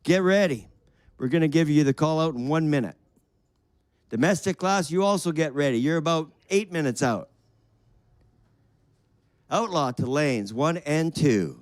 get ready. We're going to give you the call out in 1 minute. Domestic class, you also get ready. You're about 8 minutes out. Outlaw to lanes 1 and 2.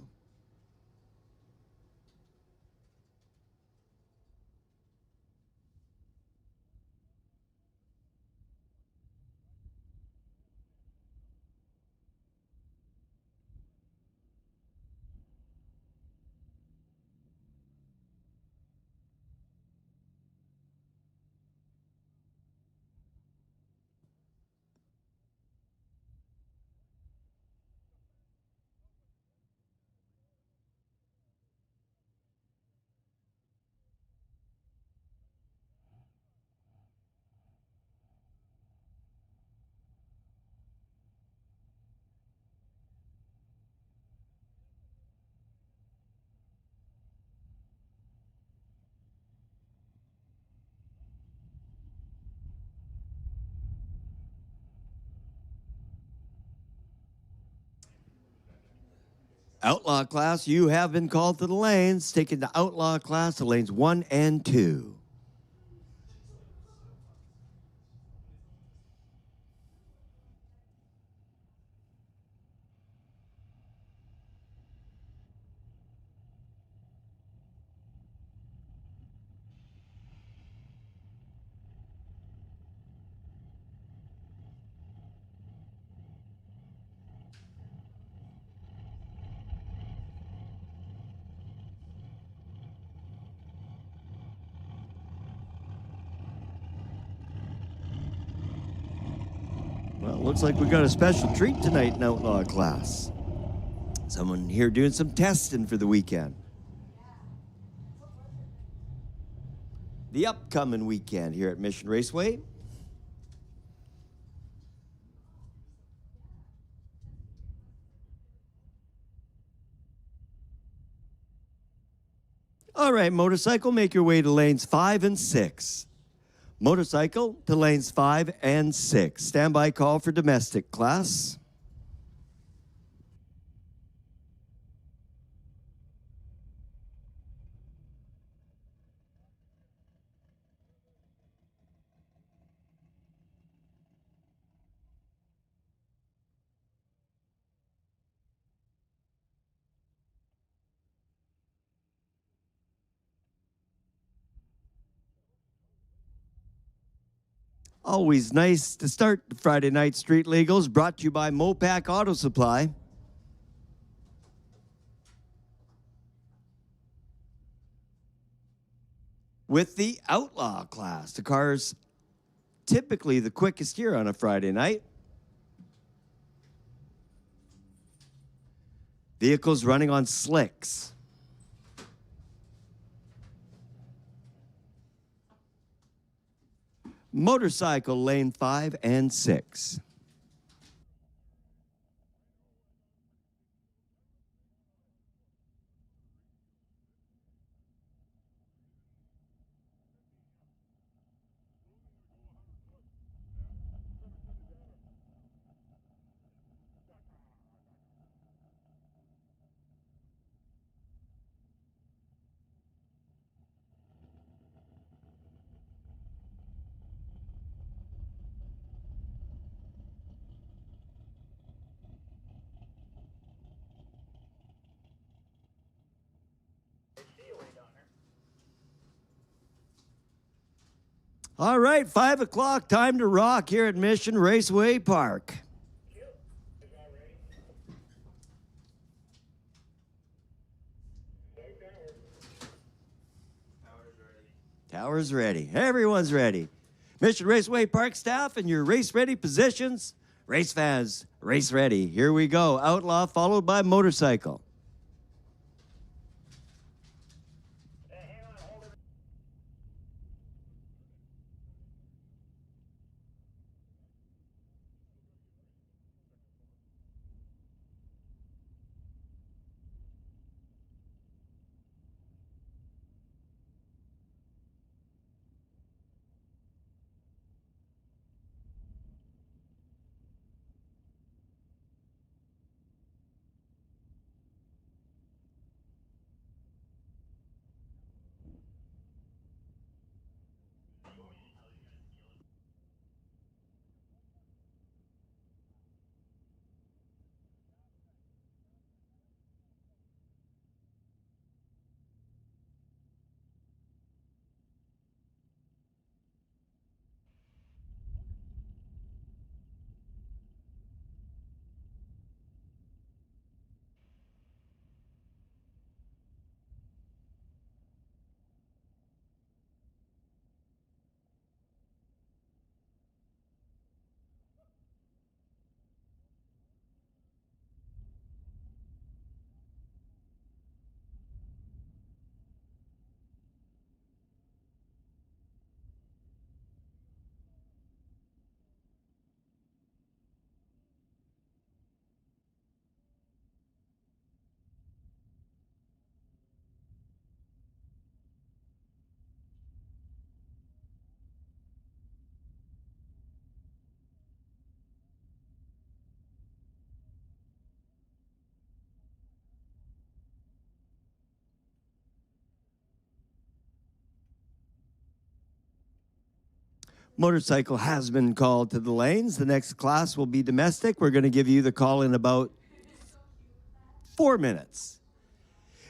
Outlaw class, you have been called to the lanes. Taking the Outlaw class to lanes 1 and 2. Well, looks like we got a special treat tonight in Outlaw class. Someone here doing some testing for the weekend. The upcoming weekend here at Mission Raceway. All right, motorcycle, make your way to lanes 5 and 6. Motorcycle to lanes 5 and 6. Standby call for domestic class. Always nice to start the Friday Night Street Legals, brought to you by Mopac Auto Supply. With the Outlaw class, the car's typically the quickest here on a Friday night. Vehicles running on slicks. Motorcycle lane 5 and 6. All right, 5 o'clock, time to rock here at Mission Raceway Park. Tower's ready. Everyone's ready. Mission Raceway Park staff in your race-ready positions. Race fans, race ready. Here we go. Outlaw followed by motorcycle. Motorcycle has been called to the lanes. The next class will be domestic. We're going to give you the call in about 4 minutes.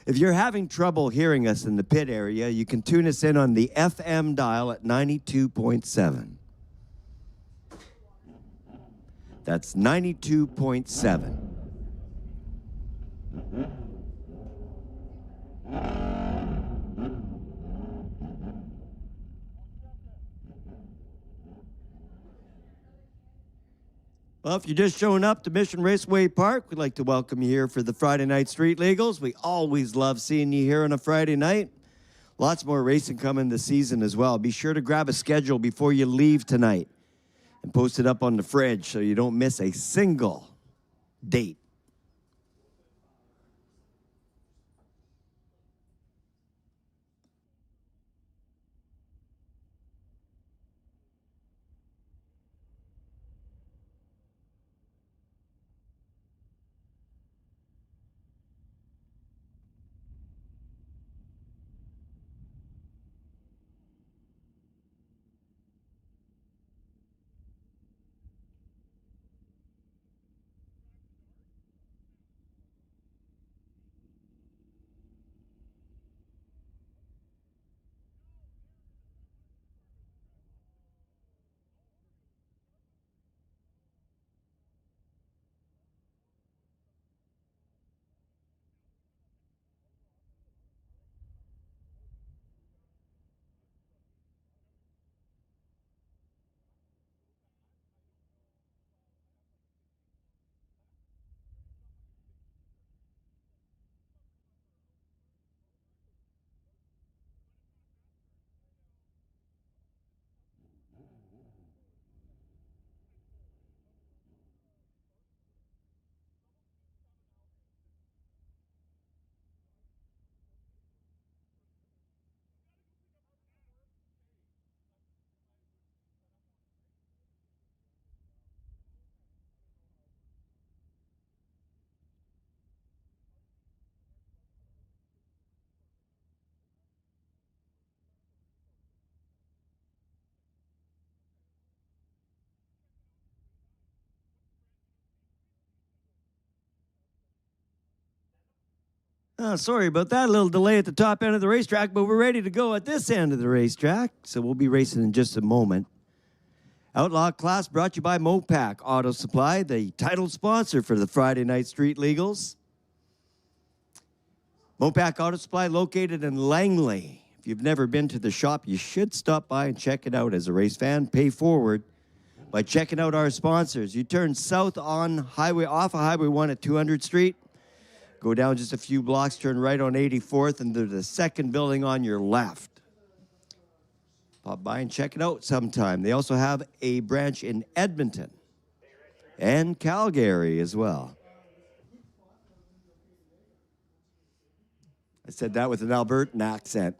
If you're having trouble hearing us in the pit area, you can tune us in on the FM dial at 92.7. That's 92.7. Well, if you're just showing up to Mission Raceway Park, we'd like to welcome you here for the Friday Night Street Legals. We always love seeing you here on a Friday night. Lots more racing coming this season as well. Be sure to grab a schedule before you leave tonight and post it up on the fridge so you don't miss a single date. Sorry about that. A little delay at the top end of the racetrack, but we're ready to go at this end of the racetrack. So we'll be racing in just a moment. Outlaw class brought to you by Mopac Auto Supply, the title sponsor for the Friday Night Street Legals. Mopac Auto Supply located in Langley. If you've never been to the shop, you should stop by and check it out. As a race fan, pay forward by checking out our sponsors. You turn south on off of Highway 1 at 200th Street. Go down just a few blocks, turn right on 84th, and there's the second building on your left. Pop by and check it out sometime. They also have a branch in Edmonton and Calgary as well. I said that with an Albertan accent.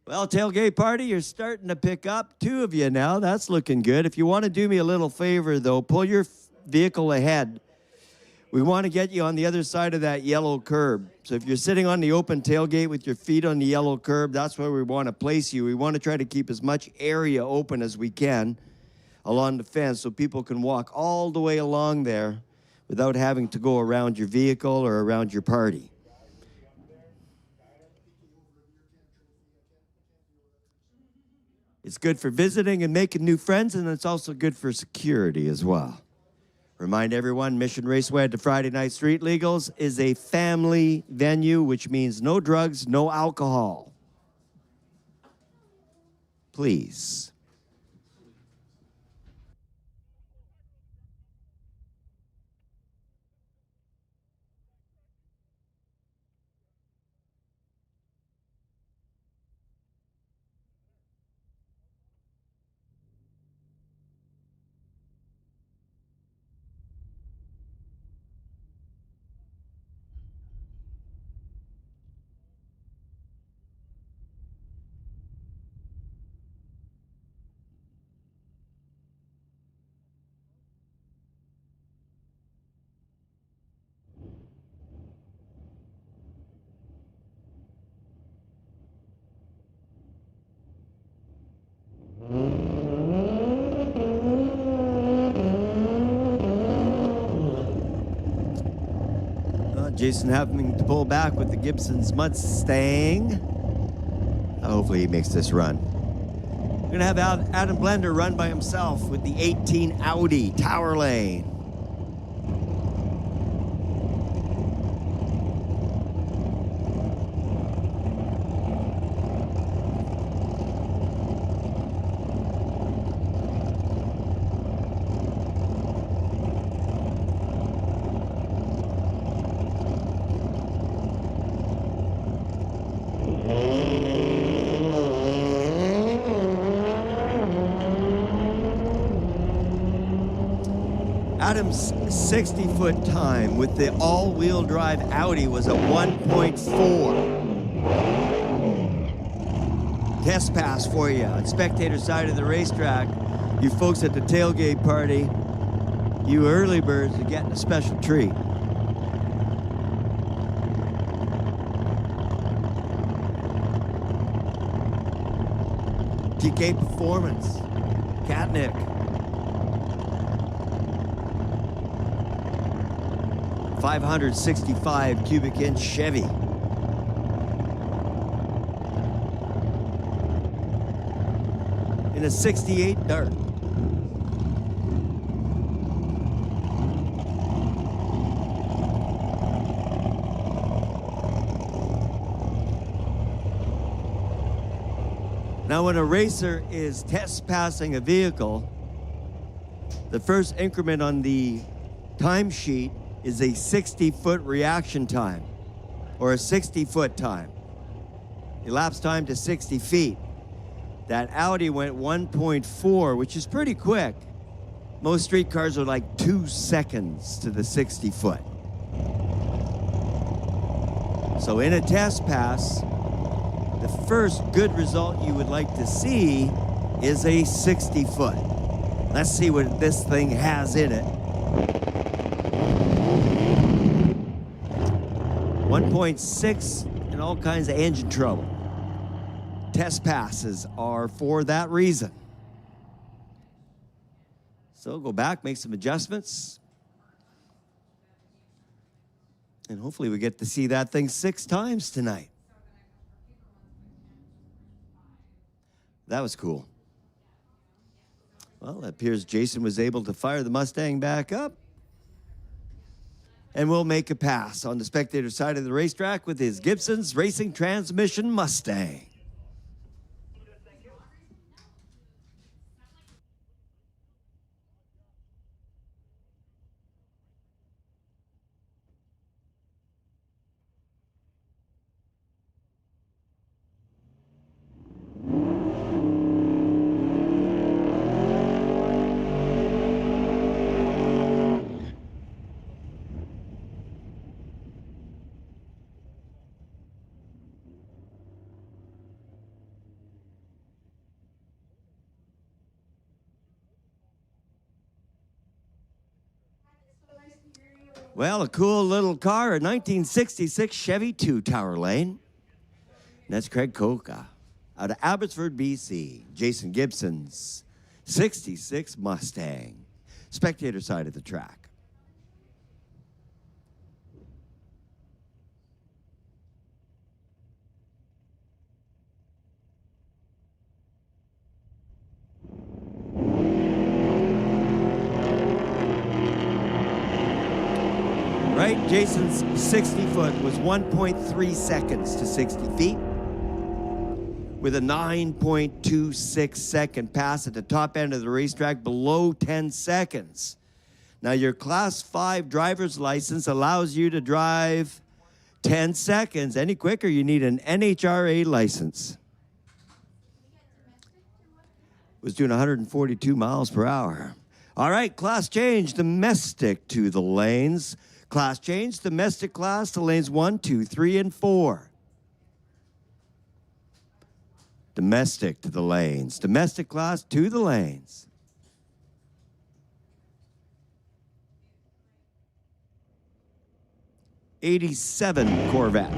Well, tailgate party, you're starting to pick up. 2 of you now. That's looking good. If you want to do me a little favor, though, pull your vehicle ahead. We want to get you on the other side of that yellow curb. So if you're sitting on the open tailgate with your feet on the yellow curb, that's where we want to place you. We want to try to keep as much area open as we can along the fence so people can walk all the way along there without having to go around your vehicle or around your party. It's good for visiting and making new friends, and it's also good for security as well. Remind everyone, Mission Raceway at the Friday Night Street Legals is a family venue, which means no drugs, no alcohol. Please. Jason having to pull back with the Gibson's Mustang. Hopefully he makes this run. We're gonna have Adam Blender run by himself with the 18 Audi Tower Lane. Adam's 60-foot time with the all-wheel drive Audi was a 1.4. Test pass for you on spectator side of the racetrack. You folks at the tailgate party, you early birds are getting a special treat. TK Performance, Katnick. 565 cubic inch Chevy. In a 68 Dart. Now, when a racer is test passing a vehicle, the first increment on the timesheet is a 60-foot reaction time, or a 60-foot time. Elapsed time to 60 feet. That Audi went 1.4, which is pretty quick. Most street cars are like 2 seconds to the 60-foot. So in a test pass, the first good result you would like to see is a 60-foot. Let's see what this thing has in it. 1.6 and all kinds of engine trouble. Test passes are for that reason. So go back, make some adjustments. And hopefully we get to see that thing 6 times tonight. That was cool. Well, it appears Jason was able to fire the Mustang back up. And we'll make a pass on the spectator side of the racetrack with his Gibson's Racing Transmission Mustang. Well, a cool little car, a 1966 Chevy 2 Tower Lane. And that's Craig Coca out of Abbotsford, BC. Jason Gibson's 66 Mustang. Spectator side of the track. Right, Jason's 60-foot was 1.3 seconds to 60 feet with a 9.26 second pass at the top end of the racetrack, below 10 seconds. Now, your Class 5 driver's license allows you to drive 10 seconds. Any quicker, you need an NHRA license. Was doing 142 miles per hour. All right, class change, domestic to the lanes. Class change, domestic class to lanes 1, 2, 3, and 4. Domestic to the lanes. Domestic class to the lanes. '87 Corvette.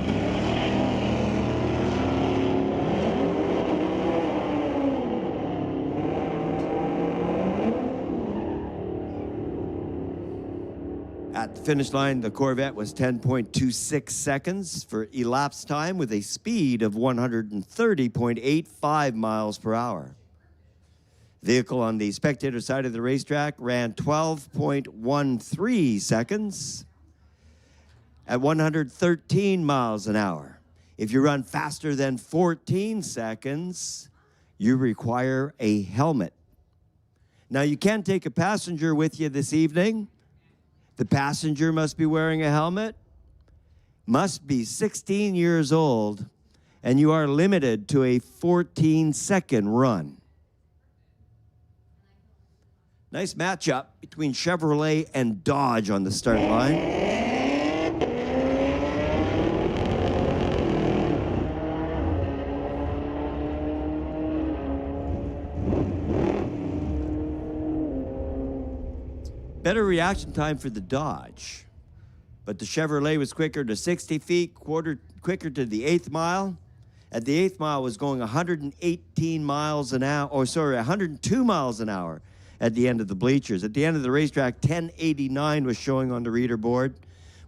At the finish line, the Corvette was 10.26 seconds for elapsed time with a speed of 130.85 miles per hour. Vehicle on the spectator side of the racetrack ran 12.13 seconds at 113 miles an hour. If you run faster than 14 seconds, you require a helmet. Now, you can't take a passenger with you this evening. The passenger must be wearing a helmet, must be 16 years old, and you are limited to a 14-second run. Nice matchup between Chevrolet and Dodge on the start line. Better reaction time for the Dodge, but the Chevrolet was quicker to 60 feet, quicker to the 8th mile. At the 8th mile was going 118 miles an hour, 102 miles an hour at the end of the bleachers. At the end of the racetrack, 1089 was showing on the reader board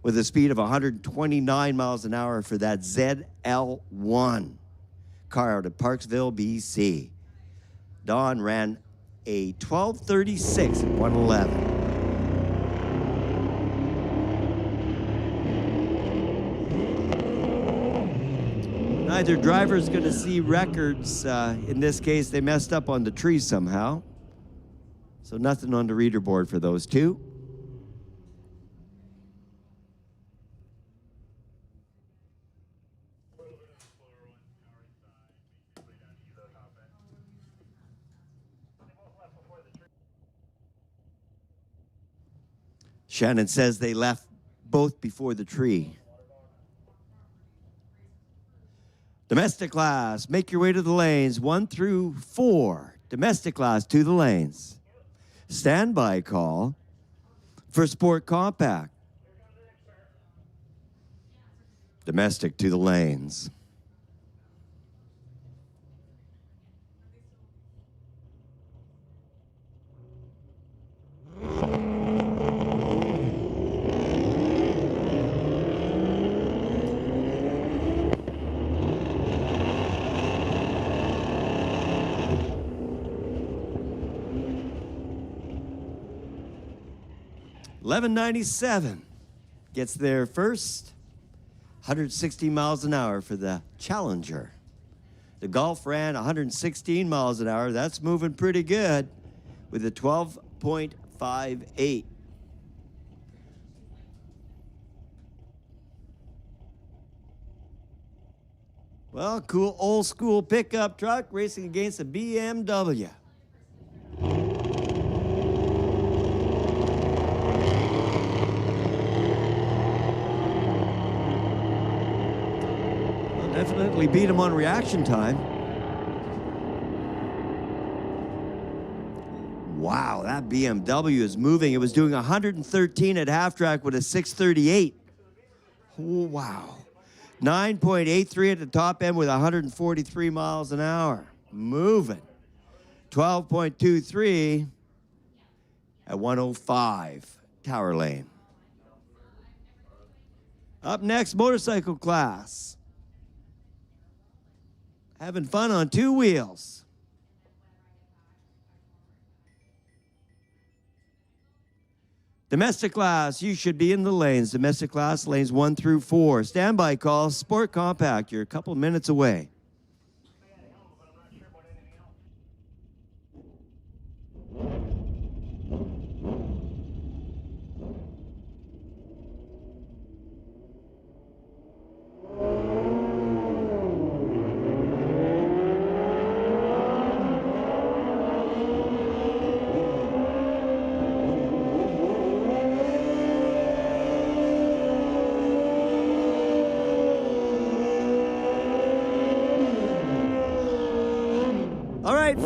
with a speed of 129 miles an hour for that ZL1 car out of Parksville, BC. Don ran a 12:36 at 111. Neither driver's going to see records. In this case, they messed up on the tree somehow. So nothing on the reader board for those two. Shannon says they left both before the tree. Domestic class, make your way to the lanes 1 through 4. Domestic class to the lanes. Standby call for Sport Compact. Domestic to the lanes. $11.97 gets there first. 160 miles an hour for the Challenger. The Golf ran 116 miles an hour. That's moving pretty good with a 12.58. Well, cool old school pickup truck racing against a BMW. Definitely beat him on reaction time. Wow, that BMW is moving. It was doing 113 at half track with a 638. Wow. 9.83 at the top end with 143 miles an hour. Moving. 12.23 at 105 Tower Lane. Up next, motorcycle class. Having fun on 2 wheels. Domestic class, you should be in the lanes. Domestic class, lanes 1 through 4. Standby call, Sport Compact. You're a couple minutes away.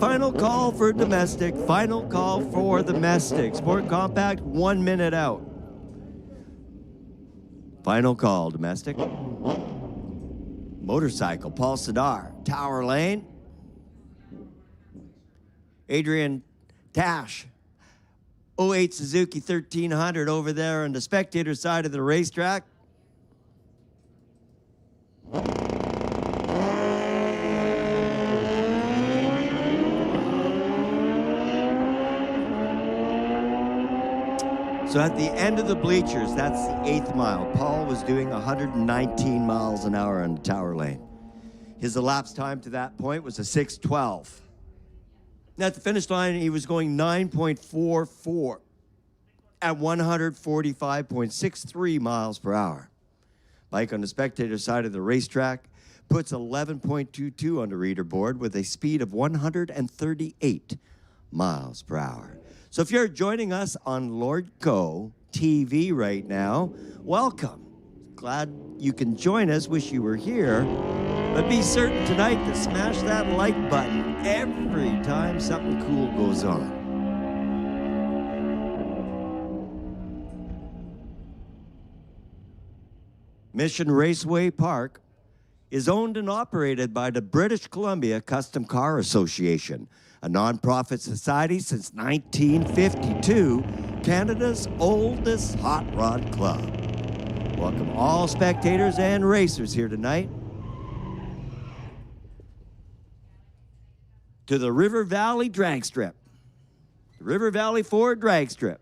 Final call for domestic. Final call for domestic. Sport Compact, 1 minute out. Final call, domestic. Motorcycle, Paul Sadar, Tower Lane. Adrian Tash, '08 Suzuki 1300 over there on the spectator side of the racetrack. So at the end of the bleachers, that's the 8th mile. Paul was doing 119 miles an hour on the Tower Lane. His elapsed time to that point was a 6:12. Now at the finish line, he was going 9.44 at 145.63 miles per hour. Bike on the spectator side of the racetrack puts 11.22 on the reader board with a speed of 138 miles per hour. So if you're joining us on Lordco TV right now, welcome. Glad you can join us. Wish you were here. But be certain tonight to smash that like button every time something cool goes on. Mission Raceway Park is owned and operated by the British Columbia Custom Car Association, a non-profit society since 1952, Canada's oldest hot rod club. Welcome all spectators and racers here tonight to the River Valley Drag Strip, the River Valley Ford Drag Strip.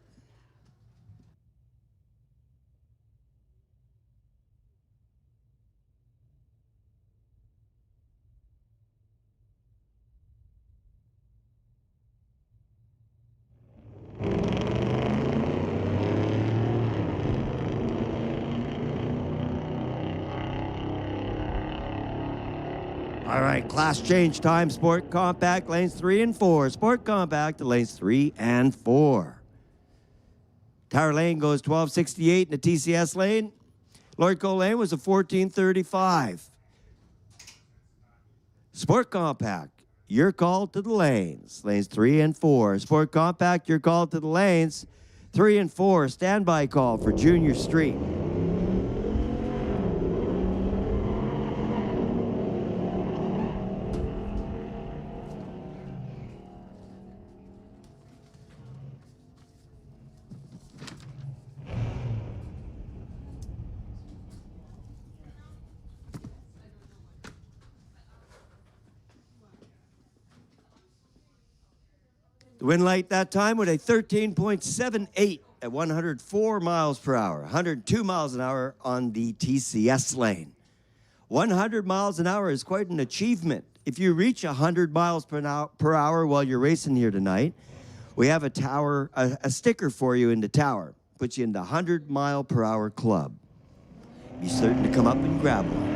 All right, class change time, Sport Compact, lanes 3 and 4. Sport Compact to lanes 3 and 4. Tower Lane goes 1268 in the TCS lane. Lordco Lane was a 1435. Sport Compact, you're called to the lanes. Lanes 3 and 4. Sport Compact, you're called to the lanes 3 and 4. Standby call for Junior Street. The wind light that time with a 13.78 at 104 miles per hour, 102 miles an hour on the TCS lane. 100 miles an hour is quite an achievement. If you reach 100 miles per hour while you're racing here tonight, we have a sticker for you in the tower. Puts you in the 100 mile per hour club. Be certain to come up and grab one.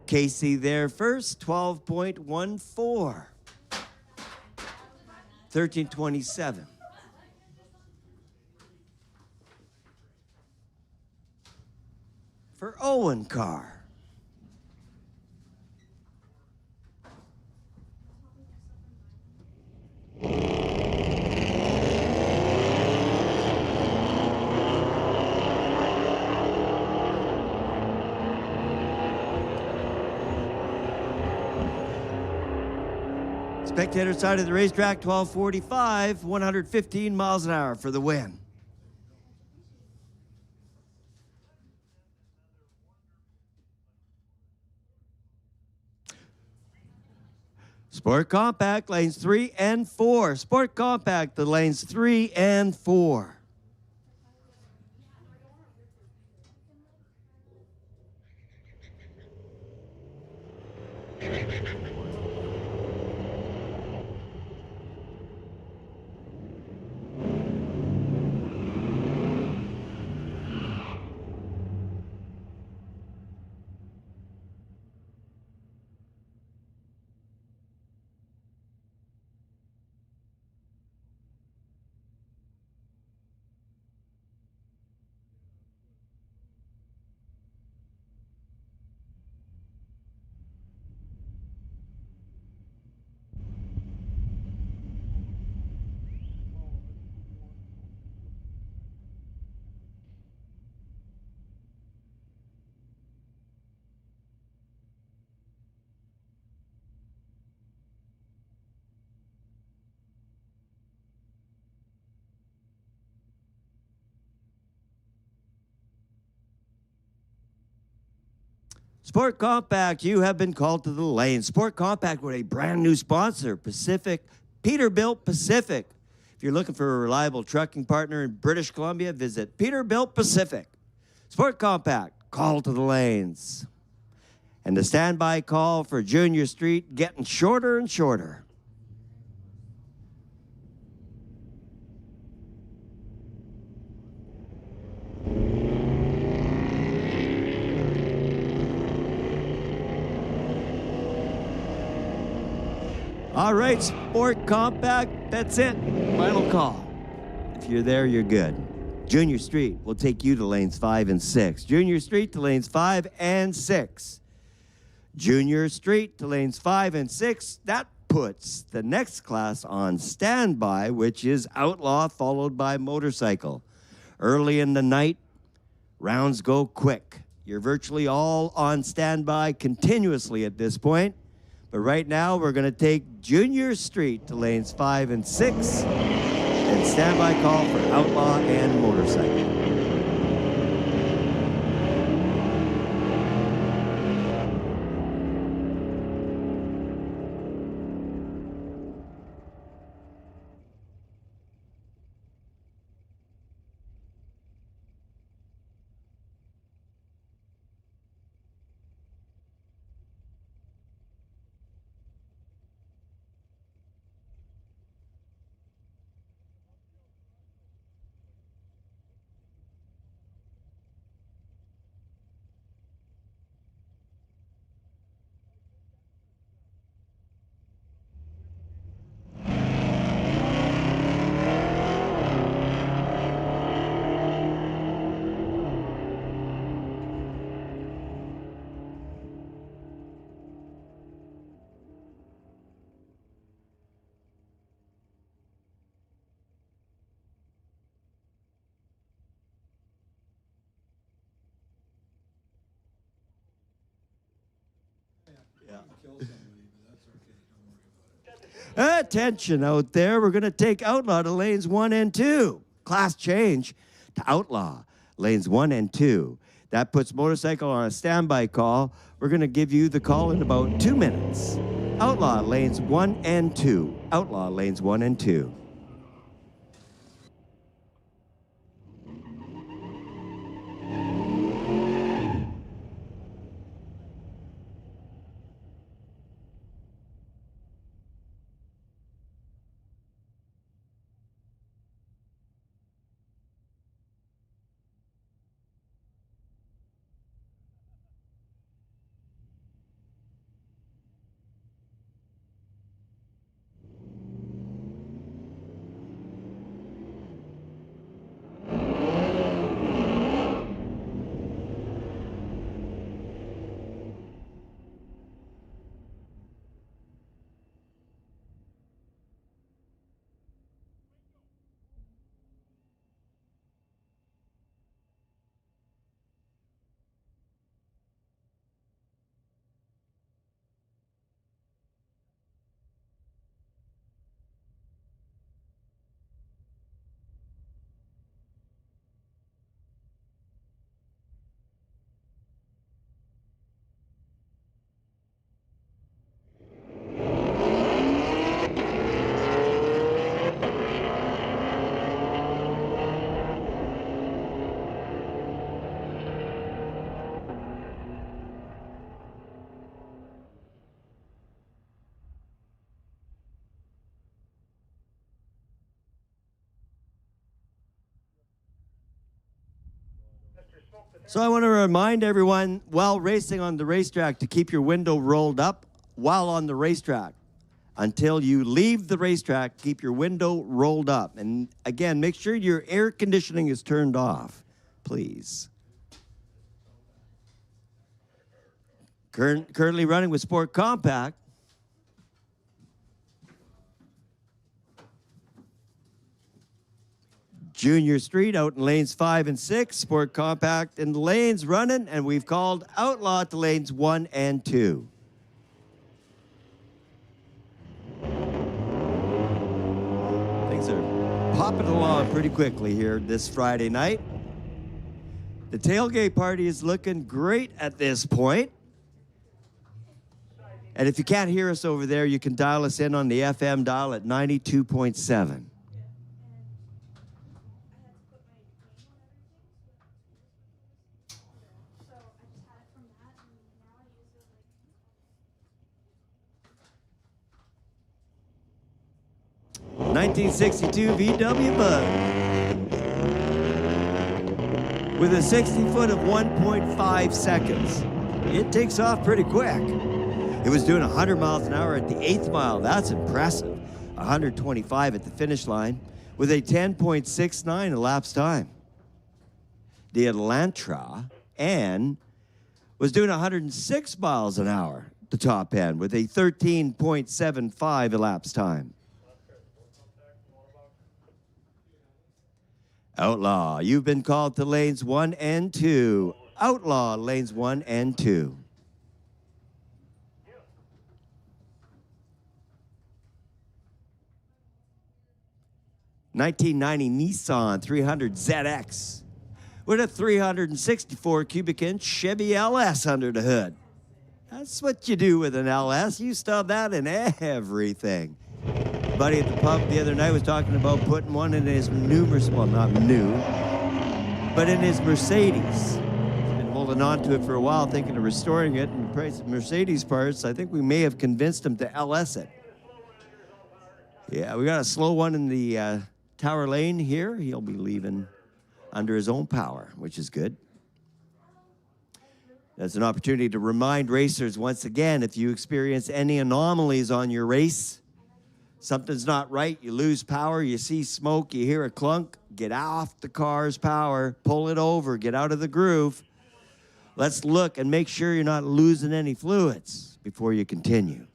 Casey there first, 12.14. 1327. For Owen Carr. Spectator side of the racetrack, 1245, 115 miles an hour for the win. Sport Compact, lanes 3 and 4. Sport Compact, the lanes 3 and 4. Sport Compact, you have been called to the lane. Sport Compact with a brand new sponsor, Peterbilt Pacific. If you're looking for a reliable trucking partner in British Columbia, visit Peterbilt Pacific. Sport Compact, call to the lanes. And the standby call for Junior Street getting shorter and shorter. All right, Sport Compact, that's it. Final call. If you're there, you're good. Junior Street will take you to lanes 5 and 6. Junior Street to lanes 5 and 6. Junior Street to lanes 5 and 6. That puts the next class on standby, which is Outlaw, followed by Motorcycle. Early in the night, rounds go quick. You're virtually all on standby continuously at this point. But right now, we're going to take Junior Street to lanes 5 and 6 and standby call for Outlaw and Motorcycle. Attention out there, we're going to take Outlaw to lanes 1 and 2. Class change to Outlaw, lanes 1 and 2. That puts Motorcycle on a standby call. We're going to give you the call in about 2 minutes. Outlaw, lanes 1 and 2. Outlaw, lanes 1 and 2. So I want to remind everyone while racing on the racetrack to keep your window rolled up while on the racetrack. Until you leave the racetrack, keep your window rolled up. And again, make sure your air conditioning is turned off, please. Currently running with Sport Compact. Junior Street out in lanes 5 and 6. Sport Compact in the lanes running, and we've called Outlaw to lanes 1 and 2. Things are popping along pretty quickly here this Friday night. The tailgate party is looking great at this point. And if you can't hear us over there, you can dial us in on the FM dial at 92.7. '62 VW Bug with a 60 foot of 1.5 seconds. It takes off pretty quick. It was doing 100 miles an hour at the 8th mile. That's impressive. 125 at the finish line with a 10.69 elapsed time. The Elantra N was doing 106 miles an hour at the top end with a 13.75 elapsed time. Outlaw, you've been called to lanes 1 and 2. Outlaw, lanes 1 and 2. '90 Nissan 300 ZX with a 364 cubic inch Chevy LS under the hood. That's what you do with an LS. You stuff that in everything. Buddy at the pub the other night was talking about putting one in his new, well, not new, but in his Mercedes. He's been holding on to it for a while, thinking of restoring it, and the price of Mercedes parts, I think we may have convinced him to LS it. Yeah, we got a slow one in the Tower Lane here. He'll be leaving under his own power, which is good. That's an opportunity to remind racers once again, if you experience any anomalies on your race, something's not right, you lose power, you see smoke, you hear a clunk, get off the car's power, pull it over, get out of the groove. Let's look and make sure you're not losing any fluids before you continue.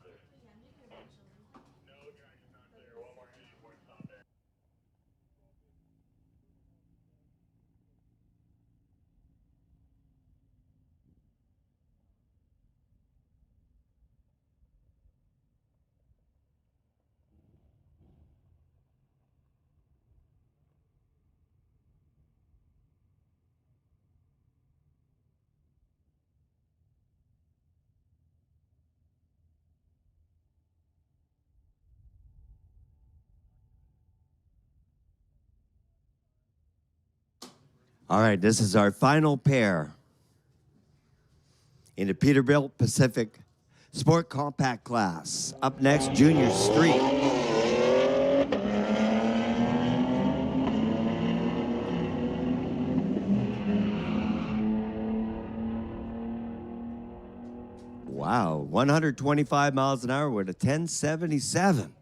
All right, this is our final pair in the Peterbilt Pacific Sport Compact class. Up next, Junior Street. Wow, 125 miles an hour with a 1077.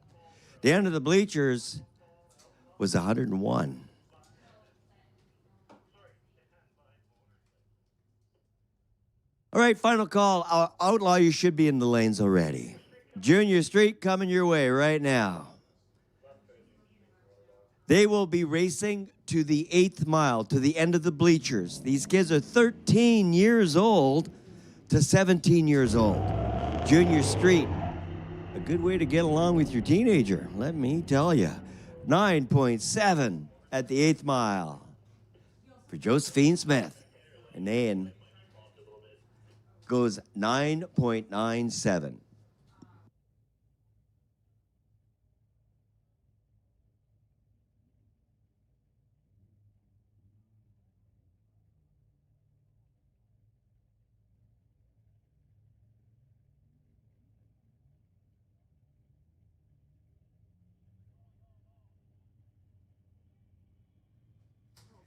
The end of the bleachers was 101. All right, final call. Outlaw, you should be in the lanes already. Junior Street coming your way right now. They will be racing to the 8th mile, to the end of the bleachers. These kids are 13 years old to 17 years old. Junior Street, a good way to get along with your teenager, let me tell you. 9.7 at the 8th mile for Josephine Smith. And then goes 9.97.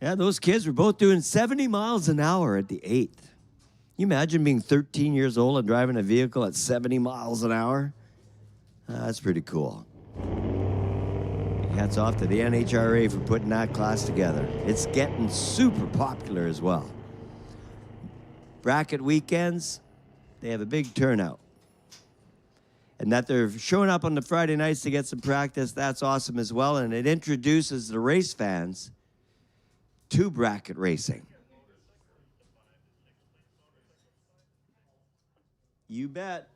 Yeah, those kids were both doing 70 miles an hour at the 8th. You imagine being 13 years old and driving a vehicle at 70 miles an hour? That's pretty cool. Hats off to the NHRA for putting that class together. It's getting super popular as well. Bracket weekends, they have a big turnout. And that they're showing up on the Friday nights to get some practice, that's awesome as well. And it introduces the race fans to bracket racing. You bet.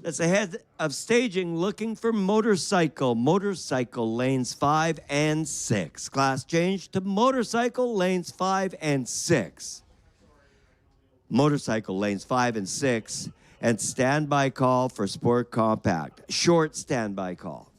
That's ahead of staging, looking for motorcycle. Motorcycle lanes 5 and 6. Class change to motorcycle lanes 5 and 6. Motorcycle lanes 5 and 6 And standby call for Sport Compact. Short standby call.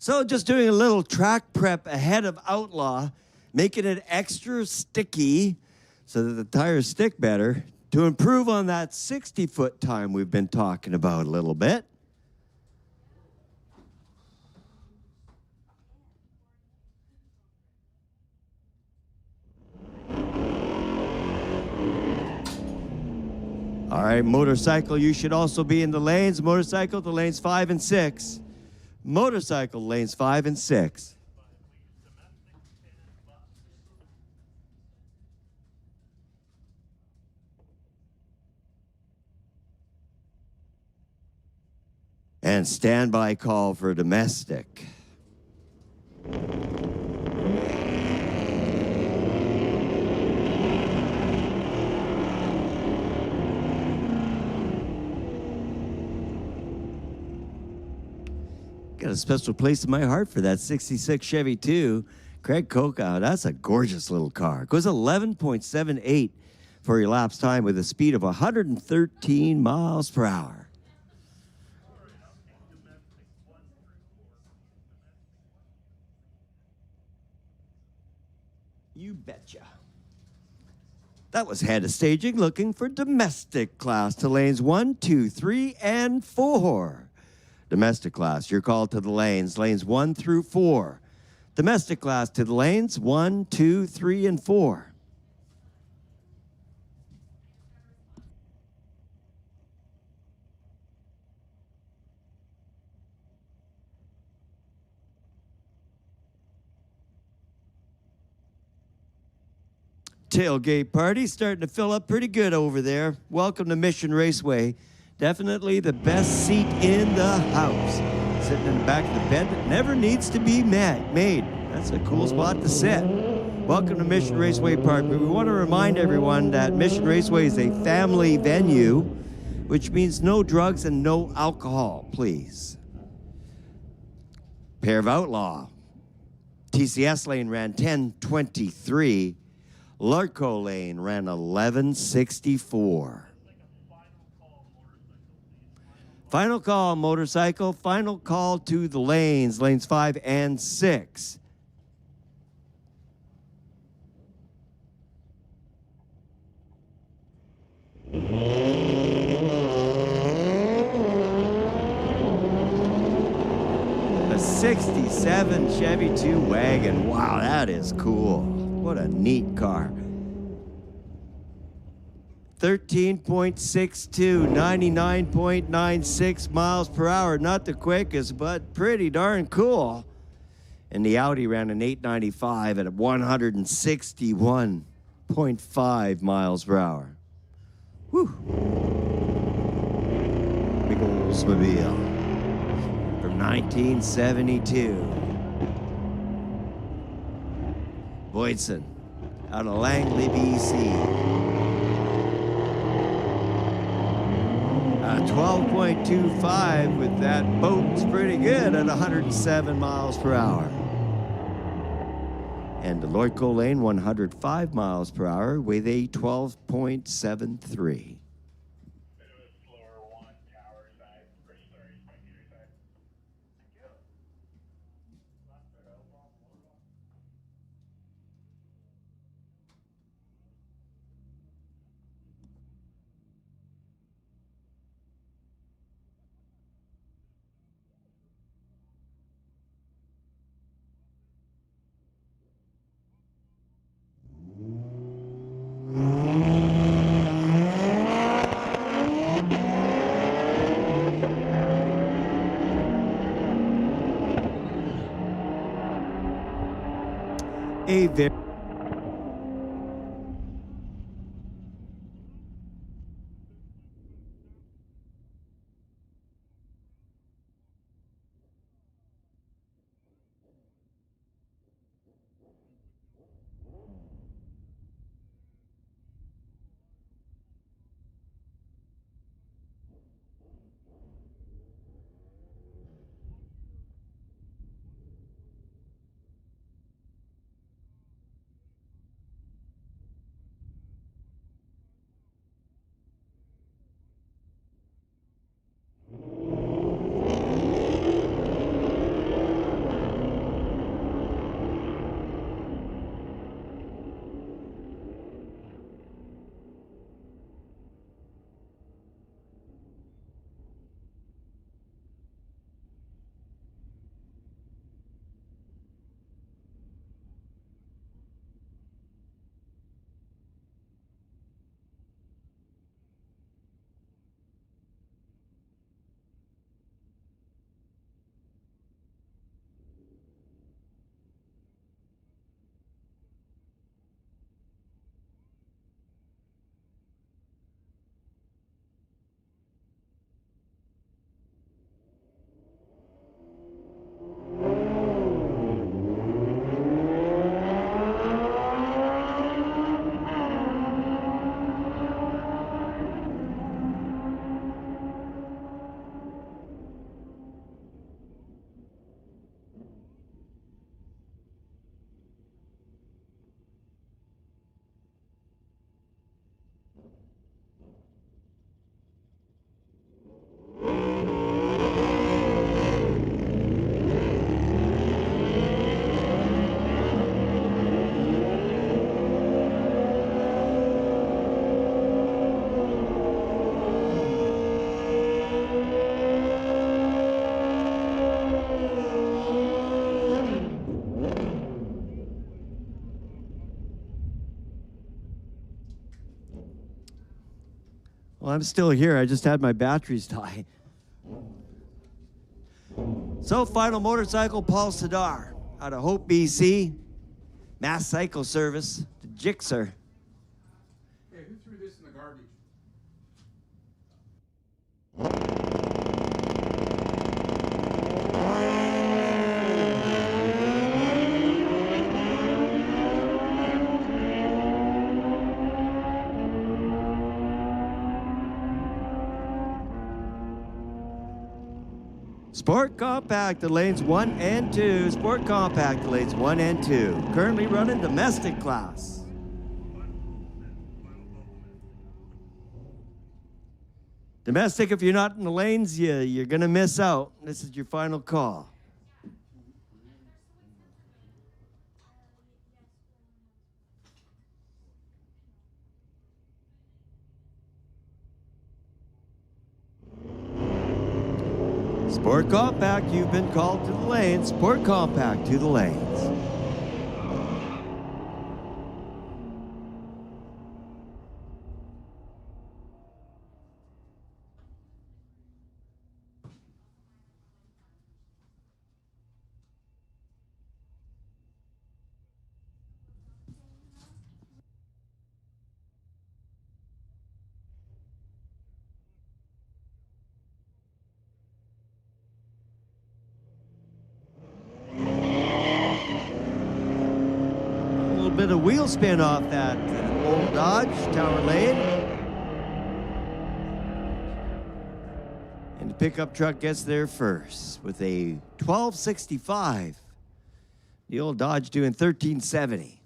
So just doing a little track prep ahead of Outlaw, making it extra sticky so that the tires stick better to improve on that 60-foot time we've been talking about a little bit. All right, motorcycle, you should also be in the lanes. Motorcycle, the lanes 5 and 6. Motorcycle, lanes 5 and 6. And standby call for domestic. Got a special place in my heart for that 66 Chevy 2. Craig Kokow, that's a gorgeous little car. Goes 11.78 for your lapse time with a speed of 113 miles per hour. You betcha. That was head of staging looking for domestic class to lanes 1, 2, 3, and 4. Domestic class, you're called to the lanes 1 through 4. Domestic class to the lanes 1, 2, 3, and 4. Tailgate party starting to fill up pretty good over there. Welcome to Mission Raceway. Definitely the best seat in the house. Sitting in the back of the bed that never needs to be made. That's a cool spot to sit. Welcome to Mission Raceway Park. But we want to remind everyone that Mission Raceway is a family venue, which means no drugs and no alcohol, please. Pair of Outlaw. TCS lane ran 10:23. Larco lane ran 11:64. Final call, motorcycle. Final call to the lanes 5 and 6. A 67 Chevy 2 wagon. Wow, that is cool. What a neat car. 13.62, 99.96 miles per hour. Not the quickest, but pretty darn cool. And the Audi ran an 895 at 161.5 miles per hour. Whew. Big Oldsmobile from 1972. Voigtson out of Langley, BC. 12.25 with that boat. It's pretty good at 107 miles per hour. And the Larco lane, 105 miles per hour with a 12.73. A very Well, I'm still here. I just had my batteries die. So, final motorcycle, Paul Sadar, out of Hope, BC. Mass Cycle Service, the Gixxer. Hey, who threw this in the garbage? Sport Compact, the lanes 1 and 2. Sport Compact, the lanes 1 and 2. Currently running domestic class. Domestic, if you're not in the lanes, you're going to miss out. This is your final call. Sport Compact, you've been called to the lanes. Sport Compact to the lanes. Bit of wheel spin off that old Dodge Tower Lane. And the pickup truck gets there first with a 1265. The old Dodge doing 1370.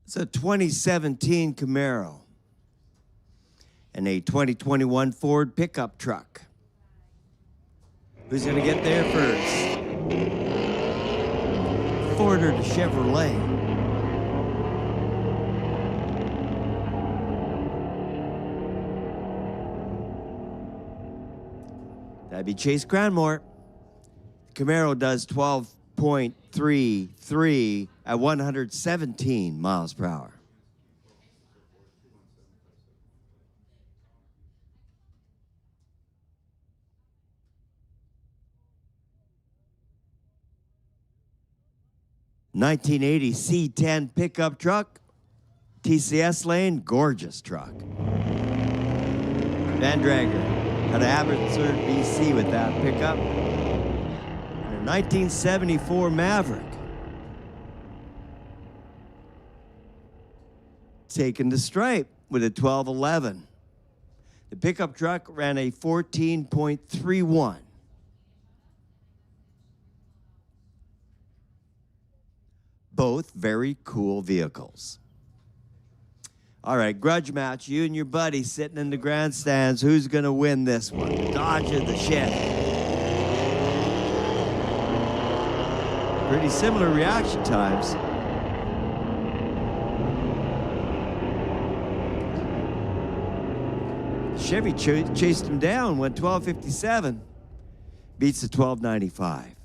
It's a 2017 Camaro and a 2021 Ford pickup truck. Who's gonna get there first? Ford or the Chevrolet? That'd be Chase Cranmore. Camaro does 12.33 at 117 miles per hour. '80 C10 pickup truck, TCS lane, gorgeous truck. Van Drager out of Abbotsford, BC with that pickup. And a 1974 Maverick. Taking the stripe with a 1211. The pickup truck ran a 14.31. Both very cool vehicles. All right, grudge match. You and your buddy sitting in the grandstands. Who's going to win this one? The Dodge or the Chevy? Pretty similar reaction times. Chevy chased him down, went 1257. Beats the 1295.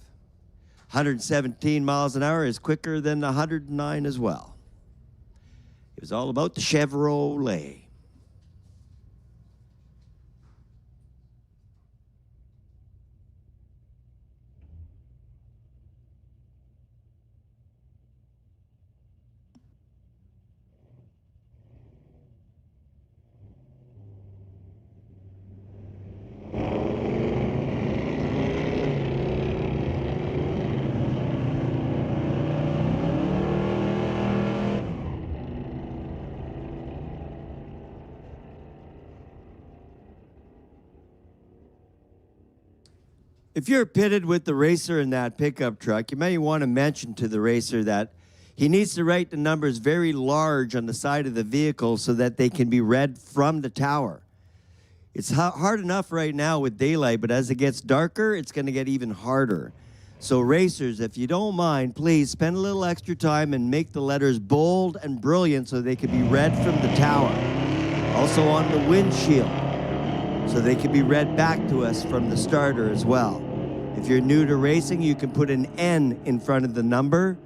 117 miles an hour is quicker than 109 as well. It was all about the Chevrolet. If you're pitted with the racer in that pickup truck, you may want to mention to the racer that he needs to write the numbers very large on the side of the vehicle so that they can be read from the tower. It's hard enough right now with daylight, but as it gets darker, it's going to get even harder. So racers, if you don't mind, please spend a little extra time and make the letters bold and brilliant so they can be read from the tower. Also on the windshield, so they can be read back to us from the starter as well. If you're new to racing, you can put an N in front of the number,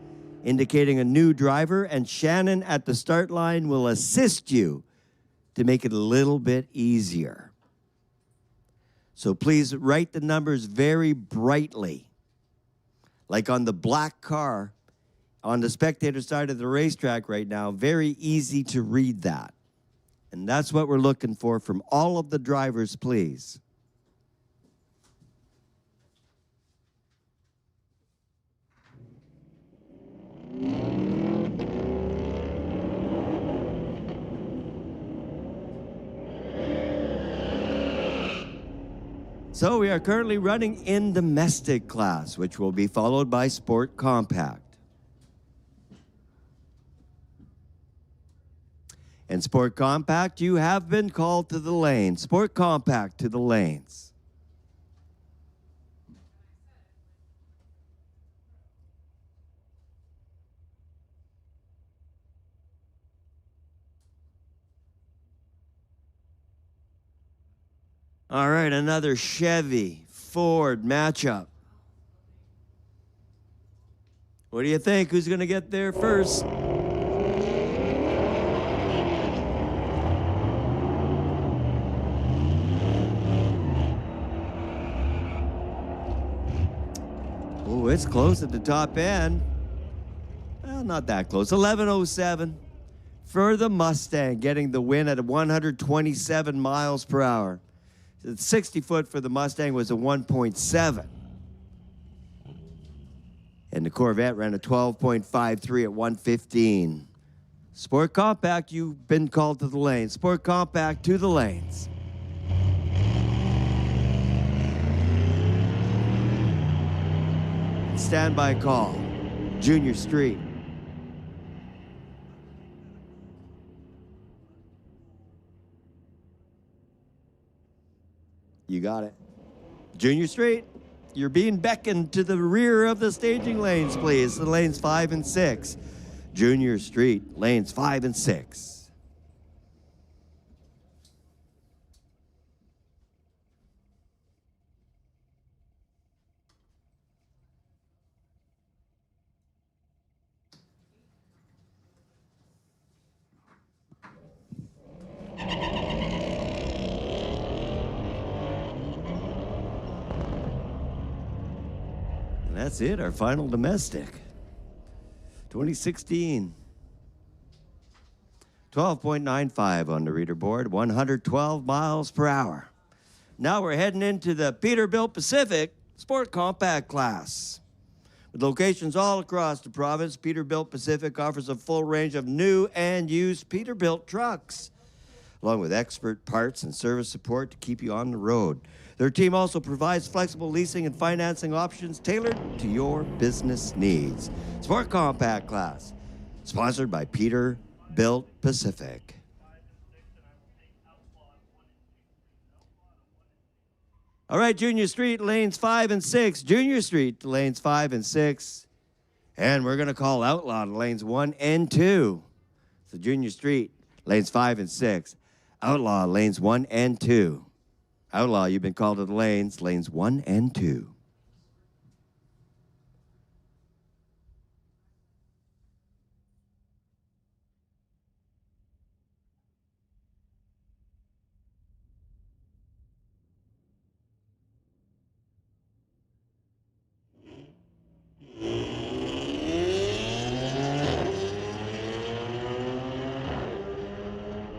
indicating a new driver, and Shannon at the start line will assist you to make it a little bit easier. So please write the numbers very brightly, like on the black car on the spectator side of the racetrack right now. Very easy to read that. And that's what we're looking for from all of the drivers, please. So we are currently running in domestic class, which will be followed by Sport Compact. In Sport Compact, you have been called to the lane. Sport Compact to the lanes. All right, another Chevy Ford matchup. What do you think? Who's going to get there first? Oh, it's close at the top end. Well, not that close. 11:07 for the Mustang, getting the win at 127 miles per hour. The 60-foot for the Mustang was a 1.7. And the Corvette ran a 12.53 at 115. Sport Compact, you've been called to the lanes. Sport Compact to the lanes. Standby call. Junior Street. You got it. Junior Street, you're being beckoned to the rear of the staging lanes, please. The lanes 5 and 6. Junior Street, lanes 5 and 6. That's it, our final domestic. 2016. 12.95 on the reader board, 112 miles per hour. Now we're heading into the Peterbilt Pacific Sport Compact class. With locations all across the province, Peterbilt Pacific offers a full range of new and used Peterbilt trucks, along with expert parts and service support to keep you on the road. Their team also provides flexible leasing and financing options tailored to your business needs. Sport Compact class, sponsored by Peterbilt Pacific. All right, Junior Street, lanes 5 and 6. Junior Street, lanes 5 and 6. And we're going to call Outlaw to lanes 1 and 2. So Junior Street, lanes 5 and 6. Outlaw, lanes 1 and 2. Outlaw, you've been called to the lanes 1 and 2.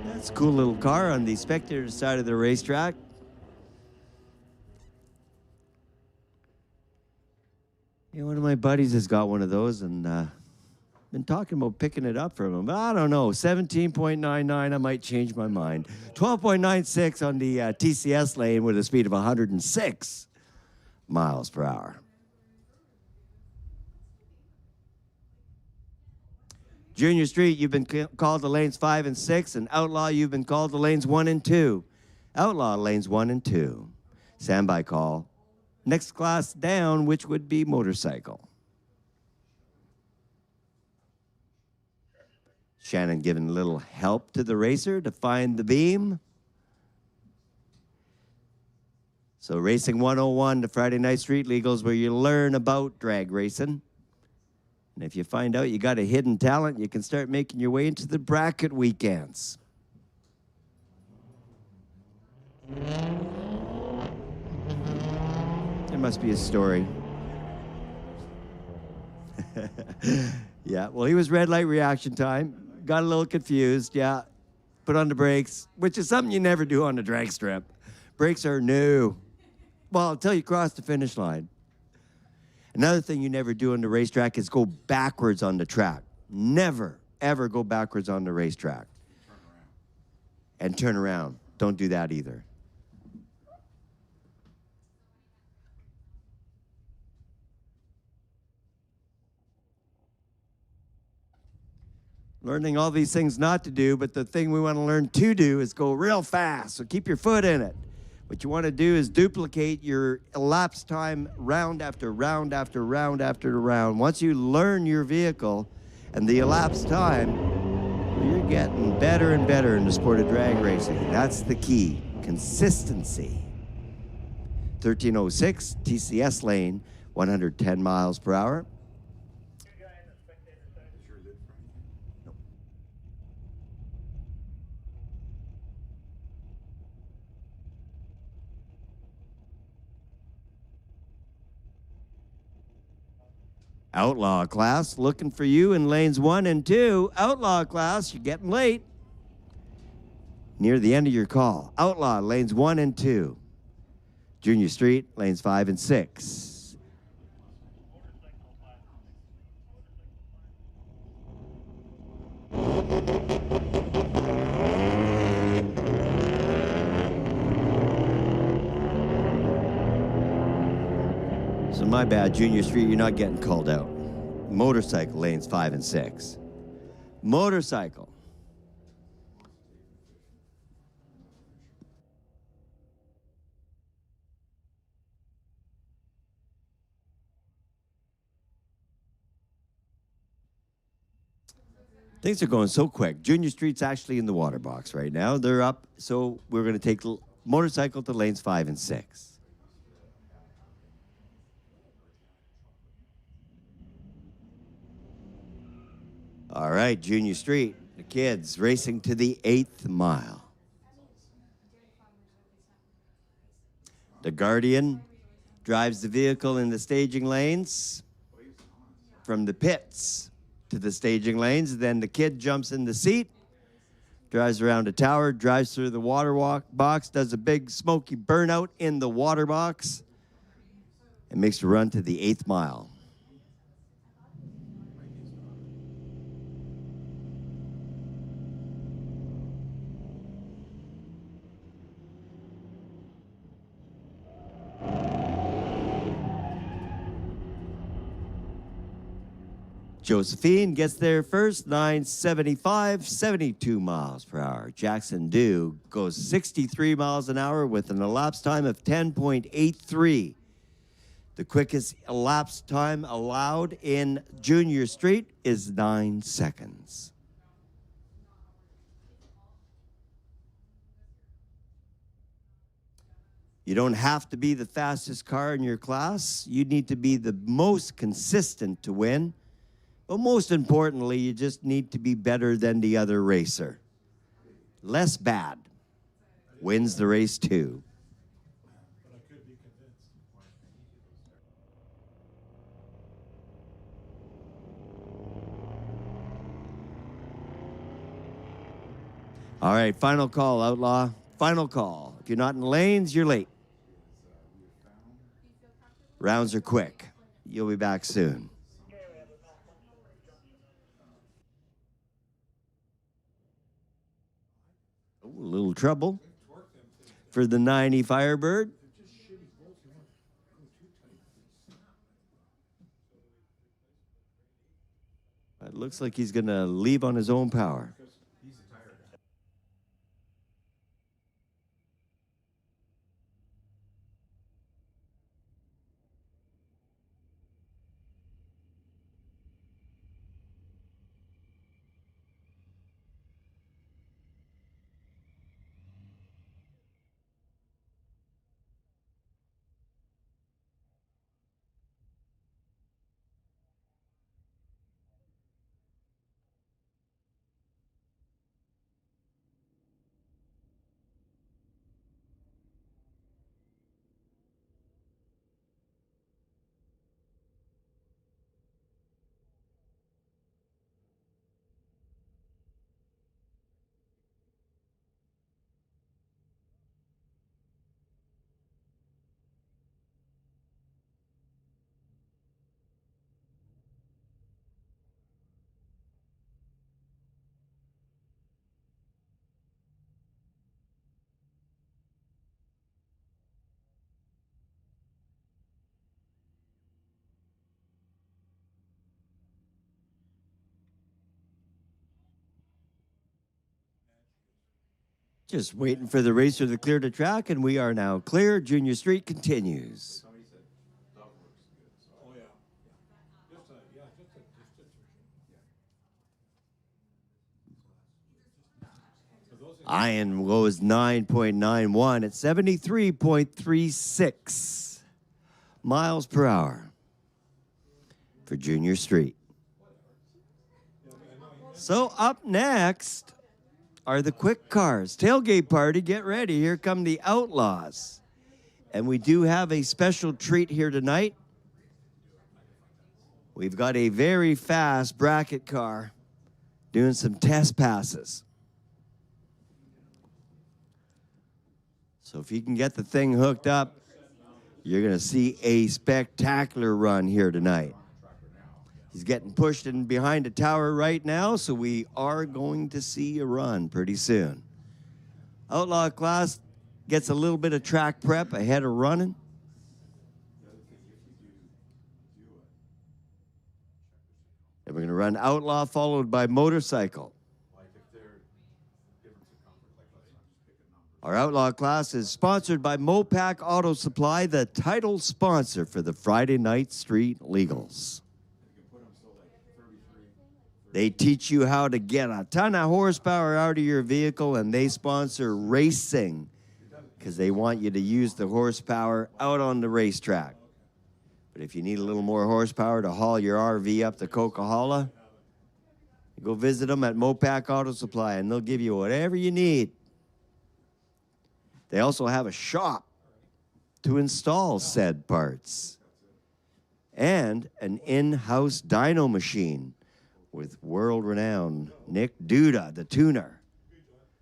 That's a cool little car on the spectator side of the racetrack. Yeah, one of my buddies has got one of those, and been talking about picking it up from him. But I don't know, 17.99, I might change my mind. 12.96 on the TCS lane with a speed of 106 miles per hour. Junior Street, you've been called to lanes 5 and 6, and Outlaw, you've been called to lanes 1 and 2. Outlaw, lanes 1 and 2. Standby call. Next class down, which would be motorcycle. Shannon giving a little help to the racer to find the beam. So Racing 101, the Friday Night Street Legals, where you learn about drag racing. And if you find out you got a hidden talent, you can start making your way into the bracket weekends. There must be a story. Yeah, well, he was red light reaction time. Got a little confused, yeah. Put on the brakes, which is something you never do on the drag strip. Brakes are new. Well, until you cross the finish line. Another thing you never do on the racetrack is go backwards on the track. Never, ever go backwards on the racetrack. And turn around. Don't do that either. Learning all these things not to do, but the thing we want to learn to do is go real fast. So keep your foot in it. What you want to do is duplicate your elapsed time round after round after round after round. Once you learn your vehicle and the elapsed time, you're getting better and better in the sport of drag racing. That's the key, consistency. 1306 TCS lane, 110 miles per hour. Outlaw class, looking for you in lanes 1 and 2. Outlaw class, you're getting late. Near the end of your call. Outlaw, lanes 1 and 2. Junior Street, lanes 5 and 6. So my bad, Junior Street, you're not getting called out. Motorcycle, lanes 5 and 6. Motorcycle. Things are going so quick. Junior Street's actually in the water box right now. They're up, so we're going to take motorcycle to lanes 5 and 6. All right, Junior Street, the kids racing to the 8th mile. The Guardian drives the vehicle in the staging lanes from the pits to the staging lanes. Then the kid jumps in the seat, drives around the tower, drives through the water box, does a big smoky burnout in the water box, and makes a run to the 8th mile. Josephine gets there first, 975, 72 miles per hour. Jackson Dew goes 63 miles an hour with an elapsed time of 10.83. The quickest elapsed time allowed in Junior Street is 9 seconds. You don't have to be the fastest car in your class. You need to be the most consistent to win. But most importantly, you just need to be better than the other racer. Less bad wins the race too. All right, final call, Outlaw. Final call. If you're not in lanes, you're late. Rounds are quick. You'll be back soon. A little trouble for the 90 Firebird. It looks like he's going to leave on his own power. Just waiting for the racer to clear the track, and we are now clear. Junior Street continues. Oh, yeah. Iron goes 9.91 at 73.36 miles per hour for Junior Street. So up next are the quick cars. Tailgate party, get ready. Here come the Outlaws. And we do have a special treat here tonight. We've got a very fast bracket car doing some test passes. So if you can get the thing hooked up, you're going to see a spectacular run here tonight. He's getting pushed in behind a tower right now, so we are going to see a run pretty soon. Outlaw class gets a little bit of track prep ahead of running. And we're going to run Outlaw followed by Motorcycle. Our Outlaw class is sponsored by Mopac Auto Supply, the title sponsor for the Friday Night Street Legals. They teach you how to get a ton of horsepower out of your vehicle, and they sponsor racing because they want you to use the horsepower out on the racetrack. But if you need a little more horsepower to haul your RV up to Coquihalla, go visit them at Mopac Auto Supply, and they'll give you whatever you need. They also have a shop to install said parts and an in-house dyno machine with world-renowned Nick Duda, the tuner,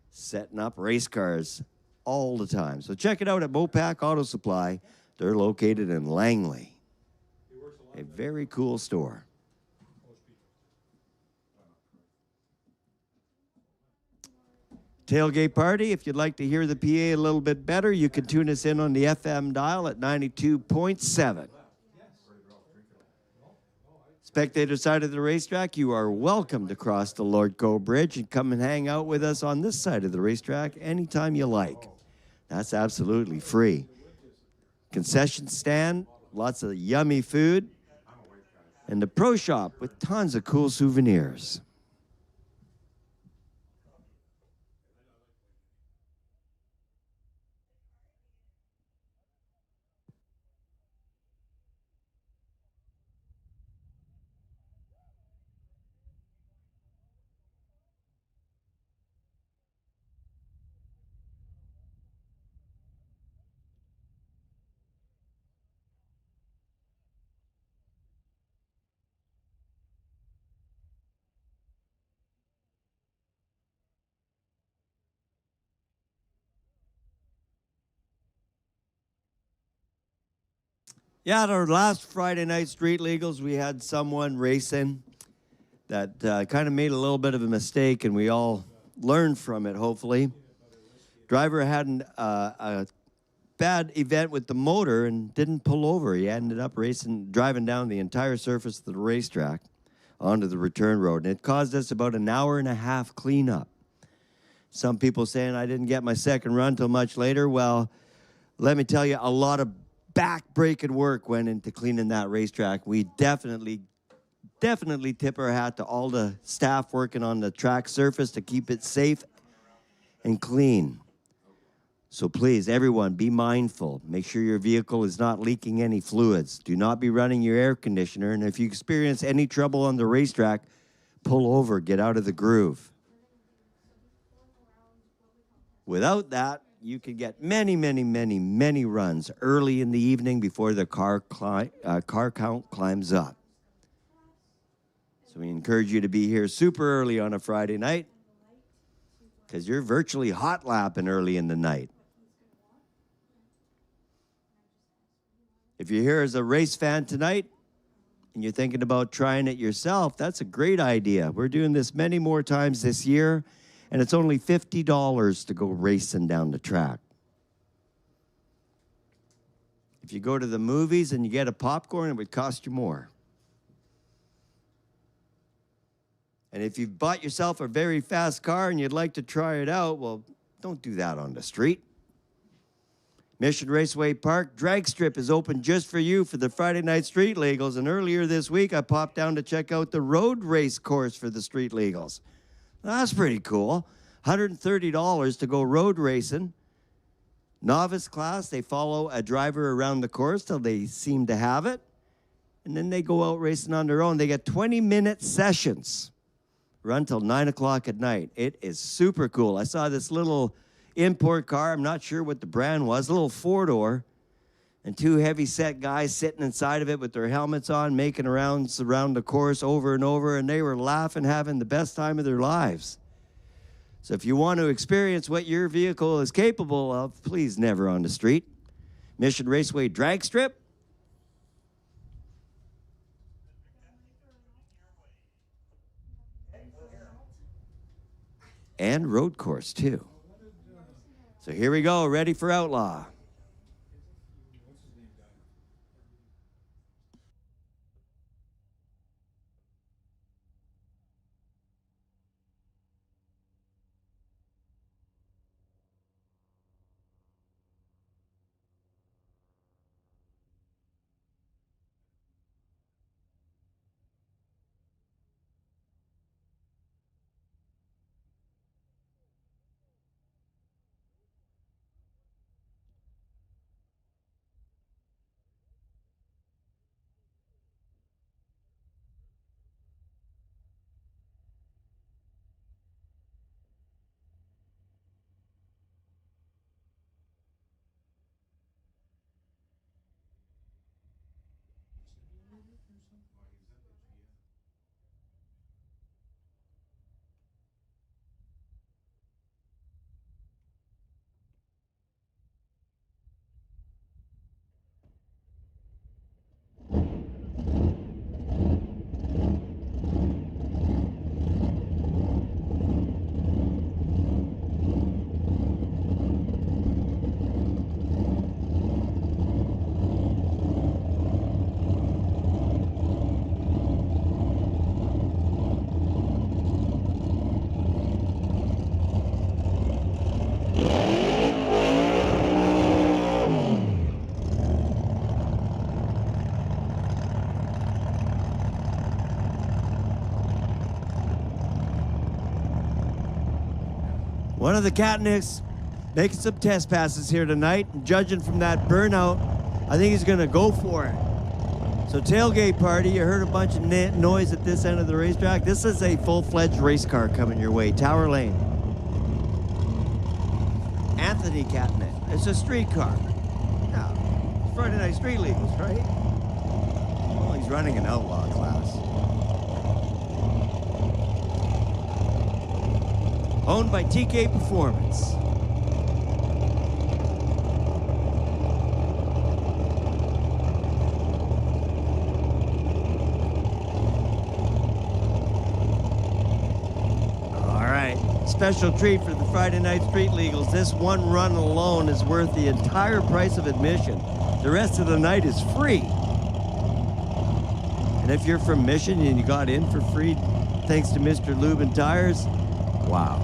setting up race cars all the time. So check it out at Mopac Auto Supply. They're located in Langley. A very cool store. Tailgate party, if you'd like to hear the PA a little bit better, you can tune us in on the FM dial at 92.7. Spectator side of the racetrack, you are welcome to cross the Lord Cove Bridge and come and hang out with us on this side of the racetrack anytime you like. That's absolutely free. Concession stand, lots of yummy food, and the pro shop with tons of cool souvenirs. Yeah, at our last Friday night street legals, we had someone racing that kind of made a little bit of a mistake, and we all learned from it, hopefully. Driver had a bad event with the motor and didn't pull over. He ended up driving down the entire surface of the racetrack onto the return road, and it caused us about an hour and a half cleanup. Some people saying I didn't get my second run till much later. Well, let me tell you, a lot of back-breaking work went into cleaning that racetrack. We definitely tip our hat to all the staff working on the track surface to keep it safe and clean. So please, everyone, be mindful. Make sure your vehicle is not leaking any fluids. Do not be running your air conditioner. And if you experience any trouble on the racetrack, pull over, get out of the groove. Without that, you can get many runs early in the evening before the car count climbs up. So we encourage you to be here super early on a Friday night because you're virtually hot lapping early in the night. If you're here as a race fan tonight and you're thinking about trying it yourself, that's a great idea. We're doing this many more times this year, and it's only $50 to go racing down the track. If you go to the movies and you get a popcorn, it would cost you more. And if you've bought yourself a very fast car and you'd like to try it out, well, Don't do that on the street. Mission Raceway Park drag strip is open just for you for the Friday night street legals. And earlier this week, I popped down to check out the road race course for the street legals. That's pretty cool. $130 to go road racing. Novice class, they follow a driver around the course till they seem to have it. And then they go out racing on their own. They get 20-minute sessions. Run till 9 o'clock at night. It is super cool. I saw this little import car. I'm not sure what the brand was. A little four-door. And two heavy-set guys sitting inside of it with their helmets on, making rounds around the course over and over. And they were laughing, having the best time of their lives. So if you want to experience what your vehicle is capable of, please never on the street. Mission Raceway drag strip. And road course, too. So here we go, ready for Outlaw. One of the Katnicks making some test passes here tonight, and judging from that burnout, I think he's going to go for it. So tailgate party, you heard a bunch of noise at this end of the racetrack. This is a full-fledged race car coming your way, Tower Lane. Anthony Katnick. It's a street car. Now, it's Friday Night Street Legals, right? Well, he's running an Outlaw class. Owned by TK Performance. All right, special treat for the Friday Night Street Legals. This one run alone is worth the entire price of admission. The rest of the night is free. And if you're from Mission and you got in for free thanks to Mr. Lubin Tires, wow.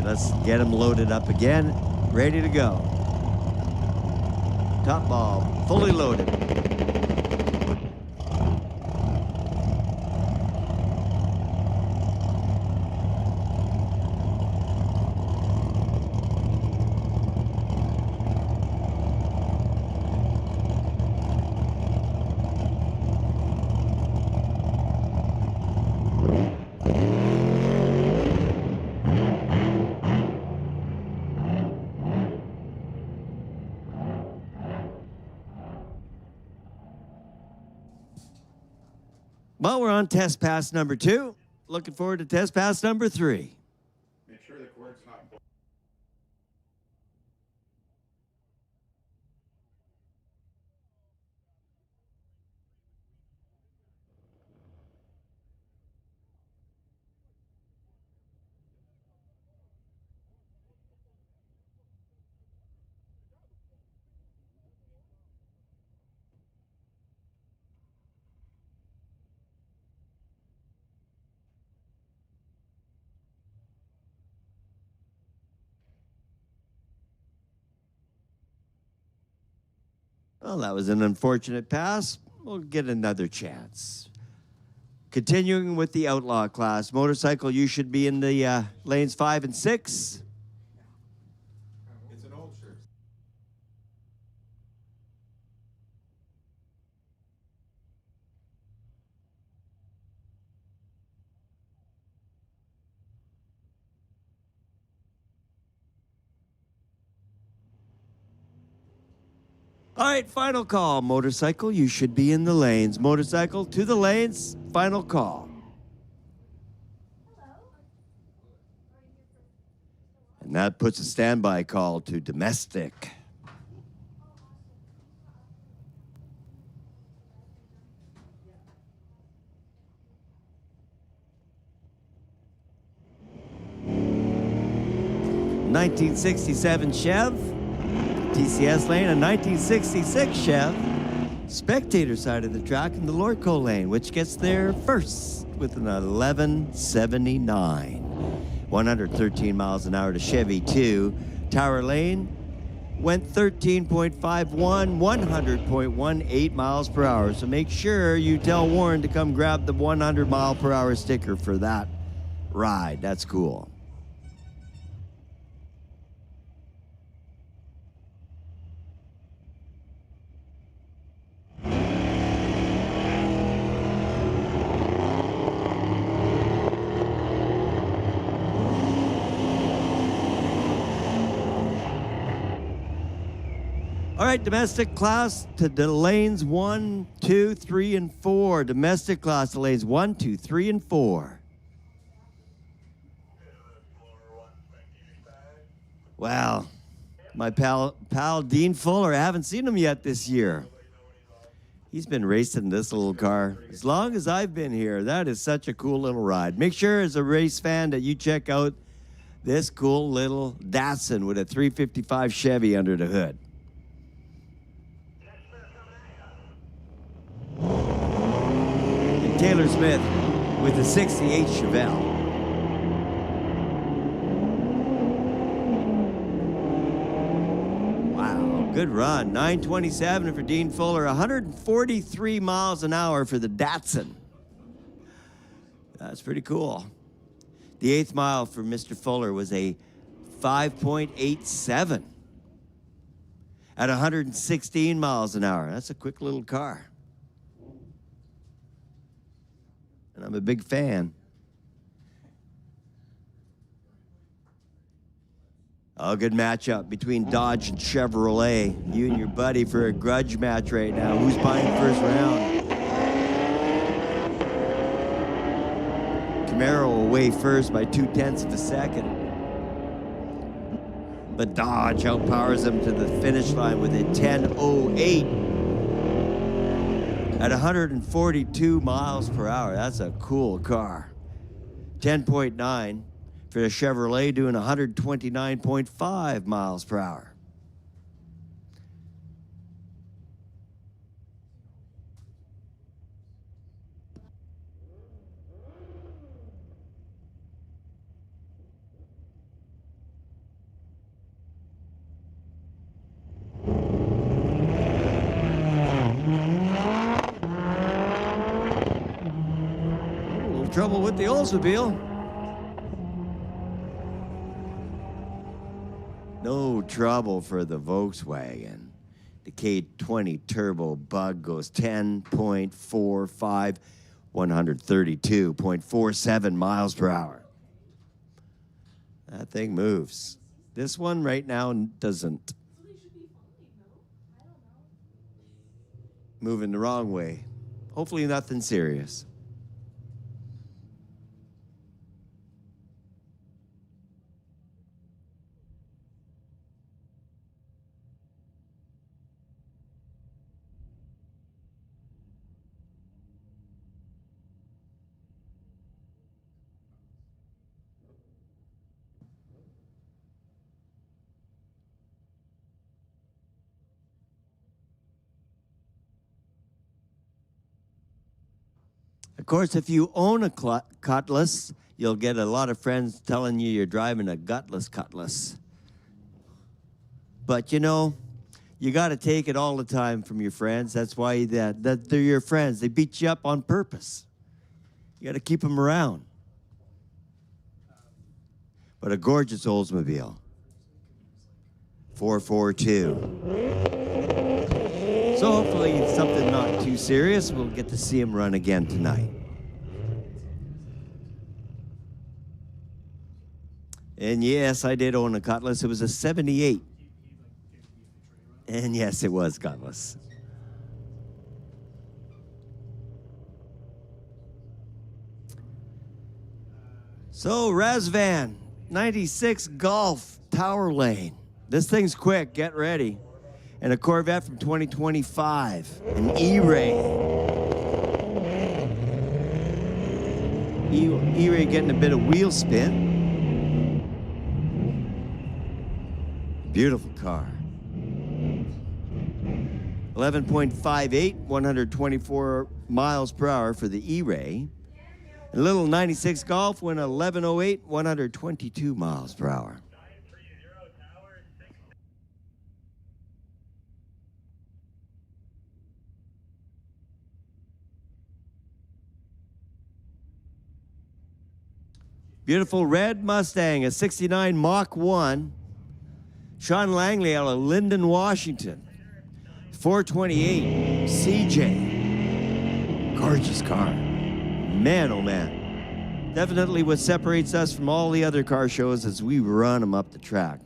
Let's get them loaded up again, ready to go. Top ball, fully loaded. Well, we're on test pass number 2. Looking forward to test pass number 3. Make sure the cord's not. Well, that was an unfortunate pass. We'll get another chance. Continuing with the Outlaw class. Motorcycle, you should be in the lanes 5 and 6. It's an old shirt. All right, final call. Motorcycle, you should be in the lanes. Motorcycle, to the lanes. Final call. And that puts a standby call to domestic. '67 Chev, TCS lane, a 1966 Chev, spectator side of the track in the Lorco lane, which gets there first with an 1179. 113 miles an hour to Chevy 2. Tower Lane went 13.51, 100.18 miles per hour. So make sure you tell Warren to come grab the 100 mile per hour sticker for that ride. That's cool. All right, domestic class to the lanes 1, 2, 3, and 4. Domestic class to lanes 1, 2, 3, and 4. Wow, my pal Dean Fuller, I haven't seen him yet this year. He's been racing this little car as long as I've been here. That is such a cool little ride. Make sure as a race fan that you check out this cool little Datsun with a 355 Chevy under the hood. And Taylor Smith with a 68 Chevelle. Wow, good run. 927 for Dean Fuller, 143 miles an hour for the Datsun. That's pretty cool. The 8th mile for Mr. Fuller was a 5.87 at 116 miles an hour. That's a quick little car. And I'm a big fan. Oh, good matchup between Dodge and Chevrolet. You and your buddy for a grudge match right now. Who's buying first round? Camaro away first by 0.2 of a second. But Dodge outpowers him to the finish line with a 10.08 at 142 miles per hour. That's a cool car. 10.9 for the Chevrolet, doing 129.5 miles per hour. Trouble with the Oldsmobile. No trouble for the Volkswagen. The K20 Turbo Bug goes 10.45, 132.47 miles per hour. That thing moves. This one right now doesn't. Moving the wrong way. Hopefully nothing serious. Of course, if you own a Cutlass, you'll get a lot of friends telling you you're driving a gutless Cutlass. But you know, you got to take it all the time from your friends. That's why that they're your friends. They beat you up on purpose. You got to keep them around. But a gorgeous Oldsmobile. 442. So hopefully it's something not too serious. We'll get to see him run again tonight. And yes, I did own a Cutlass. It was a 78. And yes, it was Cutlass. So, Razvan, 96 Golf, Tower Lane. This thing's quick, get ready. And a Corvette from 2025, an E-Ray. E-Ray getting a bit of wheel spin. Beautiful car. 11.58, 124 miles per hour for the E-Ray. A little 96 Golf went 11.08, 122 miles per hour. Beautiful red Mustang, a 69 Mach 1. Sean Langley out of Linden, Washington. 428 CJ. Gorgeous car. Man, oh man. Definitely what separates us from all the other car shows is we run them up the track.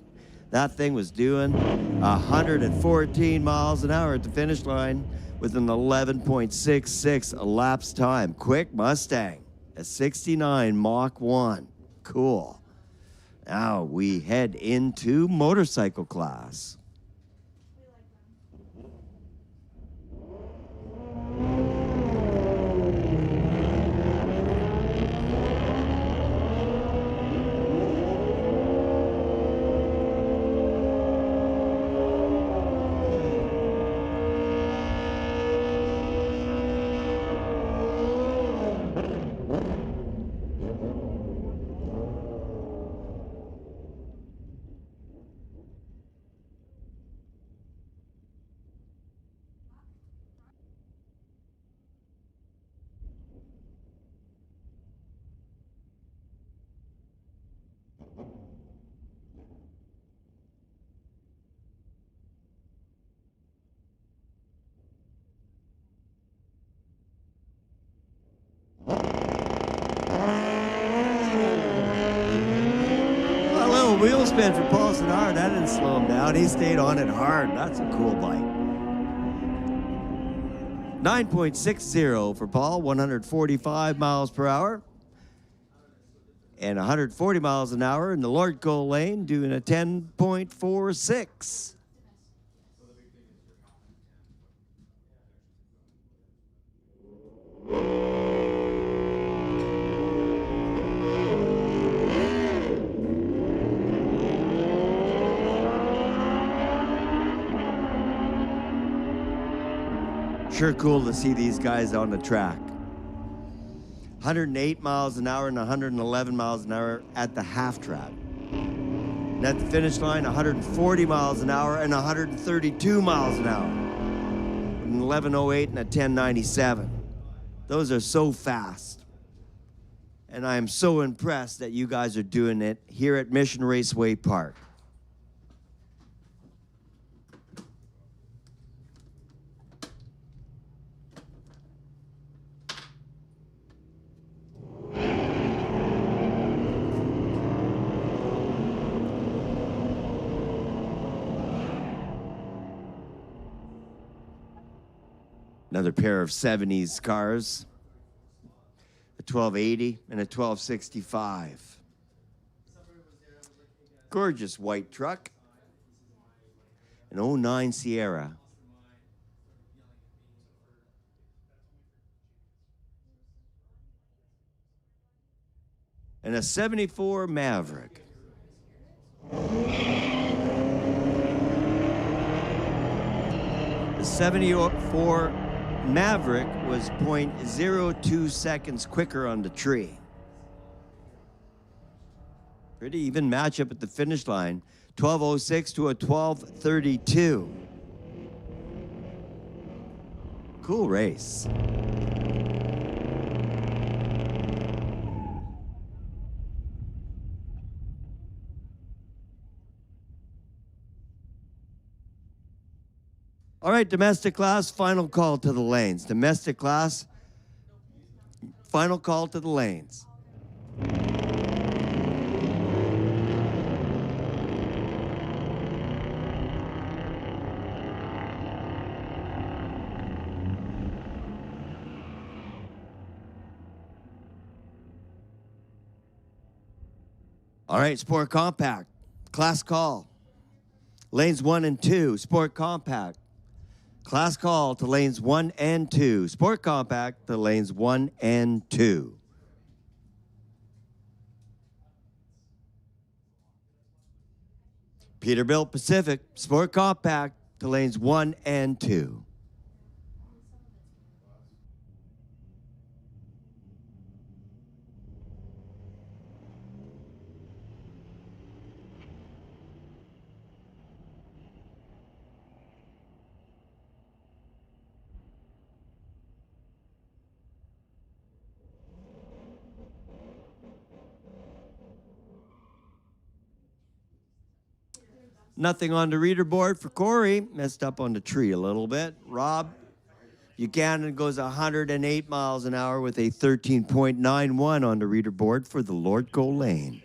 That thing was doing 114 miles an hour at the finish line with an 11.66 elapsed time. Quick Mustang, a 69 Mach 1. Cool. Now we head into motorcycle class. Wheel spin for Paul Sinard. That didn't slow him down. He stayed on it hard. That's a cool bike. 9.60 for Paul, 145 miles per hour. And 140 miles an hour in the Lord Cole lane, doing a 10.46. Sure cool to see these guys on the track. 108 miles an hour and 111 miles an hour at the half track. And at the finish line, 140 miles an hour and 132 miles an hour. An 11.08 and a 10.97. Those are so fast. And I am so impressed that you guys are doing it here at Mission Raceway Park. Another pair of 70s cars, a 1280 and a 1265. Gorgeous white truck, an 09 Sierra. And a 74 Maverick. The 74 Maverick was 0.02 seconds quicker on the tree. Pretty even matchup at the finish line. 12:06 to a 12:32. Cool race. All right, domestic class, final call to the lanes. Domestic class, final call to the lanes. All right, Sport Compact, class call. Lanes 1 and 2, Sport Compact. Class call to lanes 1 and 2. Sport Compact to lanes 1 and 2. Peterbilt Pacific, Sport Compact to lanes 1 and 2. Nothing on the reader board for Corey. Messed up on the tree a little bit. Rob Buchanan goes 108 miles an hour with a 13.91 on the reader board for the Lord Cole Lane.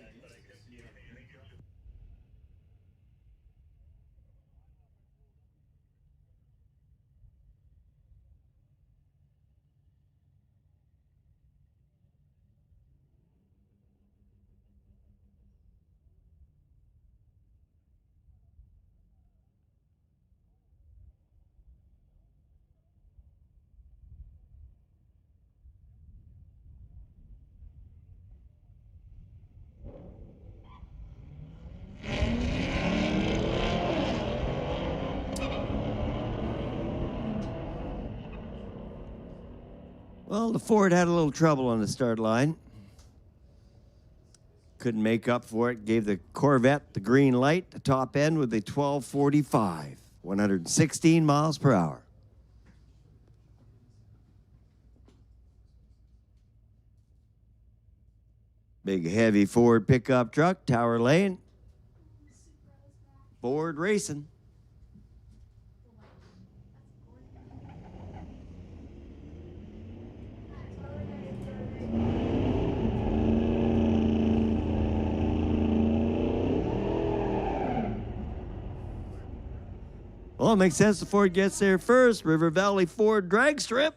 Well, the Ford had a little trouble on the start line. Couldn't make up for it. Gave the Corvette the green light, the top end with a 12:45, 116 miles per hour. Big heavy Ford pickup truck, Tower Lane. Ford racing. Well, it makes sense the Ford gets there first. River Valley Ford drag strip.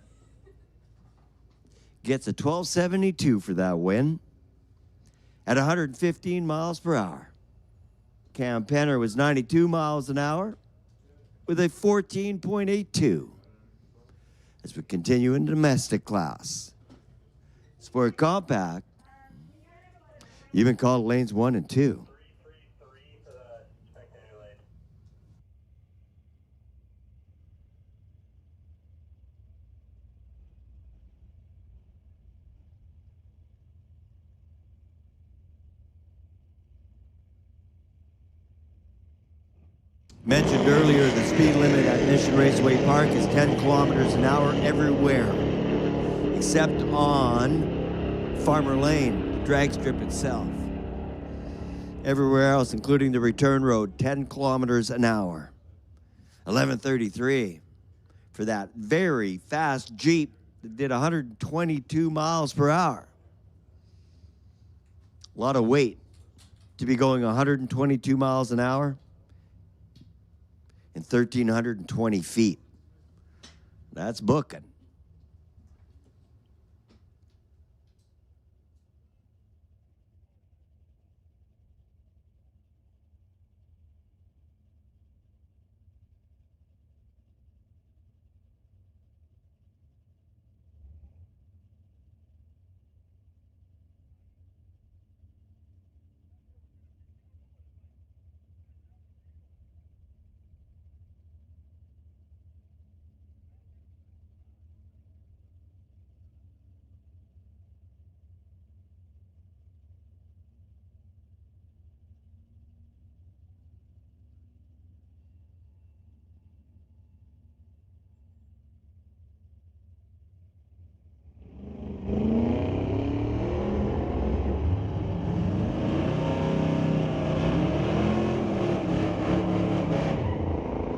Gets a 1272 for that win at 115 miles per hour. Cam Penner was 92 miles an hour with a 14.82. As we continue in the domestic class. Sport Compact. You've been called lanes 1 and 2. Mentioned earlier, the speed limit at Mission Raceway Park is 10 kilometers an hour everywhere, except on Farmer Lane, the drag strip itself. Everywhere else, including the return road, 10 kilometers an hour. 11:33 for that very fast Jeep that did 122 miles per hour. A lot of weight to be going 122 miles an hour. And 1,320 feet. That's booking.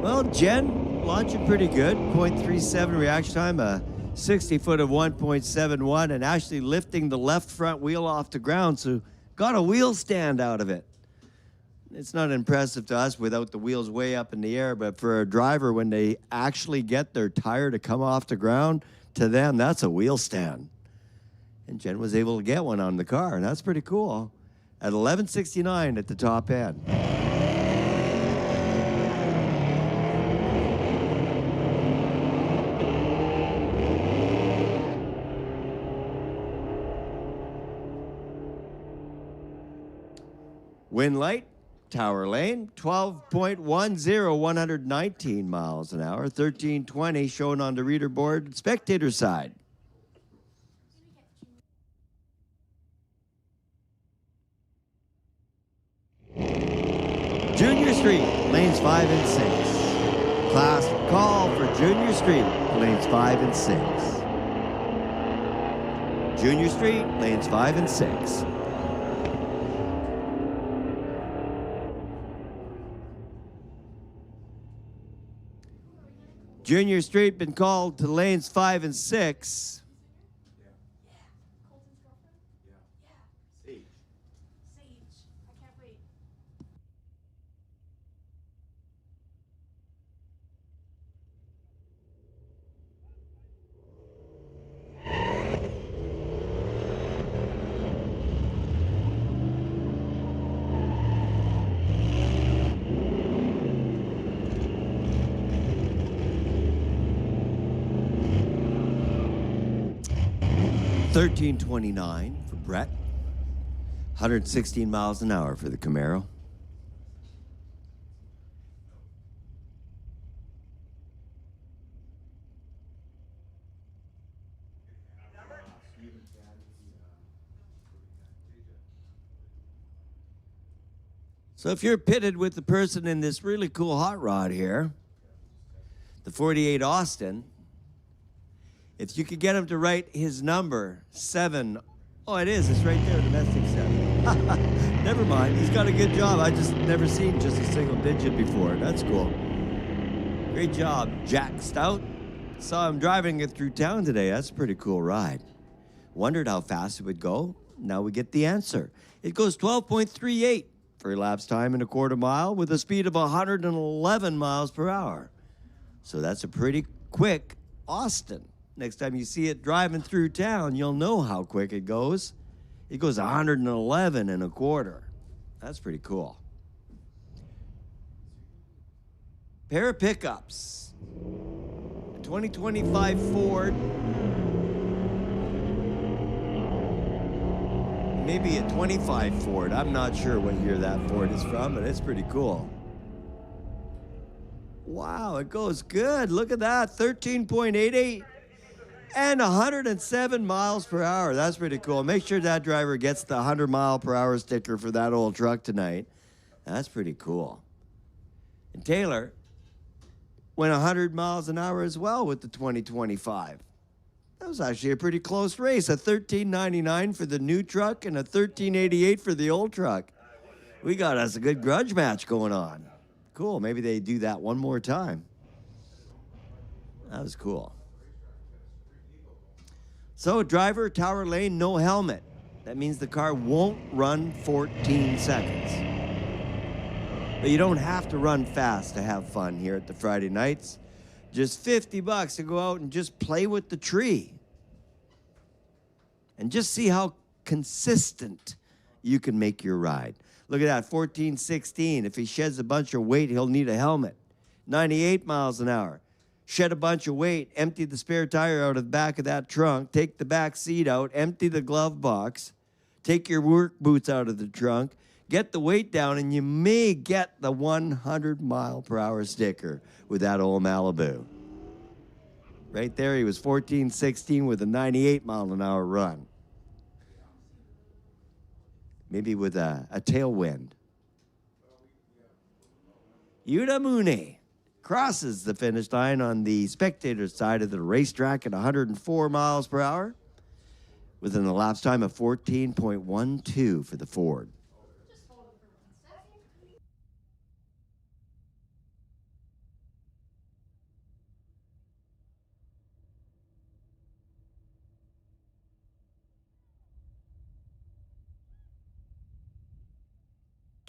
Well, Jen launching pretty good. 0.37 reaction time, a 60-foot of 1.71, and actually lifting the left front wheel off the ground, so got a wheel stand out of it. It's not impressive to us without the wheels way up in the air, but for a driver, when they actually get their tire to come off the ground, to them, that's a wheel stand. And Jen was able to get one on the car, and that's pretty cool. At 11.69 at the top end. Wind light, Tower Lane, 12.10, 119 miles an hour, 1320 shown on the reader board, spectator side. Junior Street, lanes 5 and 6. Class call for Junior Street, lanes 5 and 6. Junior Street, lanes 5 and 6. Junior Street been called to lanes 5 and 6. Colton's girlfriend? Sage. Sage. I can't wait. $13.29 for Brett. 116 miles an hour for the Camaro. So if you're pitted with the person in this really cool hot rod here, the 48 Austin, if you could get him to write his number, 7. Oh, it is. It's right there, domestic 7. Never mind. He's got a good job. I just never seen just a single digit before. That's cool. Great job, Jack Stout. Saw him driving it through town today. That's a pretty cool ride. Wondered how fast it would go. Now we get the answer. It goes 12.38 for elapsed time in a quarter mile with a speed of 111 miles per hour. So that's a pretty quick Austin. Next time you see it driving through town, you'll know how quick it goes. It goes 111 and a quarter. That's pretty cool. Pair of pickups. A 2025 Ford. Maybe a 25 Ford. I'm not sure what year that Ford is from, but it's pretty cool. Wow, it goes good. Look at that, 13.88 and 107 miles per hour. That's pretty cool. Make sure that driver gets the 100 mile per hour sticker for that old truck tonight. That's pretty cool. And Taylor went 100 miles an hour as well with the 2025. That was actually a pretty close race. A 13.99 for the new truck and a 13.88 for the old truck. We got us a good grudge match going on. Cool. Maybe they do that one more time. That was cool. So, driver, Tower Lane, no helmet. That means the car won't run 14 seconds. But you don't have to run fast to have fun here at the Friday nights. Just $50 to go out and just play with the tree. And just see how consistent you can make your ride. Look at that, 14.16. If he sheds a bunch of weight, he'll need a helmet. 98 miles an hour. Shed a bunch of weight, empty the spare tire out of the back of that trunk, take the back seat out, empty the glove box, take your work boots out of the trunk, get the weight down, and you may get the 100 mile per hour sticker with that old Malibu. Right there, he was 14.16 with a 98 mile an hour run. Maybe with a tailwind. Yuta Mune crosses the finish line on the spectator side of the racetrack at 104 miles per hour with an elapsed time of 14.12 for the Ford.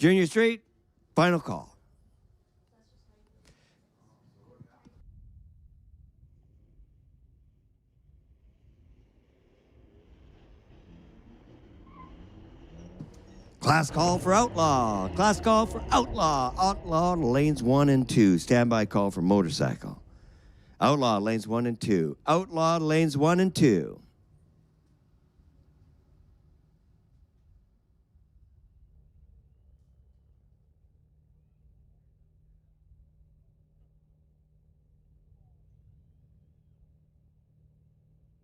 Junior Street, final call. Class call for Outlaw. Class call for Outlaw. Outlaw lanes 1 and 2. Standby call for motorcycle. Outlaw lanes 1 and 2. Outlaw lanes 1 and 2.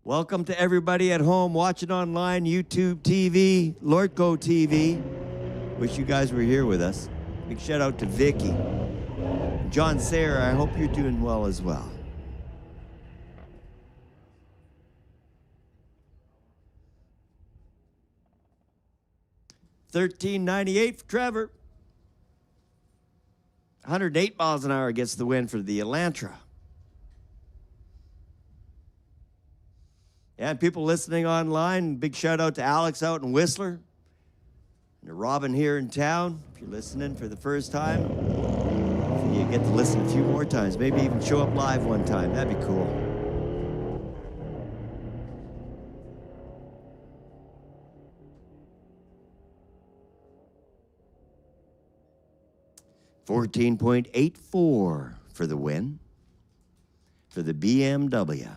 Welcome to everybody at home watching online, YouTube TV, Lortco TV. Wish you guys were here with us. Big shout out to Vicky. John Sayer, I hope you're doing well as well. $13.98 for Trevor. 108 miles an hour gets the win for the Elantra. And people listening online, big shout out to Alex out in Whistler, and to Robin here in town. If you're listening for the first time, hopefully you get to listen a few more times, maybe even show up live one time. That'd be cool. $14.84 for the win for the BMW.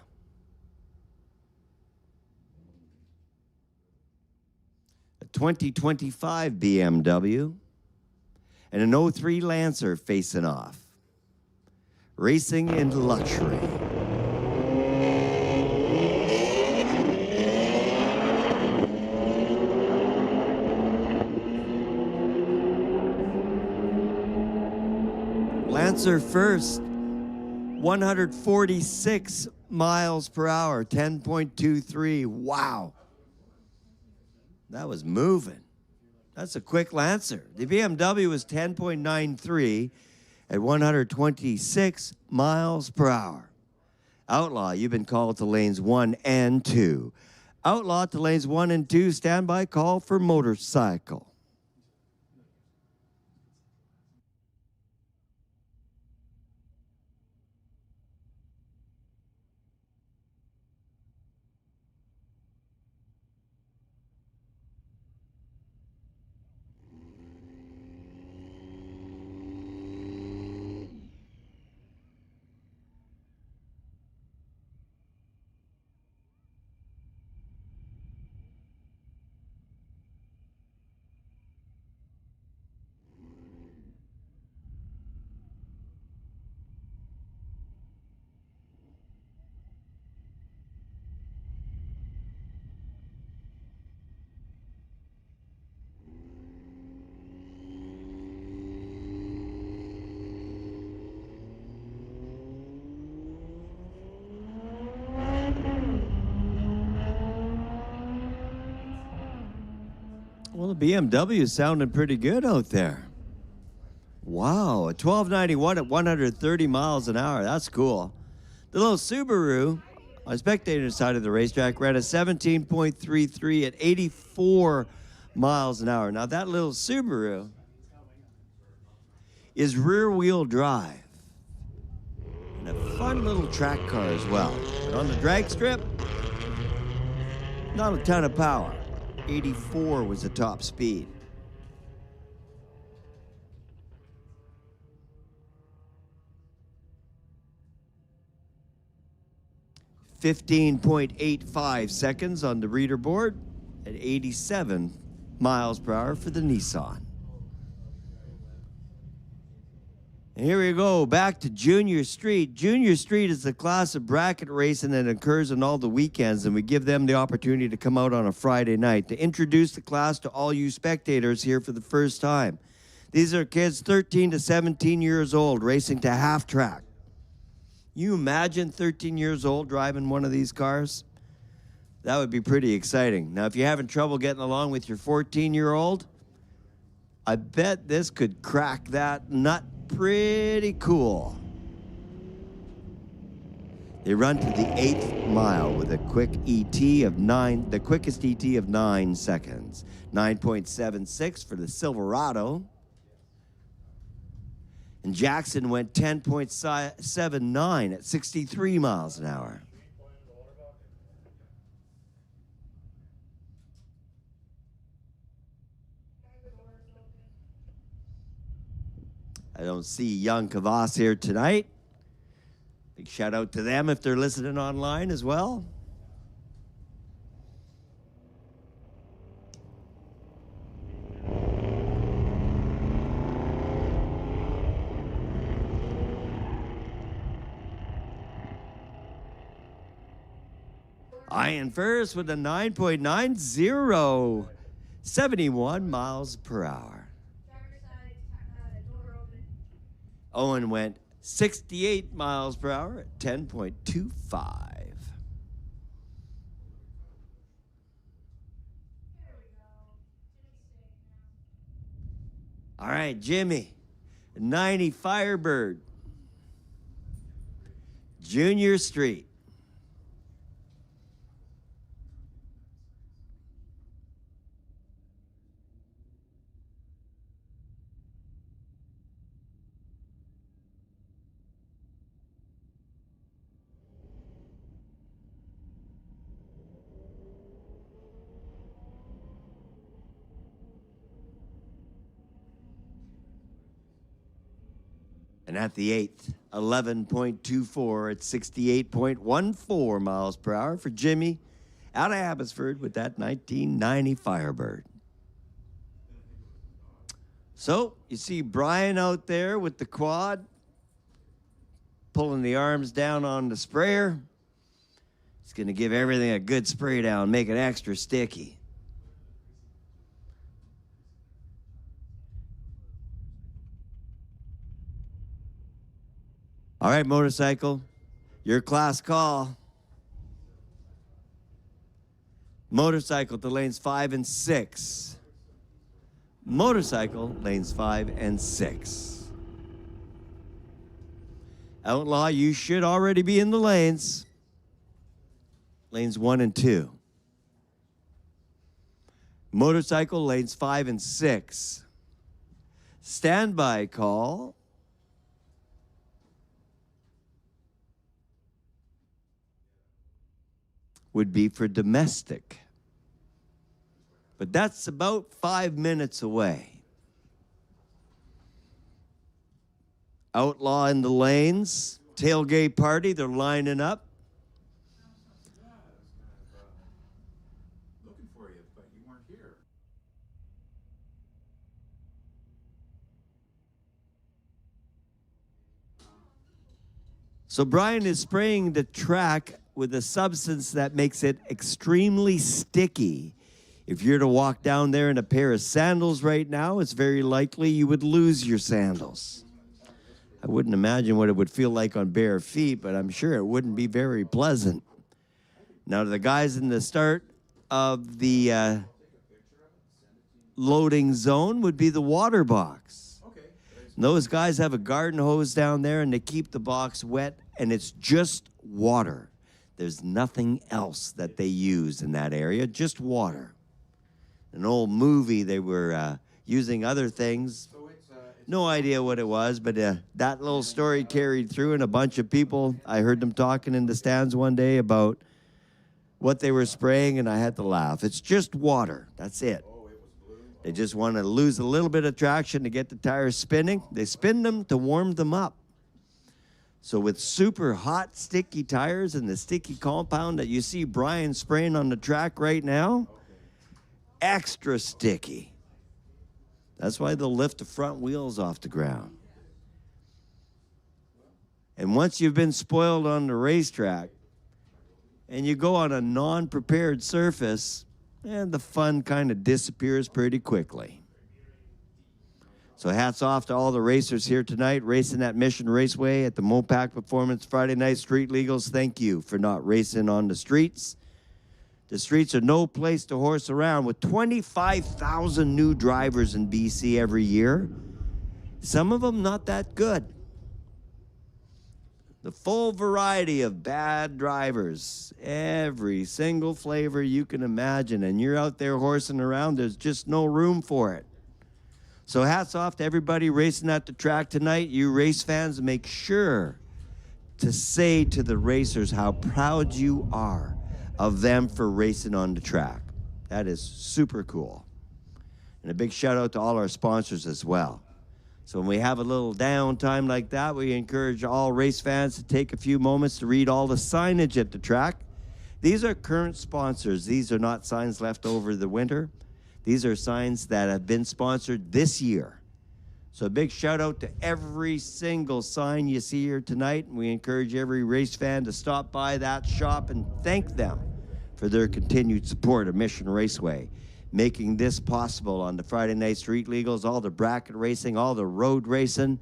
A 2025 BMW and an 03 Lancer facing off. Racing into luxury. Lancer first, 146 miles per hour, 10.23. Wow. That was moving. That's a quick Lancer. The BMW was 10.93 at 126 miles per hour. Outlaw, you've been called to lanes 1 and 2. Outlaw to lanes 1 and 2, standby call for motorcycle. Well, the BMW is sounding pretty good out there. Wow, a 1291 at 130 miles an hour. That's cool. The little Subaru on the spectator side of the racetrack ran a 17.33 at 84 miles an hour. Now, that little Subaru is rear-wheel drive. And a fun little track car as well. But on the drag strip, not a ton of power. 84 was the top speed. .85 seconds on the reader board at 87 miles per hour for the Nissan. And here we go, back to Junior Street. Junior Street is the class of bracket racing that occurs on all the weekends, and we give them the opportunity to come out on a Friday night to introduce the class to all you spectators here for the first time. These are kids 13 to 17 years old racing to half track. You imagine 13 years old driving one of these cars? That would be pretty exciting. Now, if you're having trouble getting along with your 14-year-old, I bet this could crack that nut pretty cool. They run to the 8th mile with a quick ET of 9, the quickest ET of 9 seconds. 9.76 for the Silverado. And Jackson went 10.79 at 63 miles an hour. I don't see young Kavas here tonight. Big shout out to them if they're listening online as well. Ian first with a 9.90, 71 miles per hour. Owen went 68 miles per hour at 10.25. All right, Jimmy, 90 Firebird, Junior Street. And at the 8th, 11.24 at 68.14 miles per hour for Jimmy out of Abbotsford with that 1990 Firebird. So you see Brian out there with the quad, pulling the arms down on the sprayer. He's going to give everything a good spray down, make it extra sticky. All right, motorcycle, your class call. Motorcycle to lanes 5 and 6. Motorcycle, lanes 5 and 6. Outlaw, you should already be in the lanes. Lanes 1 and 2. Motorcycle, lanes 5 and 6. Standby call. Would be for domestic. But that's about 5 minutes away. Outlaw in the lanes. Tailgate party, they're lining up. Looking for you, but you weren't here. So Brian is spraying the track with a substance that makes it extremely sticky. If you're to walk down there in a pair of sandals right now, it's very likely you would lose your sandals. I wouldn't imagine what it would feel like on bare feet, but I'm sure it wouldn't be very pleasant. Now, the guys in the start of the loading zone would be the water box. And those guys have a garden hose down there, and they keep the box wet, and it's just water. There's nothing else that they use in that area, just water. An old movie, they were using other things. No idea what it was, but that little story carried through, and a bunch of people, I heard them talking in the stands one day about what they were spraying, and I had to laugh. It's just water. That's it. They just want to lose a little bit of traction to get the tires spinning. They spin them to warm them up. So with super hot, sticky tires and the sticky compound that you see Brian spraying on the track right now, extra sticky. That's why they'll lift the front wheels off the ground. And once you've been spoiled on the racetrack and you go on a non-prepared surface, and the fun kind of disappears pretty quickly. So hats off to all the racers here tonight, racing at Mission Raceway at the Mopac Performance Friday Night Street Legals. Thank you for not racing on the streets. The streets are no place to horse around. With 25,000 new drivers in BC every year, some of them not that good. The full variety of bad drivers, every single flavor you can imagine, and you're out there horsing around, there's just no room for it. So hats off to everybody racing at the track tonight. You race fans, make sure to say to the racers how proud you are of them for racing on the track. That is super cool. And a big shout out to all our sponsors as well. So when we have a little downtime like that, we encourage all race fans to take a few moments to read all the signage at the track. These are current sponsors. These are not signs left over the winter. These are signs that have been sponsored this year. So a big shout out to every single sign you see here tonight. And we encourage every race fan to stop by that shop and thank them for their continued support of Mission Raceway, making this possible on the Friday Night Street Legals, all the bracket racing, all the road racing.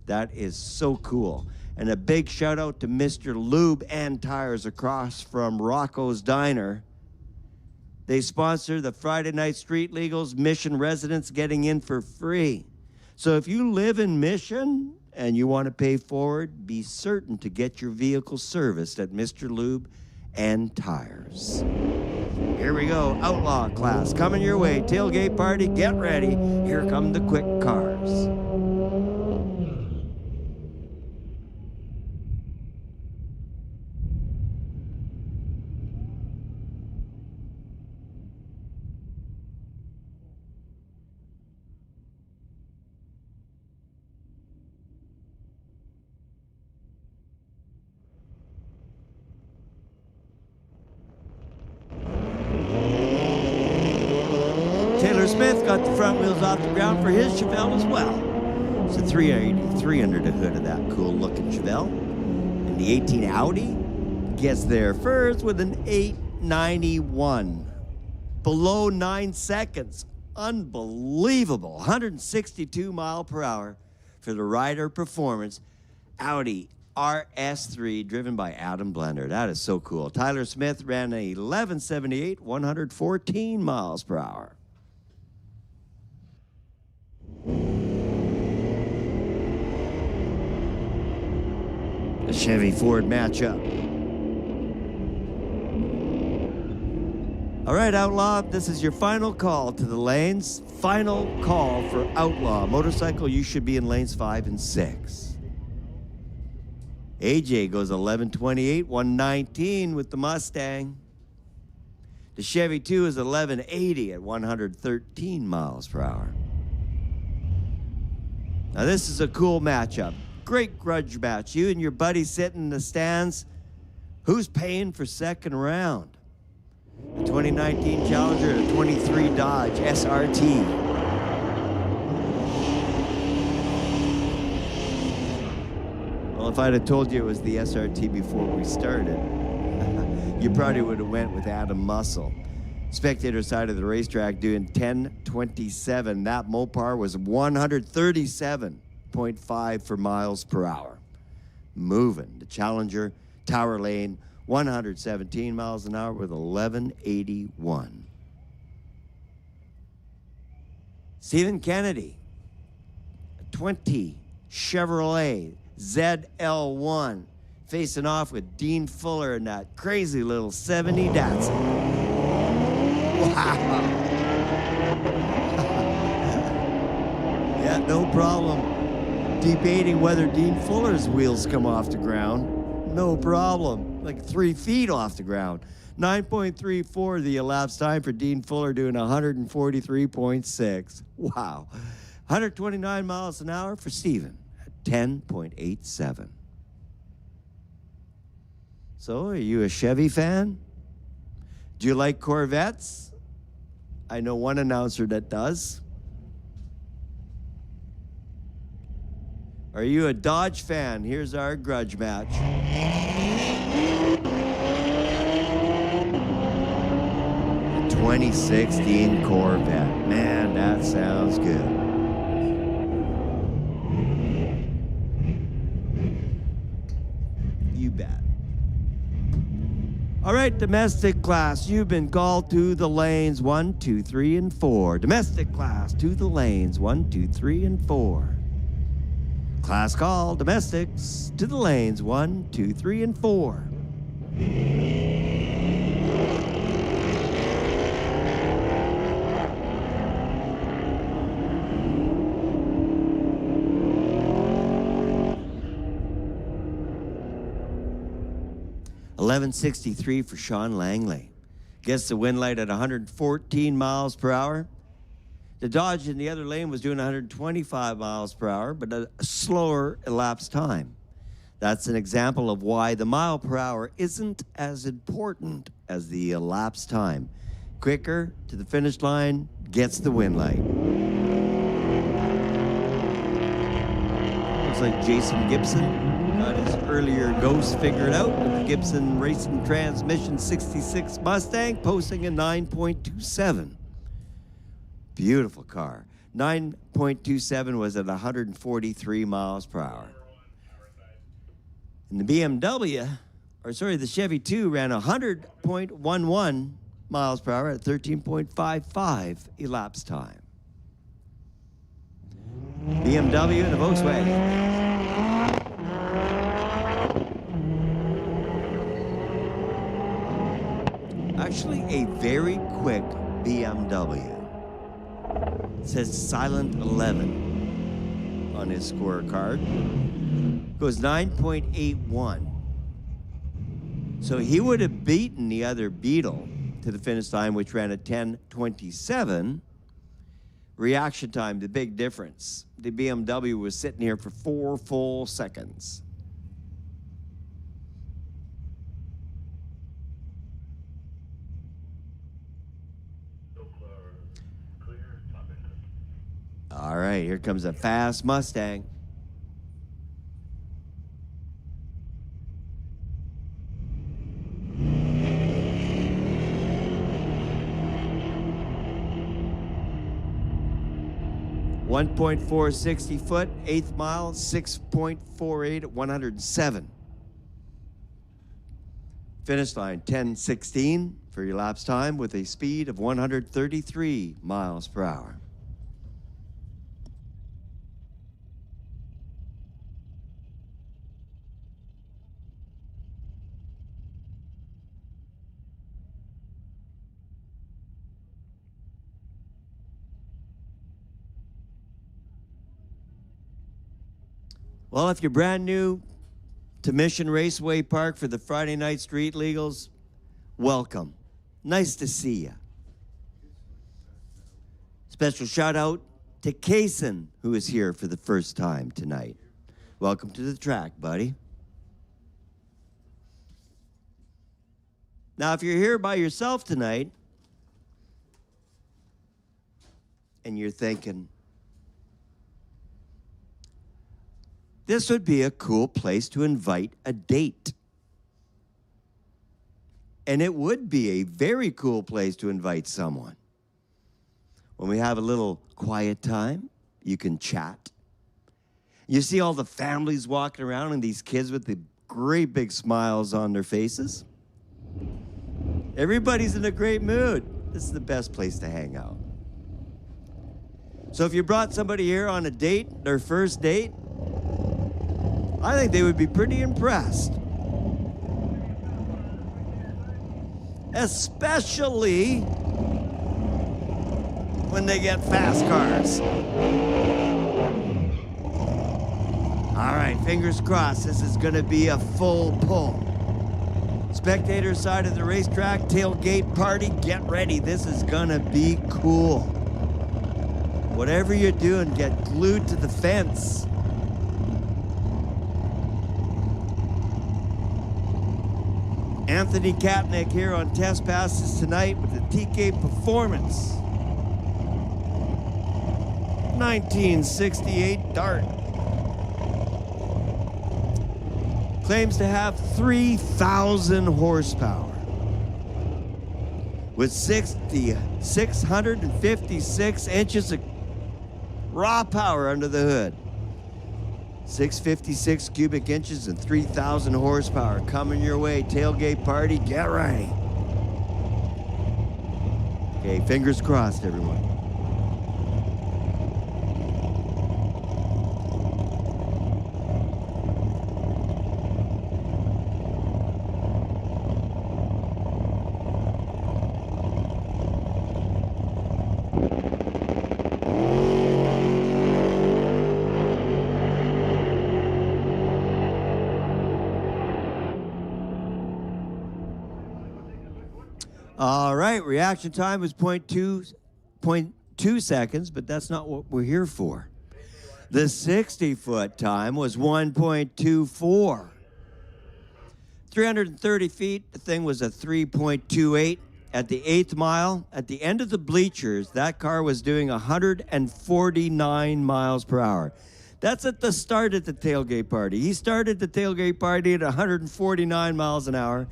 That is so cool. And a big shout out to Mr. Lube and Tires across from Rocco's Diner. They sponsor the Friday Night Street Legals, Mission residents getting in for free. So if you live in Mission and you want to pay forward, be certain to get your vehicle serviced at Mr. Lube and Tires. Here we go, Outlaw class coming your way. Tailgate party, get ready. Here come the quick cars. Smith got the front wheels off the ground for his Chevelle as well. It's a 383 under the hood of that cool looking Chevelle. And the 18 Audi gets there first with an 891. Below 9 seconds. Unbelievable. 162 mile per hour for the rider performance. Audi RS3 driven by Adam Blender. That is so cool. Tyler Smith ran a 1178, 114 miles per hour. The Chevy Ford matchup. All right, Outlaw, this is your final call to the lanes. Final call for Outlaw. Motorcycle, you should be in lanes 5 and 6. AJ goes 1128, 119 with the Mustang. The Chevy 2 is 1180 at 113 miles per hour. Now this is a cool matchup. Great grudge match. You and your buddy sitting in the stands. Who's paying for second round? The 2019 Challenger, the 23 Dodge SRT. Well, if I'd have told you it was the SRT before we started, you probably would have went with Adam Muscle. Spectator side of the racetrack doing 1027. That Mopar was 137.5 for miles per hour. Moving. The Challenger, Tower Lane, 117 miles an hour with 1181. Stephen Kennedy, a 20 Chevrolet ZL1, facing off with Dean Fuller in that crazy little 70 Datsun. Wow. Yeah, no problem debating whether Dean Fuller's wheels come off the ground. No problem. Like 3 feet off the ground. 9.34 the elapsed time for Dean Fuller, doing 143.6. Wow. 129 miles an hour for Steven at 10.87. So, are you a Chevy fan? Do you like Corvettes? I know one announcer that does. Are you a Dodge fan? Here's our grudge match. The 2016 Corvette. Man, that sounds good. You bet. All right, domestic class, you've been called to the lanes 1, 2, 3, and 4. Domestic class to the lanes 1, 2, 3, and 4. Class call, domestics to the lanes 1, 2, 3, and 4. 1163 for Sean Langley. Gets the win light at 114 miles per hour. The Dodge in the other lane was doing 125 miles per hour, but a slower elapsed time. That's an example of why the mile per hour isn't as important as the elapsed time. Quicker to the finish line gets the win light. Looks like Jason Gibson got his earlier ghost figured out with the Gibson Racing Transmission 66 Mustang, posting a 9.27. Beautiful car. 9.27 was at 143 miles per hour. And the the Chevy 2 ran 100.11 miles per hour at 13.55 elapsed time. BMW and the Volkswagen. Actually, a very quick BMW. It says Silent 11 on his scorecard. Goes 9.81. So he would have beaten the other Beetle to the finish line, which ran at 10.27. Reaction time, the big difference. The BMW was sitting here for 4 full seconds. All right, here comes a fast Mustang. .460 foot, 8th mile, 6.48 at 107. Finish line 10:16 for your elapsed time with a speed of 133 miles per hour. Well, if you're brand new to Mission Raceway Park for the Friday Night Street Legals, welcome. Nice to see you. Special shout out to Kaysen, who is here for the first time tonight. Welcome to the track, buddy. Now, if you're here by yourself tonight and you're thinking, this would be a cool place to invite a date. And it would be a very cool place to invite someone. When we have a little quiet time, you can chat. You see all the families walking around and these kids with the great big smiles on their faces. Everybody's in a great mood. This is the best place to hang out. So if you brought somebody here on a date, their first date, I think they would be pretty impressed. Especially when they get fast cars. All right, fingers crossed, this is gonna be a full pull. Spectator side of the racetrack, tailgate party, get ready. This is gonna be cool. Whatever you're doing, get glued to the fence. Anthony Katnick here on test passes tonight with the TK Performance 1968 Dart. Claims to have 3,000 horsepower with 656 inches of raw power under the hood. 656 cubic inches and 3,000 horsepower coming your way. Tailgate party, get ready. Okay, fingers crossed, everyone. All right, reaction time was 0.2 seconds, but that's not what we're here for. The 60-foot time was 1.24. 330 feet, the thing was a 3.28. At the 8th mile, at the end of the bleachers, that car was doing 149 miles per hour. That's at the start of the tailgate party. He started the tailgate party at 149 miles an hour.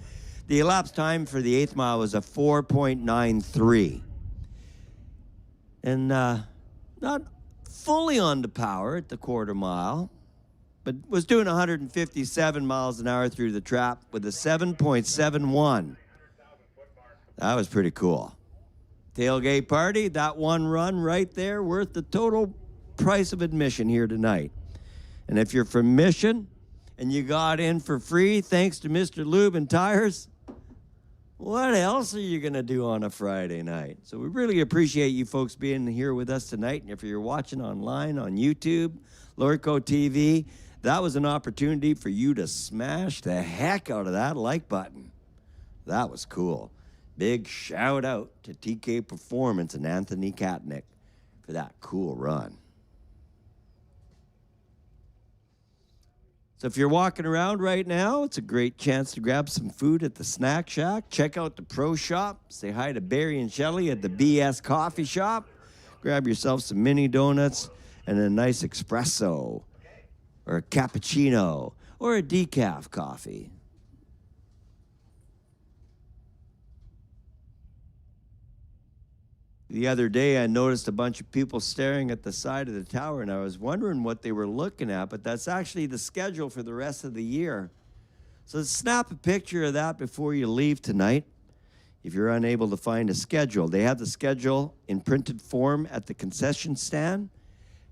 The elapsed time for the 8th mile was a 4.93. And not fully on the power at the quarter mile, but was doing 157 miles an hour through the trap with a 7.71. That was pretty cool. Tailgate party, that one run right there, worth the total price of admission here tonight. And if you're from Mission and you got in for free thanks to Mr. Lube and Tires, what else are you going to do on a Friday night? So we really appreciate you folks being here with us tonight. And if you're watching online on YouTube, Lordco TV, that was an opportunity for you to smash the heck out of that like button. That was cool. Big shout out to TK Performance and Anthony Katnick for that cool run. So if you're walking around right now, it's a great chance to grab some food at the Snack Shack. Check out the Pro Shop. Say hi to Barry and Shelley at the BS Coffee Shop. Grab yourself some mini donuts and a nice espresso or a cappuccino or a decaf coffee. The other day, I noticed a bunch of people staring at the side of the tower, and I was wondering what they were looking at, but that's actually the schedule for the rest of the year. So snap a picture of that before you leave tonight. If you're unable to find a schedule, they have the schedule in printed form at the concession stand,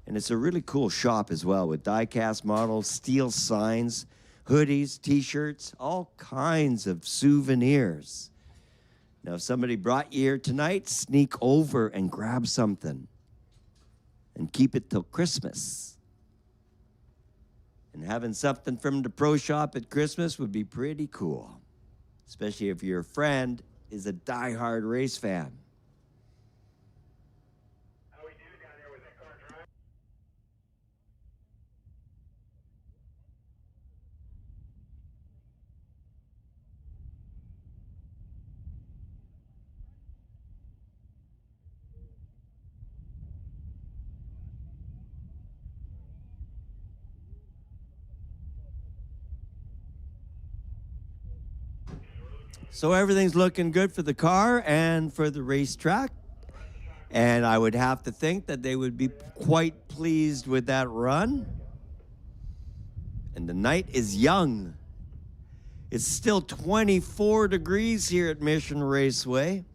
and it's a really cool shop as well with die-cast models, steel signs, hoodies, T-shirts, all kinds of souvenirs. Now, if somebody brought you here tonight, sneak over and grab something and keep it till Christmas. And having something from the Pro Shop at Christmas would be pretty cool, especially if your friend is a diehard race fan. How we do down there with that car drive? So everything's looking good for the car and for the racetrack. And I would have to think that they would be quite pleased with that run. And the night is young. It's still 24 degrees here at Mission Raceway.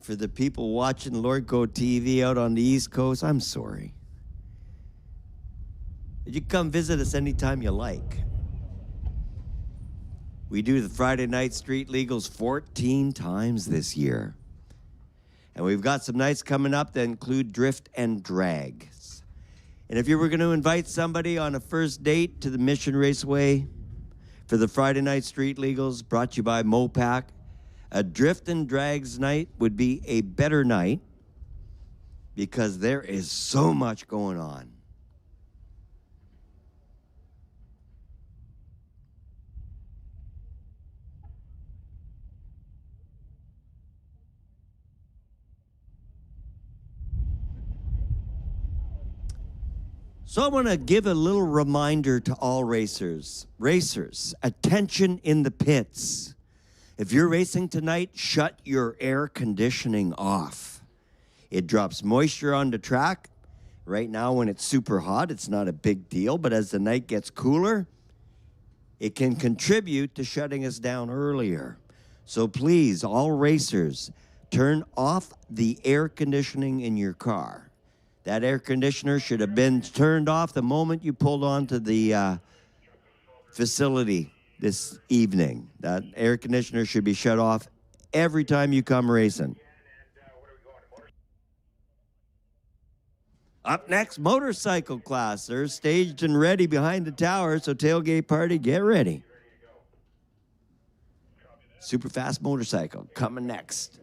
For the people watching Lordco TV out on the East Coast, I'm sorry. But you can come visit us anytime you like. We do the Friday Night Street Legals 14 times this year. And we've got some nights coming up that include drift and drags. And if you were going to invite somebody on a first date to the Mission Raceway for the Friday Night Street Legals, brought to you by Mopac, a drift and drags night would be a better night because there is so much going on. So I want to give a little reminder to all racers. Racers, attention in the pits. If you're racing tonight, shut your air conditioning off. It drops moisture on the track. Right now when it's super hot, it's not a big deal, but as the night gets cooler, it can contribute to shutting us down earlier. So please, all racers, turn off the air conditioning in your car. That air conditioner should have been turned off the moment you pulled onto the facility this evening. That air conditioner should be shut off every time you come racing. Up next, motorcycle class. They're staged and ready behind the tower, so tailgate party, get ready. Copy that. Super fast motorcycle coming next.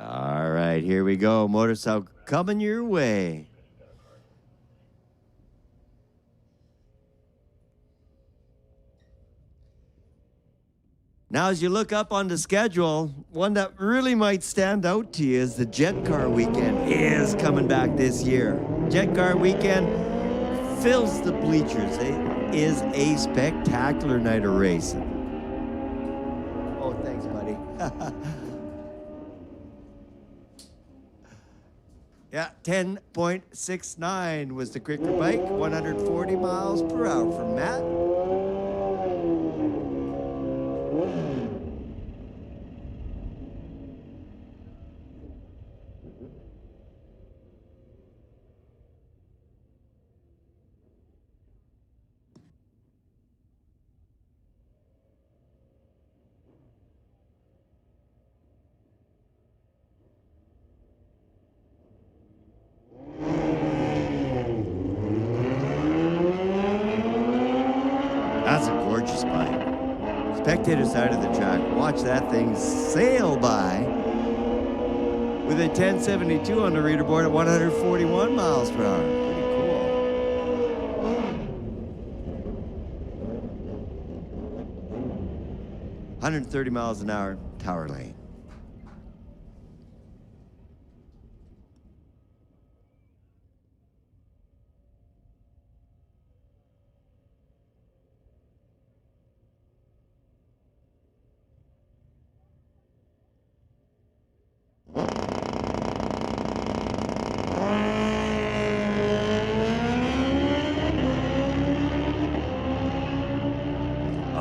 All right, here we go. Motorcycle coming your way. Now, as you look up on the schedule, one that really might stand out to you is the Jet Car Weekend is coming back this year. Jet Car Weekend fills the bleachers. It is a spectacular night of racing. Oh, thanks, buddy. Yeah, 10.69 was the quicker bike, 140 miles per hour from Matt. That's a gorgeous bike. Spectator side of the track, watch that thing sail by with a 1072 on the leaderboard at 141 miles per hour. Pretty cool. 130 miles an hour, Tower Lane.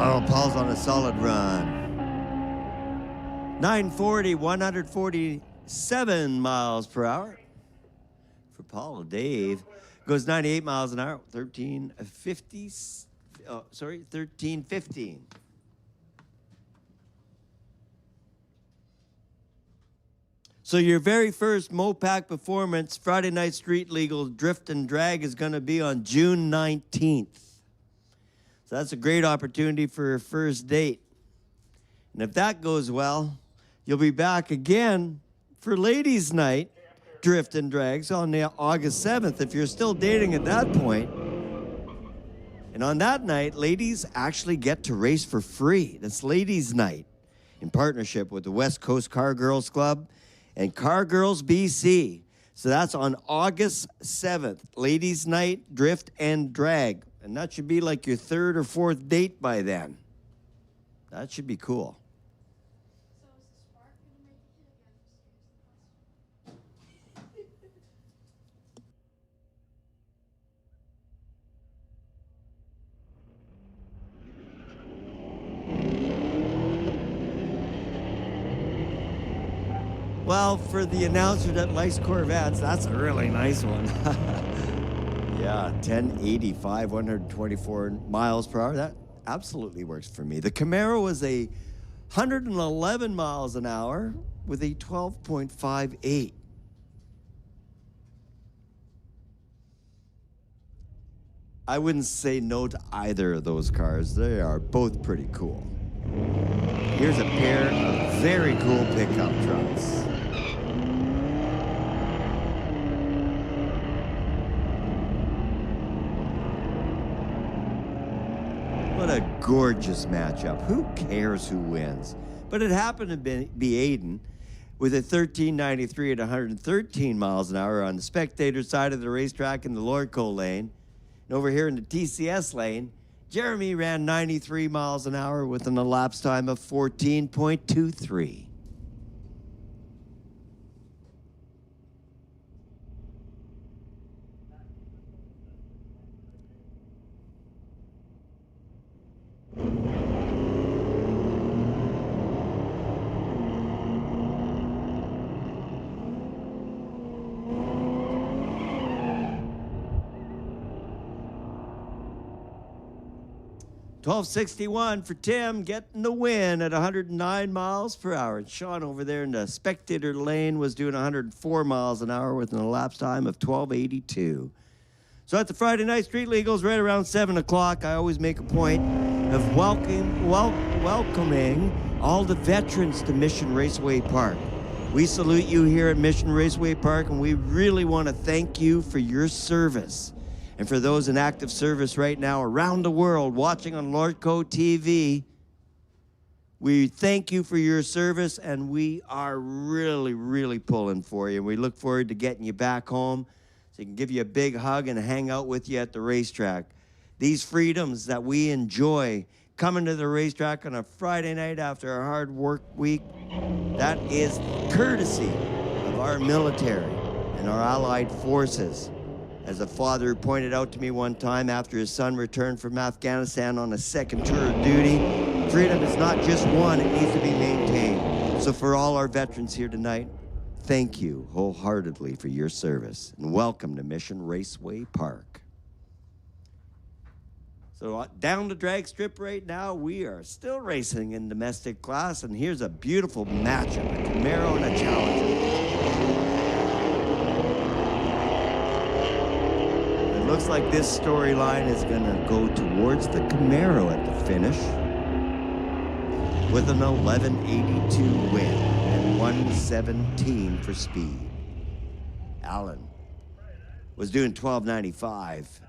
Oh, Paul's on a solid run. 940, 147 miles per hour. For Paul, Dave goes 98 miles an hour, 1315. So your very first Mopac performance, Friday Night Street Legal Drift and Drag, is going to be on June 19th. So that's a great opportunity for your first date. And if that goes well, you'll be back again for Ladies' Night Drift and Drags on the August 7th if you're still dating at that point. And on that night, ladies actually get to race for free. That's Ladies' Night in partnership with the West Coast Car Girls Club and Car Girls BC. So that's on August 7th, Ladies' Night Drift and Drag. And that should be like your third or fourth date by then. That should be cool. So is the spark gonna make it again? Well, for the announcer that likes Corvettes, that's a really nice one. Yeah, 1085, 124 miles per hour. That absolutely works for me. The Camaro was a 111 miles an hour with a 12.58. I wouldn't say no to either of those cars. They are both pretty cool. Here's a pair of very cool pickup trucks. What a gorgeous matchup. Who cares who wins? But it happened to be Aiden with a 1393 at 113 miles an hour on the spectator side of the racetrack in the Lordco lane. And over here in the TCS lane, Jeremy ran 93 miles an hour with an elapsed time of 14.23. 1261 for Tim, getting the win at 109 miles per hour. And Sean over there in the spectator lane was doing 104 miles an hour with an elapsed time of 1282. So at the Friday Night Street Legals, right around 7 o'clock, I always make a point of welcoming all the veterans to Mission Raceway Park. We salute you here at Mission Raceway Park, and we really want to thank you for your service. And for those in active service right now around the world watching on Lordco TV, we thank you for your service, and we are really, really pulling for you. And we look forward to getting you back home so we can give you a big hug and hang out with you at the racetrack. These freedoms that we enjoy coming to the racetrack on a Friday night after a hard work week, that is courtesy of our military and our allied forces. As a father pointed out to me one time after his son returned from Afghanistan on a second tour of duty, freedom is not just one, it needs to be maintained. So for all our veterans here tonight, thank you wholeheartedly for your service, and welcome to Mission Raceway Park. So down the drag strip right now, we are still racing in domestic class, and here's a beautiful matchup, a Camaro and a Challenger. Looks like this storyline is going to go towards the Camaro at the finish with an 1182 win and 117 for speed. Allen was doing 1295.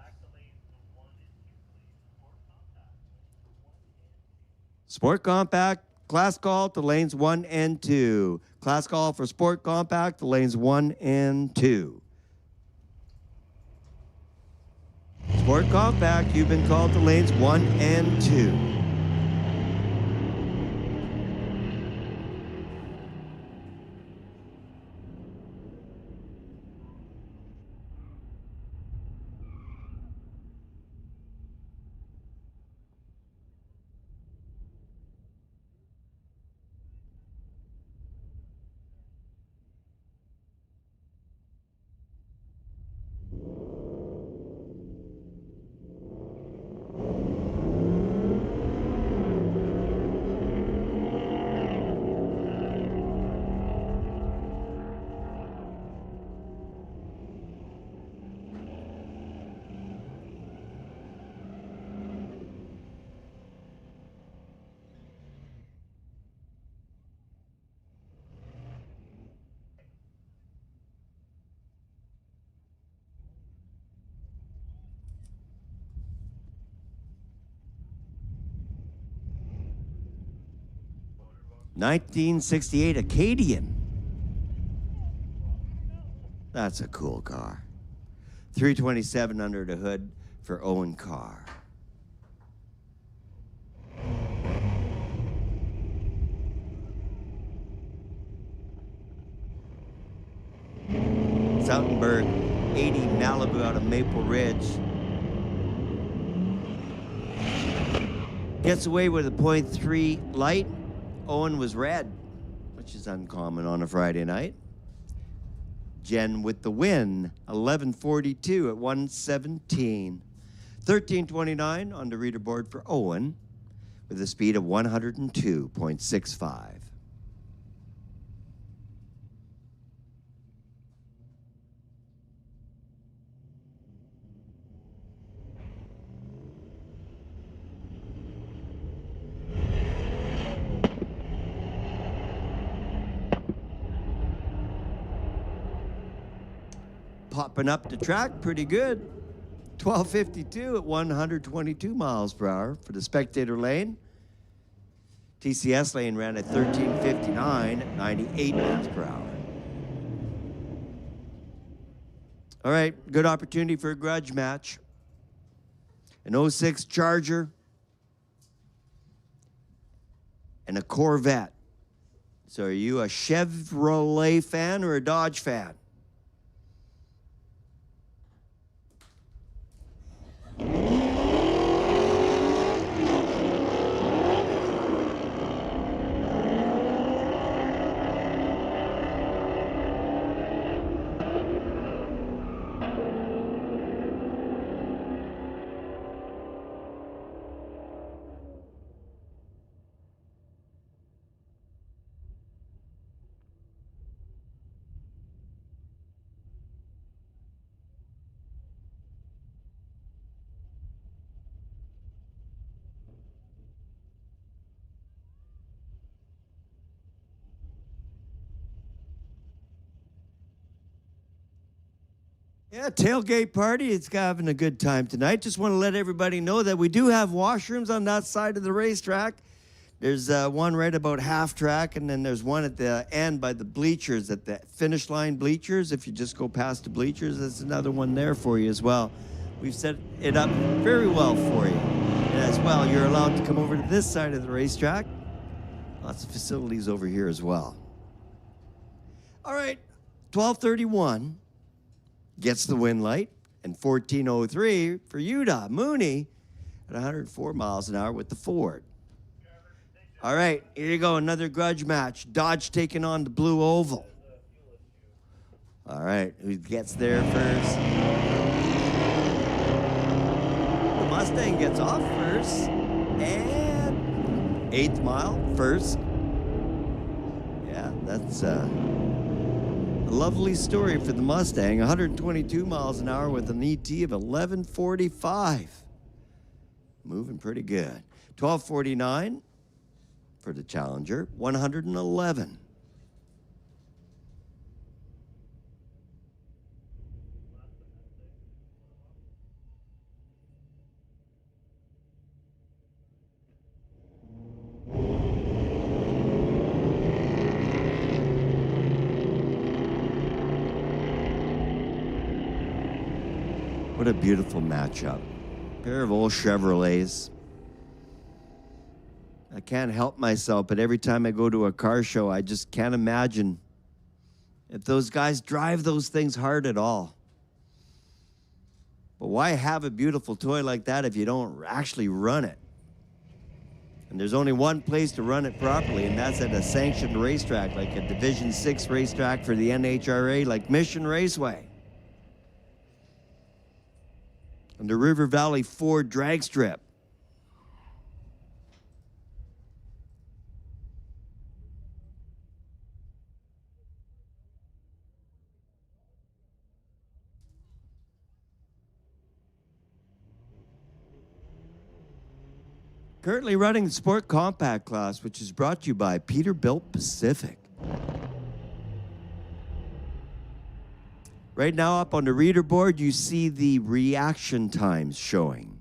Sport Compact, class call to lanes 1 and 2. Class call for Sport Compact to lanes 1 and 2. Sport Compact, you've been called to lanes 1 and 2. '68 Acadian. That's a cool car. 327 under the hood for Owen Carr. Soutenberg 80 Malibu out of Maple Ridge. Gets away with a .3 light. Owen was red, which is uncommon on a Friday night. Jen with the win, 1142 at 117. 1329 on the reader board for Owen with a speed of 102.65. Popping up the track pretty good. 1252 at 122 miles per hour for the spectator lane. TCS lane ran at 1359 at 98 miles per hour. All right, good opportunity for a grudge match. An 06 Charger and a Corvette. So are you a Chevrolet fan or a Dodge fan? Yeah, tailgate party. It's having a good time tonight. Just want to let everybody know that we do have washrooms on that side of the racetrack. There's one right about half track, and then there's one at the end by the bleachers, at the finish line bleachers. If you just go past the bleachers, there's another one there for you as well. We've set it up very well for you. And as well, you're allowed to come over to this side of the racetrack. Lots of facilities over here as well. All right, 12:31 gets the win light, and 14:03 for Utah. Mooney at 104 miles an hour with the Ford. All right, here you go, another Grudge match. Dodge taking on the Blue Oval. All right, who gets there first? The Mustang gets off first, and 8th mile first. Yeah, that's a lovely story for the Mustang. 122 miles an hour with an ET of 1145. Moving pretty good. 1249 for the Challenger, 111. What a beautiful matchup. Pair of old Chevrolets. I can't help myself, but every time I go to a car show, I just can't imagine if those guys drive those things hard at all. But why have a beautiful toy like that if you don't actually run it? And there's only one place to run it properly, and that's at a sanctioned racetrack, like a Division 6 racetrack for the NHRA, like Mission Raceway. And the River Valley Ford drag strip. Currently running the Sport Compact class, which is brought to you by Peterbilt Pacific. Right now, up on the reader board, you see the reaction times showing.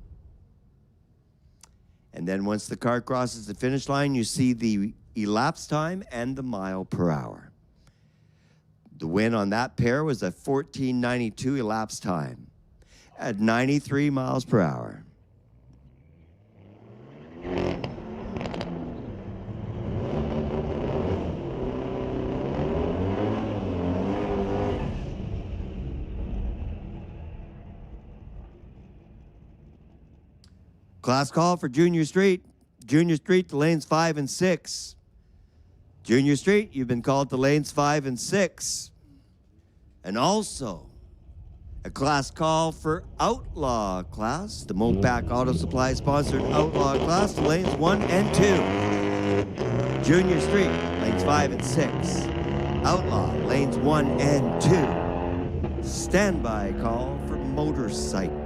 And then once the car crosses the finish line, you see the elapsed time and the mile per hour. The win on that pair was a 14:92 elapsed time at 93 miles per hour. Class call for Junior Street. Junior Street to lanes 5 and 6. Junior Street, you've been called to lanes 5 and 6. And also, a class call for Outlaw class. The Mopac Auto Supply sponsored Outlaw class to lanes 1 and 2. Junior Street, lanes 5 and 6. Outlaw, lanes 1 and 2. Standby call for motorcycle.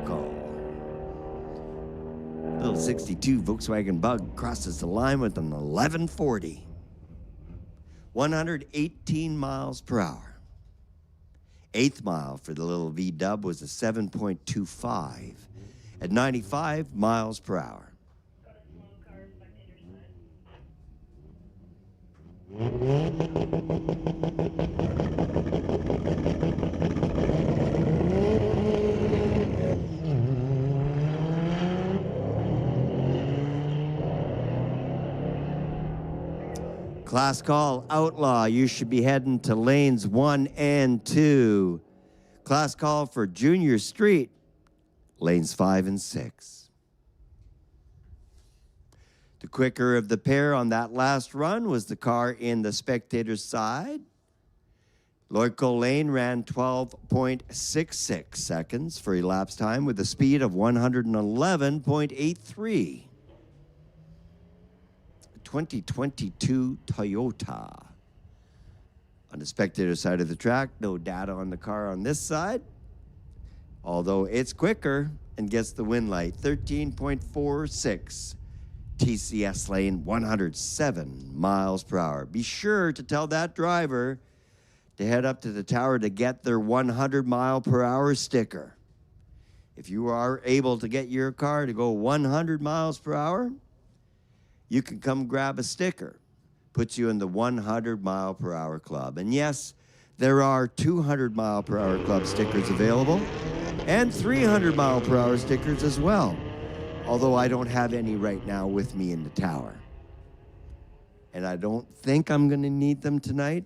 Little 62 Volkswagen Bug crosses the line with an 1140. 118 miles per hour. 8th mile for the little V-dub was a 7.25 at 95 miles per hour. Class call, Outlaw. You should be heading to lanes 1 and 2. Class call for Junior Street, lanes 5 and 6. The quicker of the pair on that last run was the car in the spectator's side. Lloyd Cole Lane ran 12.66 seconds for elapsed time with a speed of 111.83. 2022 Toyota. On the spectator side of the track, no data on the car on this side, although it's quicker and gets the win light. 13.46 TCS lane, 107 miles per hour. Be sure to tell that driver to head up to the tower to get their 100-mile-per-hour sticker. If you are able to get your car to go 100 miles per hour, you can come grab a sticker. Puts you in the 100-mile-per-hour club. And yes, there are 200-mile-per-hour club stickers available and 300-mile-per-hour stickers as well, although I don't have any right now with me in the tower. And I don't think I'm going to need them tonight.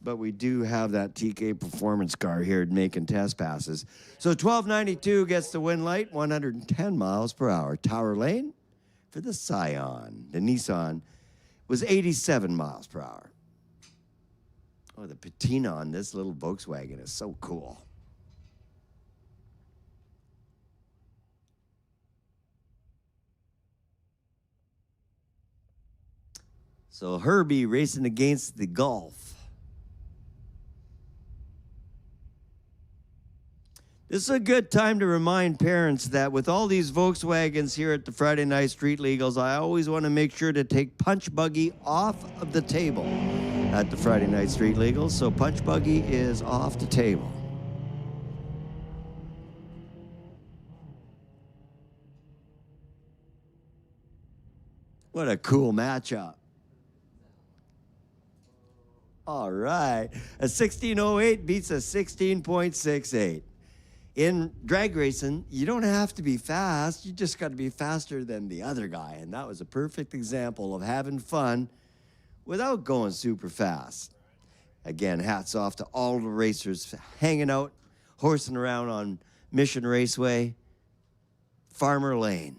But we do have that TK performance car here making test passes. So 1292 gets the win light, 110 miles per hour. Tower lane for the Scion. The Nissan was 87 miles per hour. Oh, the patina on this little Volkswagen is so cool. So Herbie racing against the Golf. This is a good time to remind parents that with all these Volkswagens here at the Friday Night Street Legals, I always want to make sure to take Punch Buggy off of the table at the Friday Night Street Legals. So Punch Buggy is off the table. What a cool matchup. All right. A 1608 beats a 16.68. In drag racing, you don't have to be fast. You just got to be faster than the other guy. And that was a perfect example of having fun without going super fast. Again, hats off to all the racers hanging out, horsing around on Mission Raceway, Farmer Lane.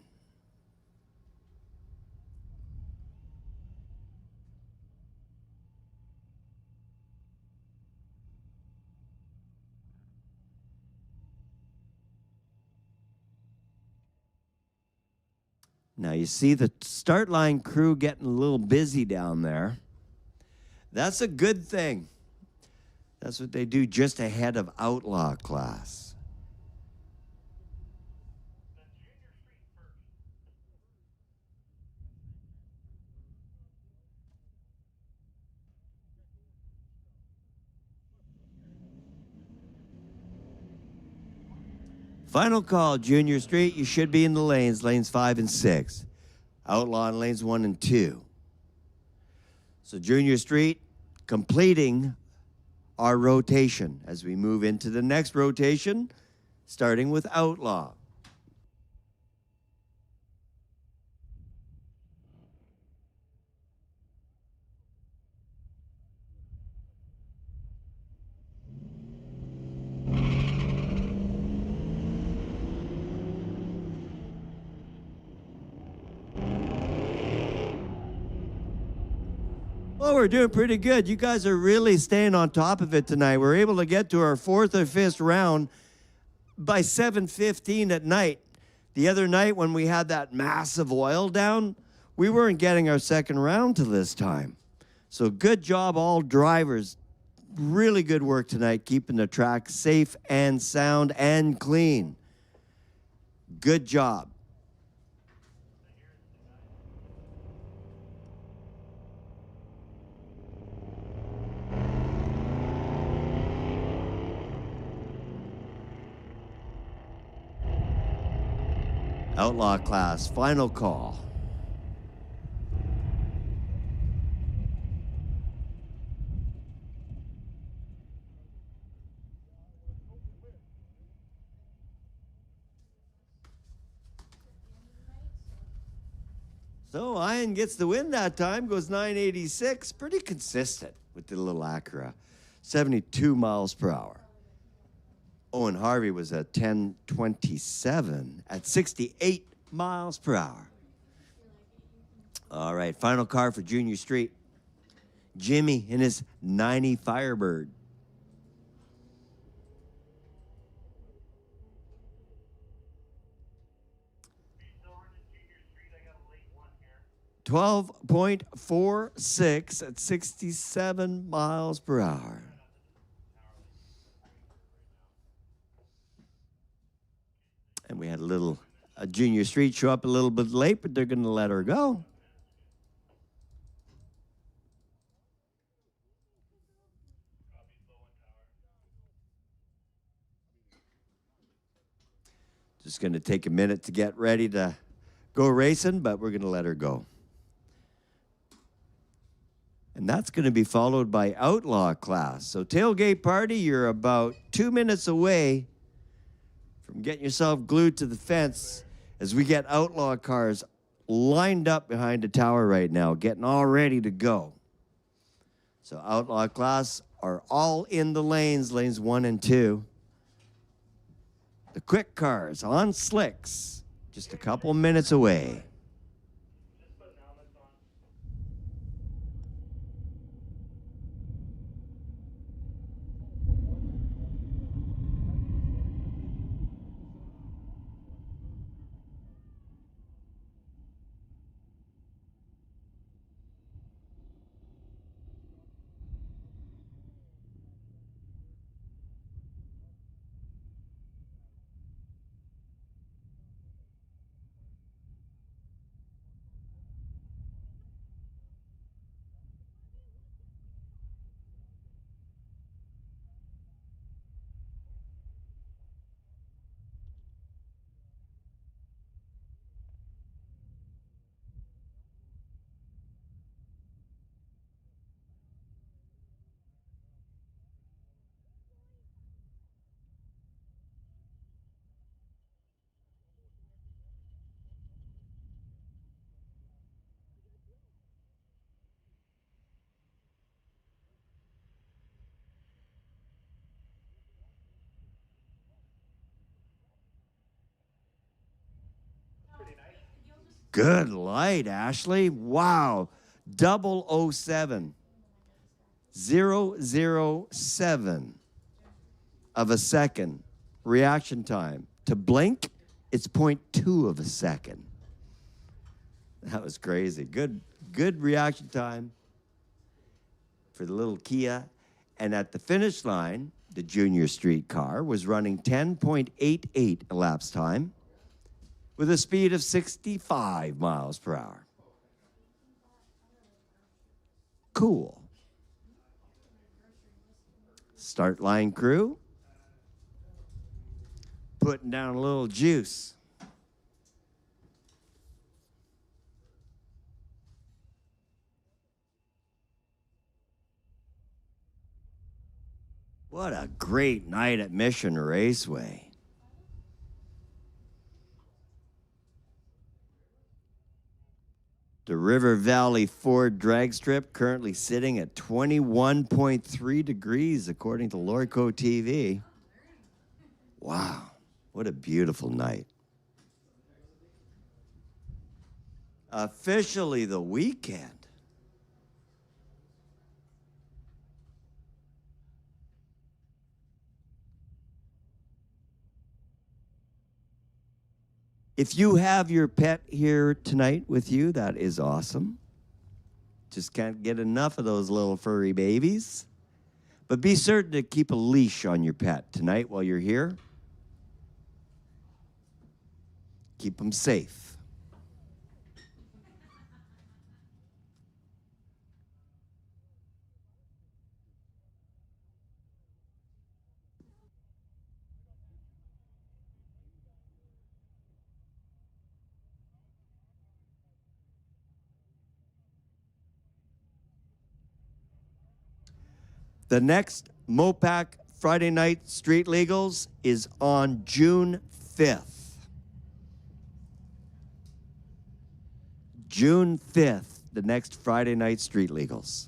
Now, you see the start line crew getting a little busy down there. That's a good thing. That's what they do just ahead of Outlaw class. Final call, Junior Street. You should be in the lanes 5 and 6. Outlaw in lanes 1 and 2. So Junior Street completing our rotation as we move into the next rotation, starting with Outlaw. Well, we're doing pretty good. You guys are really staying on top of it tonight. We're able to get to our 4th or 5th round by 7:15 at night. The other night when we had that massive oil down, we weren't getting our 2nd round till this time. So good job, all drivers. Really good work tonight, keeping the track safe and sound and clean. Good job. Outlaw class, final call. So Ian gets the win that time, goes 986, pretty consistent with the little Acura, 72 miles per hour. Owen Harvey was at 1027 at 68 miles per hour. All right, final car for Junior Street. Jimmy in his 90 Firebird. .46 at 67 miles per hour. And we had a Junior Street show up a little bit late, but they're going to let her go. Just going to take a minute to get ready to go racing, but we're going to let her go. And that's going to be followed by Outlaw class. So tailgate party, you're about 2 minutes away from getting yourself glued to the fence as we get Outlaw cars lined up behind the tower right now, getting all ready to go. So Outlaw class are all in the lanes 1 and 2. The quick cars on slicks, just a couple minutes away. Good light, Ashley. Wow. 007. 007 of a second reaction time. To blink, it's 0.2 of a second. That was crazy. Good reaction time for the little Kia. And at the finish line, the junior street car was running 10.88 elapsed time with a speed of 65 miles per hour. Cool. Start line crew. Putting down a little juice. What a great night at Mission Raceway. The River Valley Ford drag strip currently sitting at 21.3 degrees according to Lorco TV. Wow, what a beautiful night. Officially the weekend. If you have your pet here tonight with you, that is awesome. Just can't get enough of those little furry babies. But be certain to keep a leash on your pet tonight while you're here. Keep them safe. The next Mopac Friday Night Street Legals is on June 5th. June 5th, the next Friday Night Street Legals.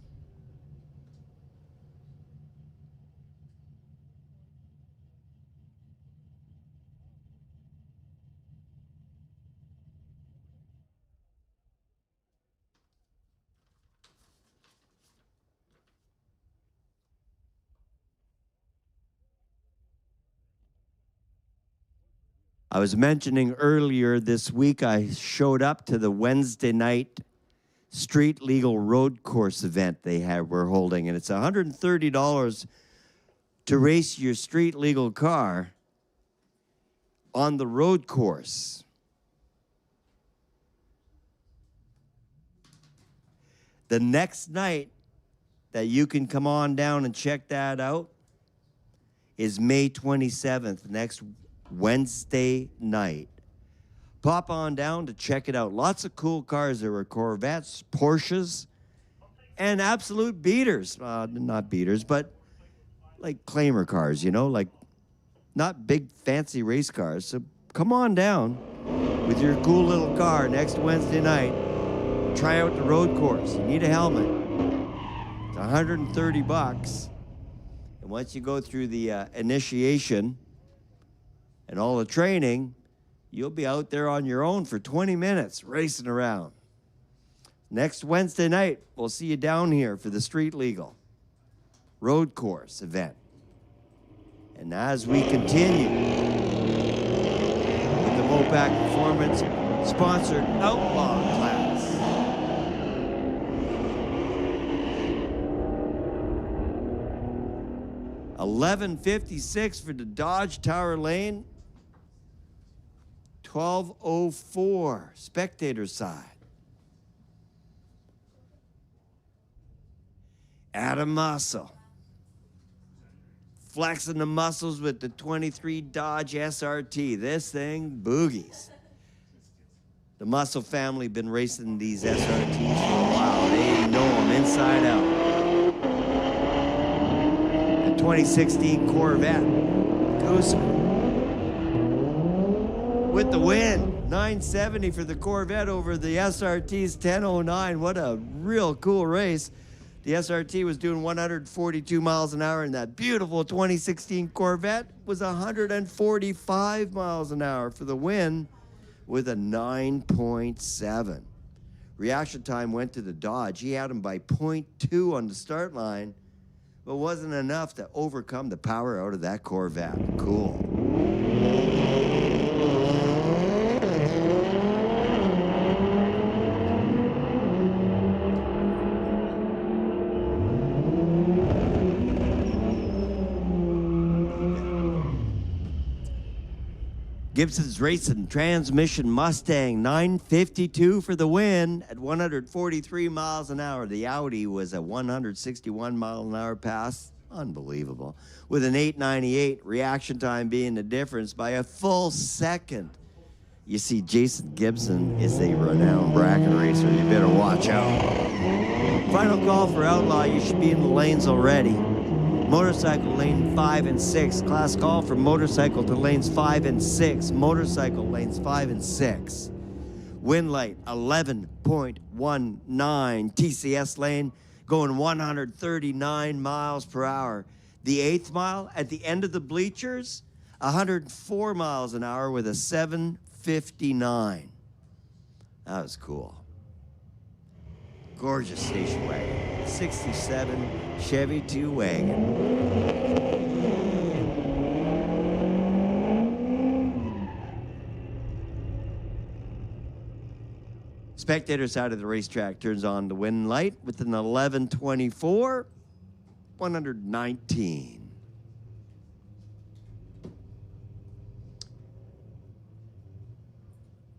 I was mentioning earlier this week I showed up to the Wednesday night street legal road course event were holding, and it's $130 to race your street legal car on the road course. The next night that you can come on down and check that out is May 27th, next Wednesday night. Pop on down to check it out. Lots of cool cars. There were Corvettes, Porsches, and absolute beaters. Not beaters, but like claimer cars, you know, like not big fancy race cars. So come on down with your cool little car next Wednesday night. Try out the road course. You need a helmet. It's $130. And once you go through the initiation and all the training, you'll be out there on your own for 20 minutes racing around. Next Wednesday night, we'll see you down here for the Street Legal road course event. And as we continue with the Mopac Performance sponsored Outlaw class, $11.56 for the Dodge Tower Lane, $12.04 spectator side. Adam Muscle flexing the muscles with the 23 Dodge SRT. This thing boogies. The Muscle family been racing these SRTs for a while. They know them inside out. The 2016 Corvette goes with the win. 970 for the Corvette over the SRT's 1009. What a real cool race. The SRT was doing 142 miles an hour, and that beautiful 2016 Corvette was 145 miles an hour for the win with a 9.7. Reaction time went to the Dodge. He had him by 0.2 on the start line, but wasn't enough to overcome the power out of that Corvette. Cool. Gibson's Racing Transmission Mustang 952 for the win at 143 miles an hour. The Audi was a 161 mile an hour pass. Unbelievable. With an 898, reaction time being the difference by a full second. You see, Jason Gibson is a renowned bracket racer. You better watch out. Final call for Outlaw. You should be in the lanes already. Motorcycle lane 5 and 6. Class call from motorcycle to lanes 5 and 6. Motorcycle lanes 5 and 6. Wind light 11.19. TCS lane going 139 miles per hour. The 8th mile at the end of the bleachers, 104 miles an hour with a 759. That was cool. Gorgeous station wagon. 67 Chevy 2 wagon. Spectator side of the racetrack turns on the wind light with an 1124, 119.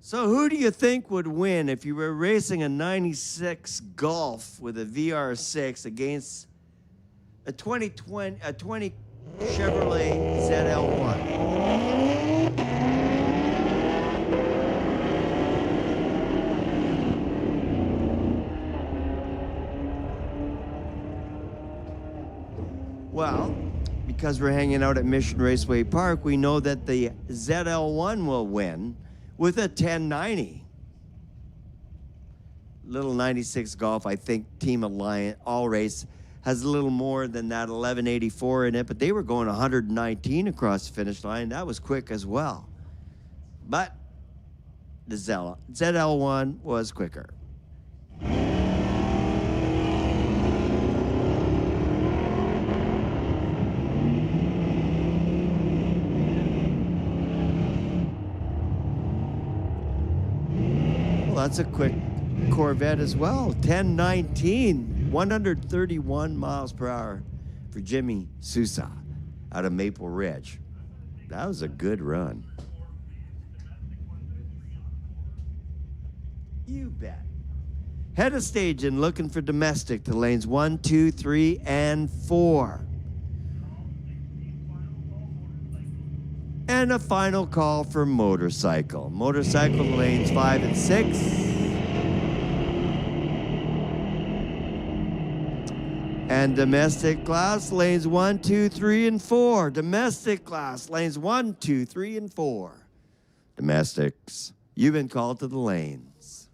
So who do you think would win if you were racing a 96 Golf with a VR6 against a 20 Chevrolet ZL1? Well, because we're hanging out at Mission Raceway Park, we know that the ZL1 will win with a 1090. Little 96 Golf, I think Team Alliance, All Race, has a little more than that 1184 in it, but they were going 119 across the finish line. That was quick as well. But the ZL1 was quicker. That's a quick Corvette as well. 1019, 131 miles per hour for Jimmy Sousa out of Maple Ridge. That was a good run. You bet. Head of stage and looking for domestic to lanes 1, 2, 3, and 4. And And a final call for motorcycle. Motorcycle lanes 5 and 6. And domestic class lanes 1, 2, 3, and 4. Domestic class lanes 1, 2, 3, and 4. Domestics, you've been called to the lanes.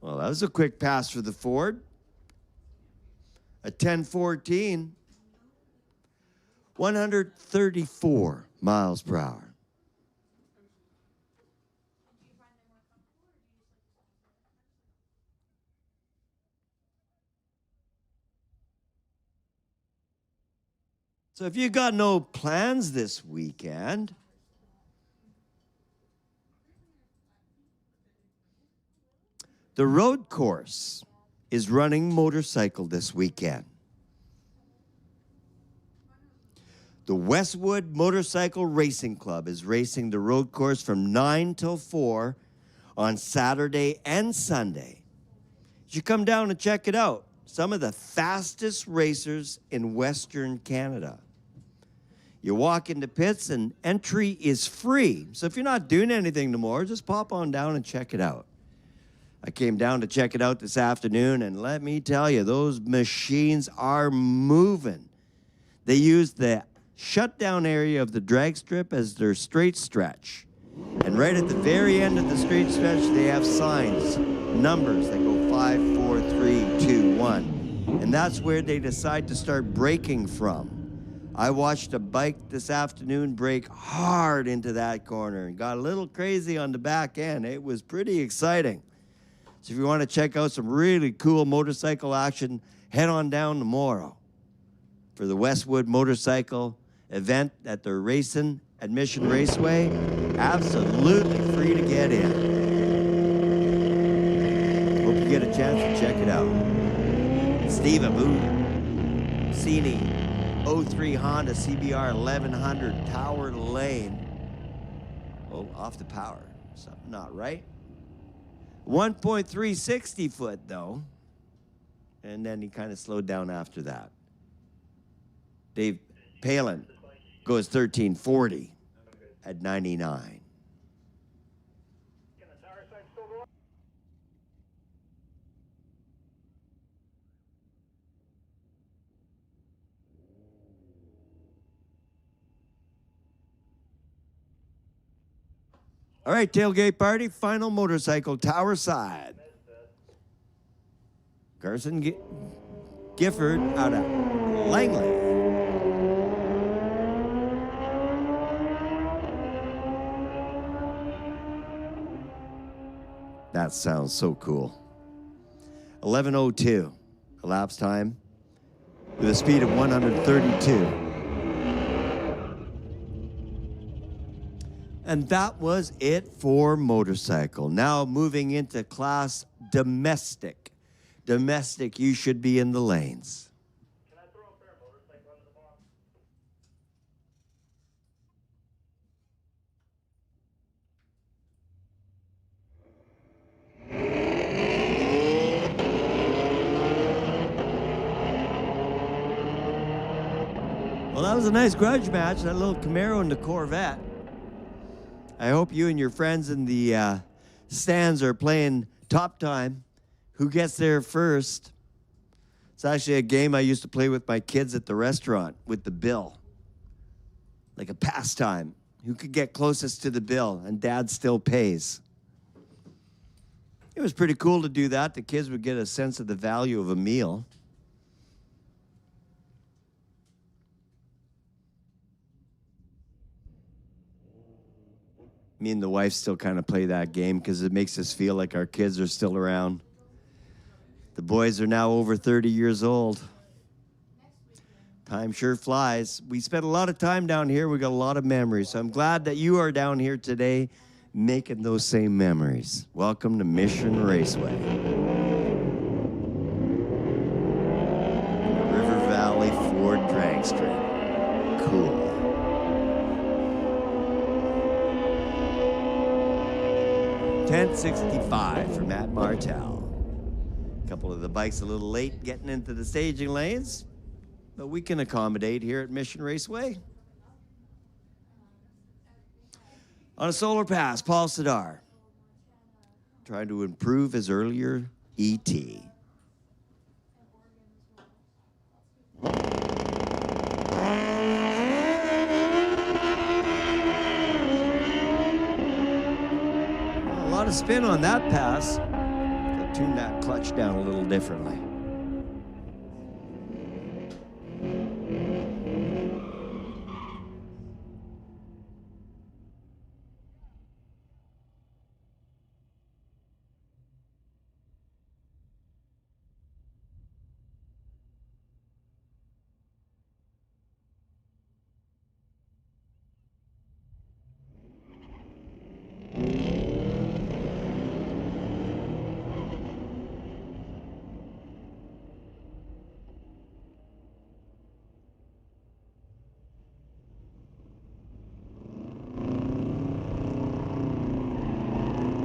Well, that was a quick pass for the Ford. A 1014, 134 miles per hour. So if you got no plans this weekend, the road course is running motorcycle this weekend. The Westwood Motorcycle Racing Club is racing the road course from 9 till 4 on Saturday and Sunday. You should come down and check it out. Some of the fastest racers in Western Canada. You walk into pits and entry is free. So if you're not doing anything tomorrow, just pop on down and check it out. I came down to check it out this afternoon, and let me tell you, those machines are moving. They use the shutdown area of the drag strip as their straight stretch. And right at the very end of the straight stretch, they have signs, numbers that go 5, 4, 3, 2, 1. And that's where they decide to start braking from. I watched a bike this afternoon brake hard into that corner and got a little crazy on the back end. It was pretty exciting. So if you want to check out some really cool motorcycle action, head on down tomorrow for the Westwood Motorcycle event at the Racing Admission Raceway. Absolutely free to get in. Hope you get a chance to check it out. Steve Abu, Cini, 03 Honda CBR 1100 Tower Lane. Oh, off the power. Something not right. 1.360 foot though. And then he kind of slowed down after that. Dave Palin goes 1340 at 99. Can the tower sign still go up? All right, tailgate party, final motorcycle, tower side. Carson Gifford out of Langley. That sounds so cool. 11:02 elapsed time with a speed of 132. And that was it for motorcycle. Now moving into class domestic. Domestic, you should be in the lanes. Can I throw a pair of motorcycle under the box? Well, that was a nice grudge match, that little Camaro and the Corvette. I hope you and your friends in the stands are playing Top Time. Who gets there first? It's actually a game I used to play with my kids at the restaurant with the bill. Like a pastime. Who could get closest to the bill, and Dad still pays. It was pretty cool to do that. The kids would get a sense of the value of a meal. Me and the wife still kind of play that game because it makes us feel like our kids are still around. The boys are now over 30 years old. Time sure flies. We spent a lot of time down here. We got a lot of memories. So I'm glad that you are down here today making those same memories. Welcome to Mission Raceway. River Valley Ford Drag Strip. Cool. $10.65 for Matt Martell. A couple of the bikes a little late getting into the staging lanes, but we can accommodate here at Mission Raceway. On a solar pass, Paul Sidar trying to improve his earlier ET. A lot of spin on that pass. Gotta tune that clutch down a little differently.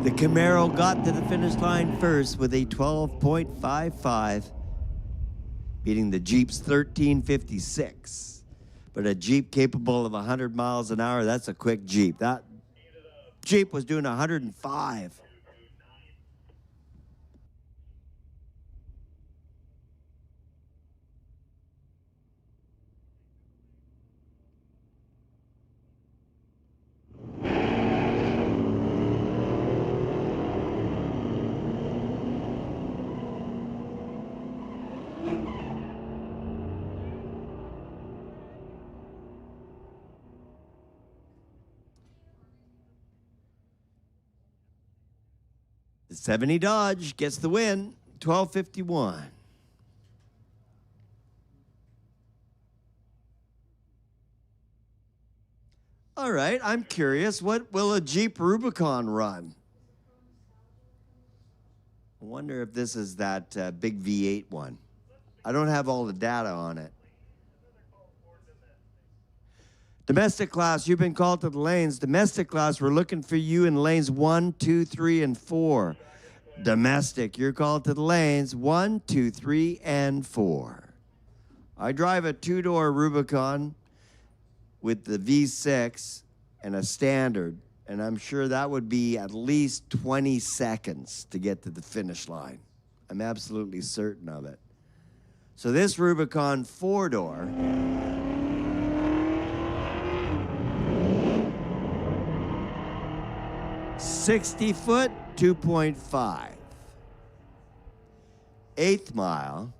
The Camaro got to the finish line first with a 12.55, beating the Jeep's 13.56. But a Jeep capable of 100 miles an hour, that's a quick Jeep. That Jeep was doing 105. The 70 Dodge gets the win, 12.51. All right, I'm curious, what will a Jeep Rubicon run? I wonder if this is that big V8 one. I don't have all the data on it. Domestic class, you've been called to the lanes. Domestic class, we're looking for you in lanes 1, 2, 3, and 4. Domestic, you're called to the lanes 1, 2, 3, and 4. I drive a two-door Rubicon with the V6 and a standard, and I'm sure that would be at least 20 seconds to get to the finish line. I'm absolutely certain of it. So this Rubicon four-door, 60 foot, 2.5. 8th mile,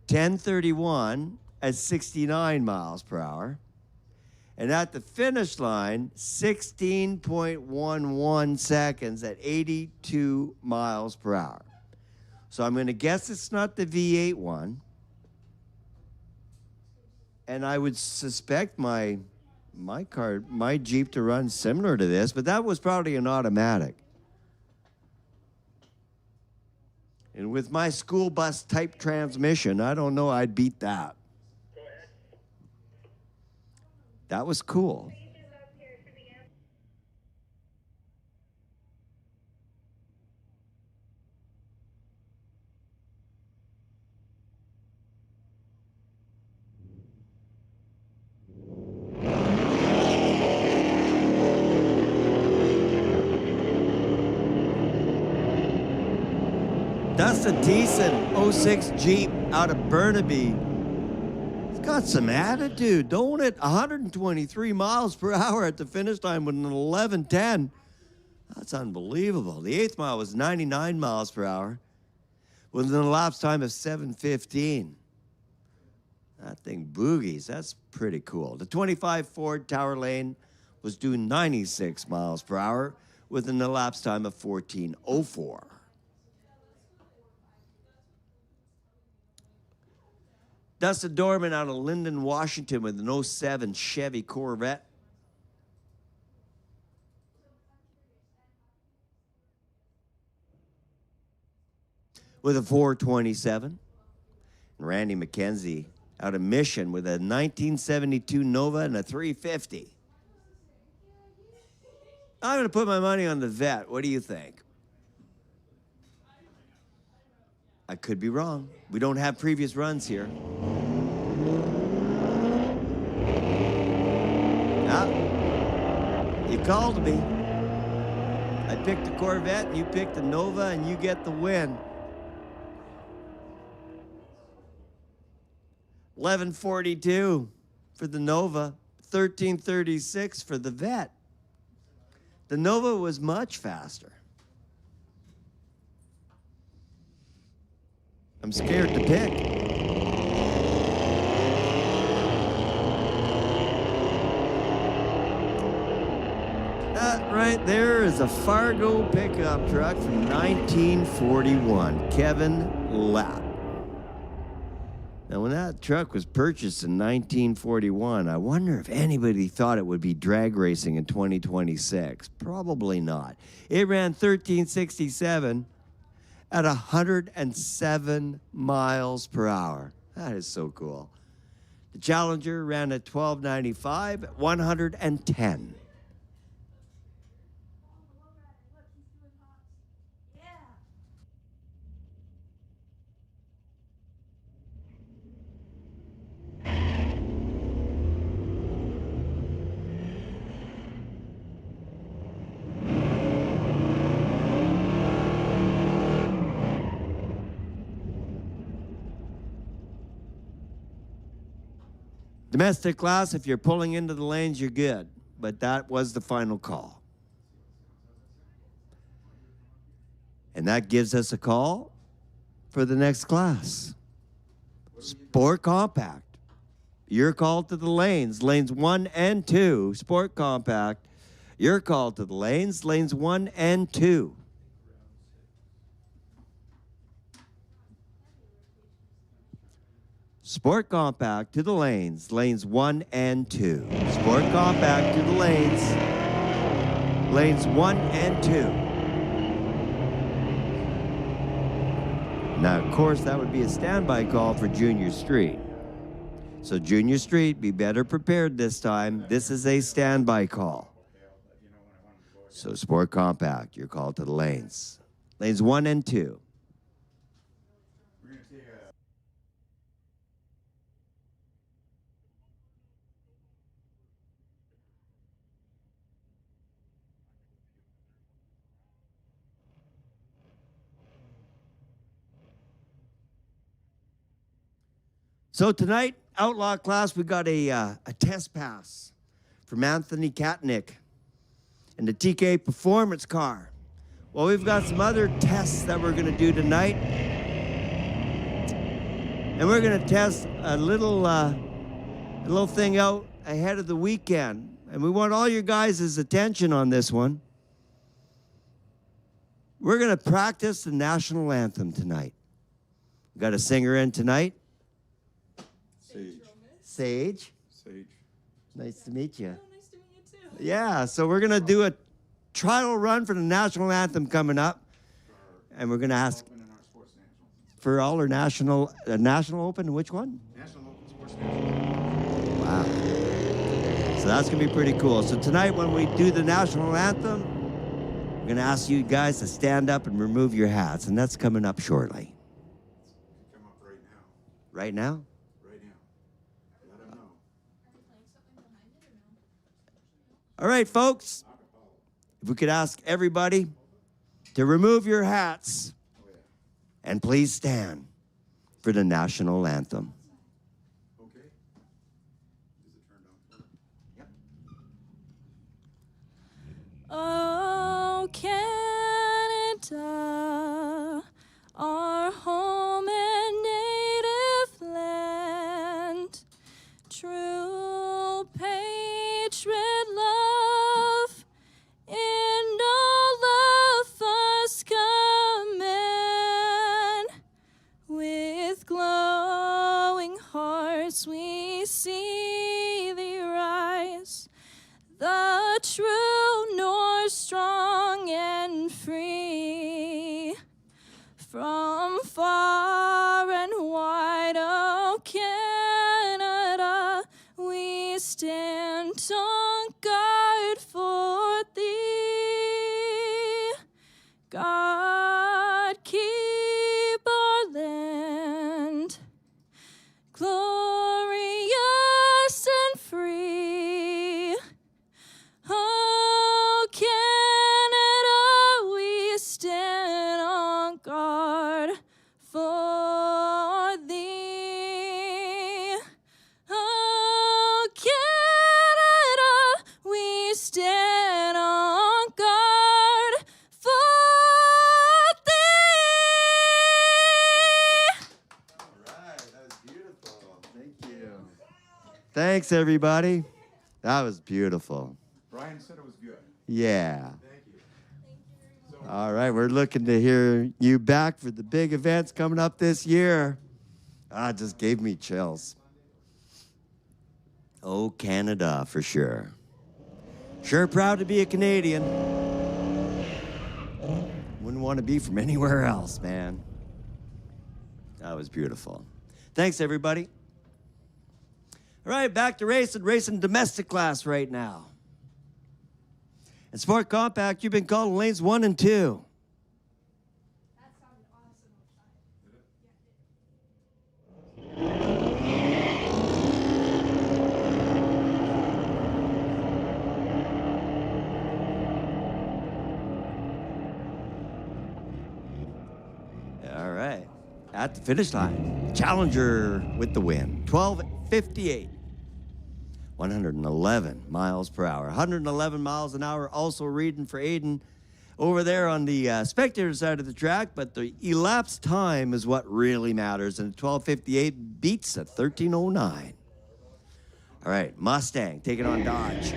10:31 at 69 miles per hour. And at the finish line, 16.11 seconds at 82 miles per hour. So I'm going to guess it's not the V8 one. And I would suspect my Jeep to run similar to this, but that was probably an automatic. And with my school bus type transmission, I don't know I'd beat that. That was cool. That's a decent 06 Jeep out of Burnaby. It's got some attitude, don't it? 123 miles per hour at the finish line with an 11:10. That's unbelievable. The 8th mile was 99 miles per hour with an elapsed time of 7:15. That thing boogies. That's pretty cool. The 25 Ford Tower Lane was doing 96 miles per hour with an elapsed time of 14:04. Dustin Dorman out of Linden, Washington with an 07 Chevy Corvette. With a 427. And Randy McKenzie out of Mission with a 1972 Nova and a 350. I'm going to put my money on the vet. What do you think? I could be wrong. We don't have previous runs here. Ah, you called me. I picked the Corvette, and you picked the Nova, and you get the win. 11:42 for the Nova, 13:36 for the Vet. The Nova was much faster. I'm scared to pick. That right there is a Fargo pickup truck from 1941, Kevin Lapp. Now, when that truck was purchased in 1941, I wonder if anybody thought it would be drag racing in 2026. Probably not. It ran 1367 at 107 miles per hour. That is so cool. The Challenger ran at 1295 at 110. Look, he's doing hops. Yeah. Domestic class, if you're pulling into the lanes, you're good. But that was the final call. And that gives us a call for the next class. Sport Compact. You're called to the lanes, lanes 1 and 2. Sport Compact. You're called to the lanes, lanes 1 and 2. Sport Compact to the lanes, lanes 1 and 2. Sport Compact to the lanes, lanes 1 and 2. Now, of course, that would be a standby call for Junior Street. So Junior Street, be better prepared this time. This is a standby call. So Sport Compact, you're called to the lanes. Lanes 1 and 2. We're going to take a... So tonight, Outlaw class, we got a test pass from Anthony Katnick and the TK Performance car. Well, we've got some other tests that we're going to do tonight. And we're going to test a little thing out ahead of the weekend. And we want all your guys' attention on this one. We're going to practice the national anthem tonight. We got a singer in tonight. Sage. Sage. Nice to meet you. Oh, nice to meet you too. Yeah, so we're going to do a trial run for the national anthem coming up. And we're going to ask Open in our sports national. for all our national open. Which one? National Open Sports National. Wow. So that's going to be pretty cool. So tonight when we do the national anthem, we're going to ask you guys to stand up and remove your hats. And that's coming up shortly. Come up right now. Right now? Right now. Let them know. Are they playing something behind it or no? All right, folks. If we could ask everybody to remove your hats and please stand for the national anthem. Okay. Is it turned on? Yep. Oh, Canada, our home and native land, true patriot love, in all of us command. With glowing hearts we see thee rise, the true North strong and free. From far and wide, oh Canada, we stand on guard for thee. God keep our land Thanks, everybody. That was beautiful. Brian said it was good. Yeah. Thank you. All right, we're looking to hear you back for the big events coming up this year. Ah, it just gave me chills. Oh, Canada, for sure. Sure proud to be a Canadian. Wouldn't want to be from anywhere else, man. That was beautiful. Thanks, everybody. All right, back to racing domestic class right now. In Sport Compact, you've been called in lanes 1 and 2. That sounded awesome outside. All right. At the finish line, Challenger with the win. 12:58. 111 miles per hour. 111 miles an hour also reading for Aiden over there on the spectator side of the track, but the elapsed time is what really matters, and 12:58 beats a 13:09. All right, Mustang taking on Dodge.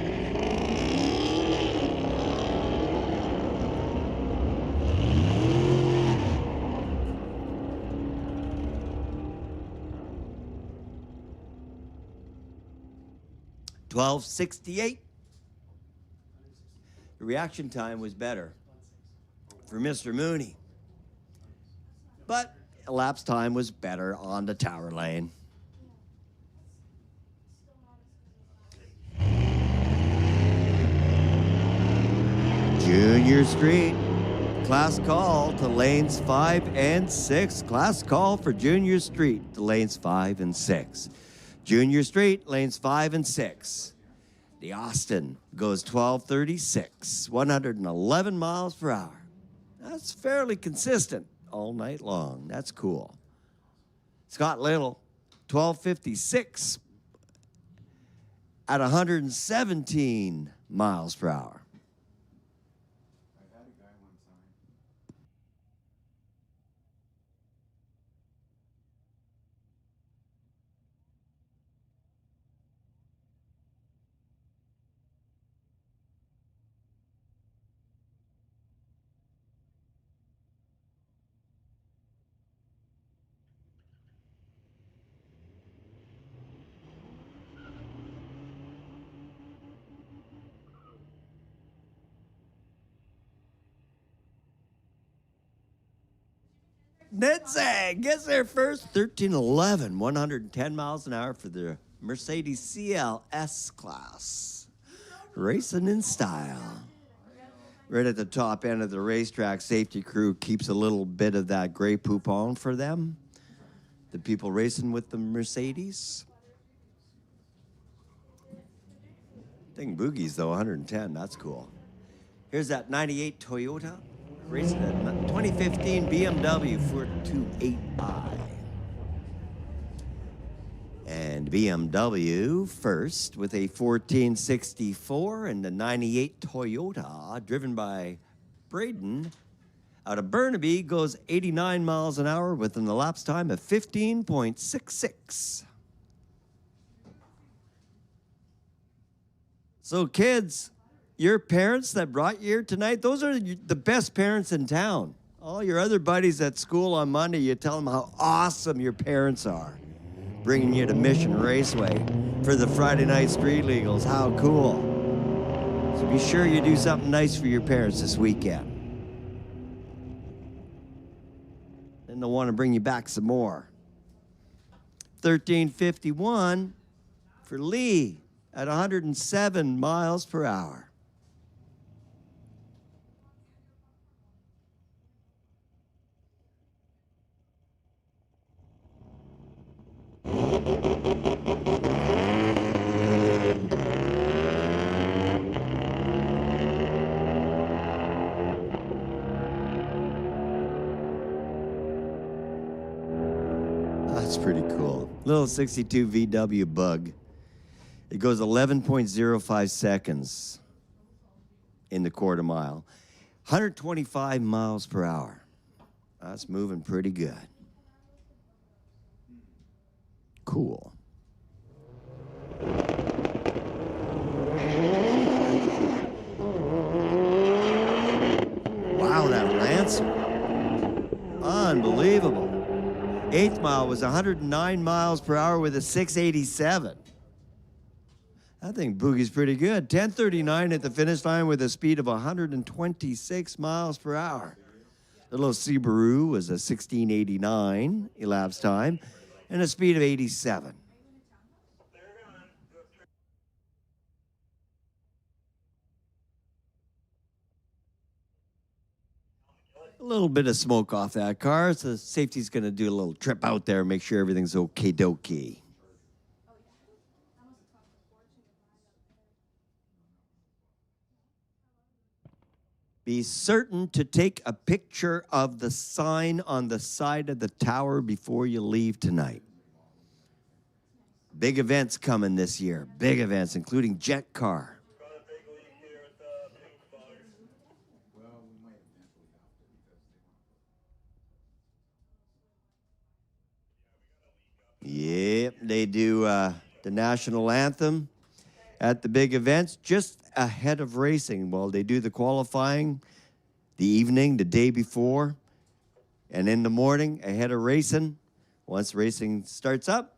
$12.68. The reaction time was better for Mr. Mooney. But elapsed time was better on the tower lane. Junior Street. Class call to lanes 5 and 6. Class call for Junior Street to lanes 5 and 6. Junior Street, lanes 5 and 6. The Austin goes 12:36, 111 miles per hour. That's fairly consistent all night long. That's cool. Scott Little, 12:56 at 117 miles per hour. I had a guy one time. Nedzag gets there first, 13:11, 110 miles an hour for the Mercedes CL S-Class. Racing in style. Right at the top end of the racetrack, safety crew keeps a little bit of that gray poop on for them. The people racing with the Mercedes. Thing boogies, though, 110, that's cool. Here's that 98 Toyota. Racing a 2015 BMW 428i. And BMW first with a 1464 and the 98 Toyota driven by Braden out of Burnaby goes 89 miles an hour with an elapsed time of 15.66. So kids, your parents that brought you here tonight, those are the best parents in town. All your other buddies at school on Monday, you tell them how awesome your parents are. Bringing you to Mission Raceway for the Friday night street legals. How cool. So be sure you do something nice for your parents this weekend. Then they'll want to bring you back some more. 13:51 for Lee at 107 miles per hour. That's pretty cool. Little 62 VW Bug. It goes 11.05 seconds in the quarter mile. 125 miles per hour. That's moving pretty good. Cool. Eighth mile was 109 miles per hour with a 687. I think Boogie's pretty good. 10:39 at the finish line with a speed of 126 miles per hour. The little Subaru was a 1689 elapsed time and a speed of 87. A little bit of smoke off that car, so safety's going to do a little trip out there, make sure everything's okay dokie. Be certain to take a picture of the sign on the side of the tower before you leave tonight. Big events coming this year. Big events, including Jet Car. Got a big leak here with the pink spotters. Well, we might eventually have to because they want to. Yep, they do the national anthem at the big events just ahead of racing. Well, they do the qualifying the evening, the day before, and in the morning ahead of racing. Once racing starts up,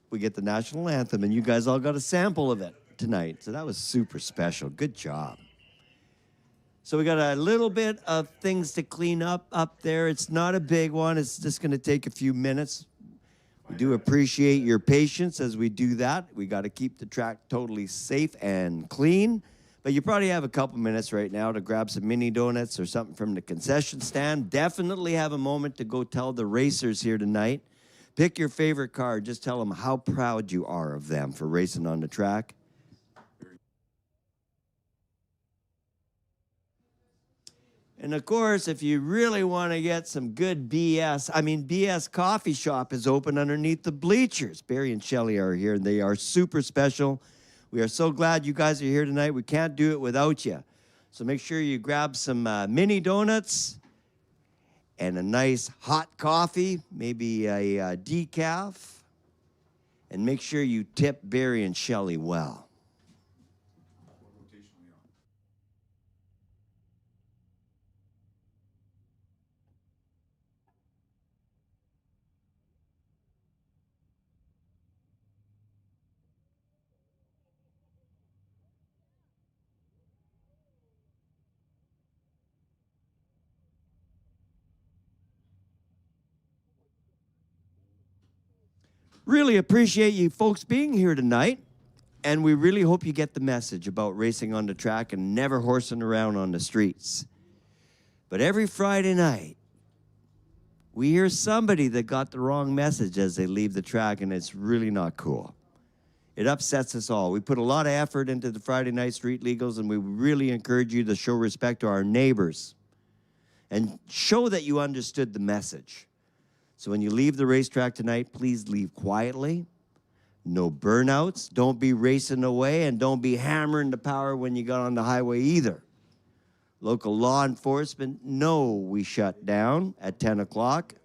we get the national anthem, and you guys all got a sample of it tonight. So that was super special. Good job. So we got a little bit of things to clean up there. It's not a big one. It's just going to take a few minutes. We do appreciate your patience as we do that. We got to keep the track totally safe and clean. But you probably have a couple minutes right now to grab some mini donuts or something from the concession stand. Definitely have a moment to go tell the racers here tonight. Pick your favorite car. Just tell them how proud you are of them for racing on the track. And of course, if you really want to get some good BS Coffee Shop is open underneath the bleachers. Barry and Shelley are here, and they are super special. We are so glad you guys are here tonight. We can't do it without you. So make sure you grab some mini donuts and a nice hot coffee, maybe a decaf, and make sure you tip Barry and Shelley well. Really appreciate you folks being here tonight, and we really hope you get the message about racing on the track and never horsing around on the streets. But every Friday night, we hear somebody that got the wrong message as they leave the track, and it's really not cool. It upsets us all. We put a lot of effort into the Friday night street legals, and we really encourage you to show respect to our neighbors and show that you understood the message. So when you leave the racetrack tonight, please leave quietly. No burnouts. Don't be racing away, and don't be hammering the power when you got on the highway either. Local law enforcement know we shut down at 10 o'clock,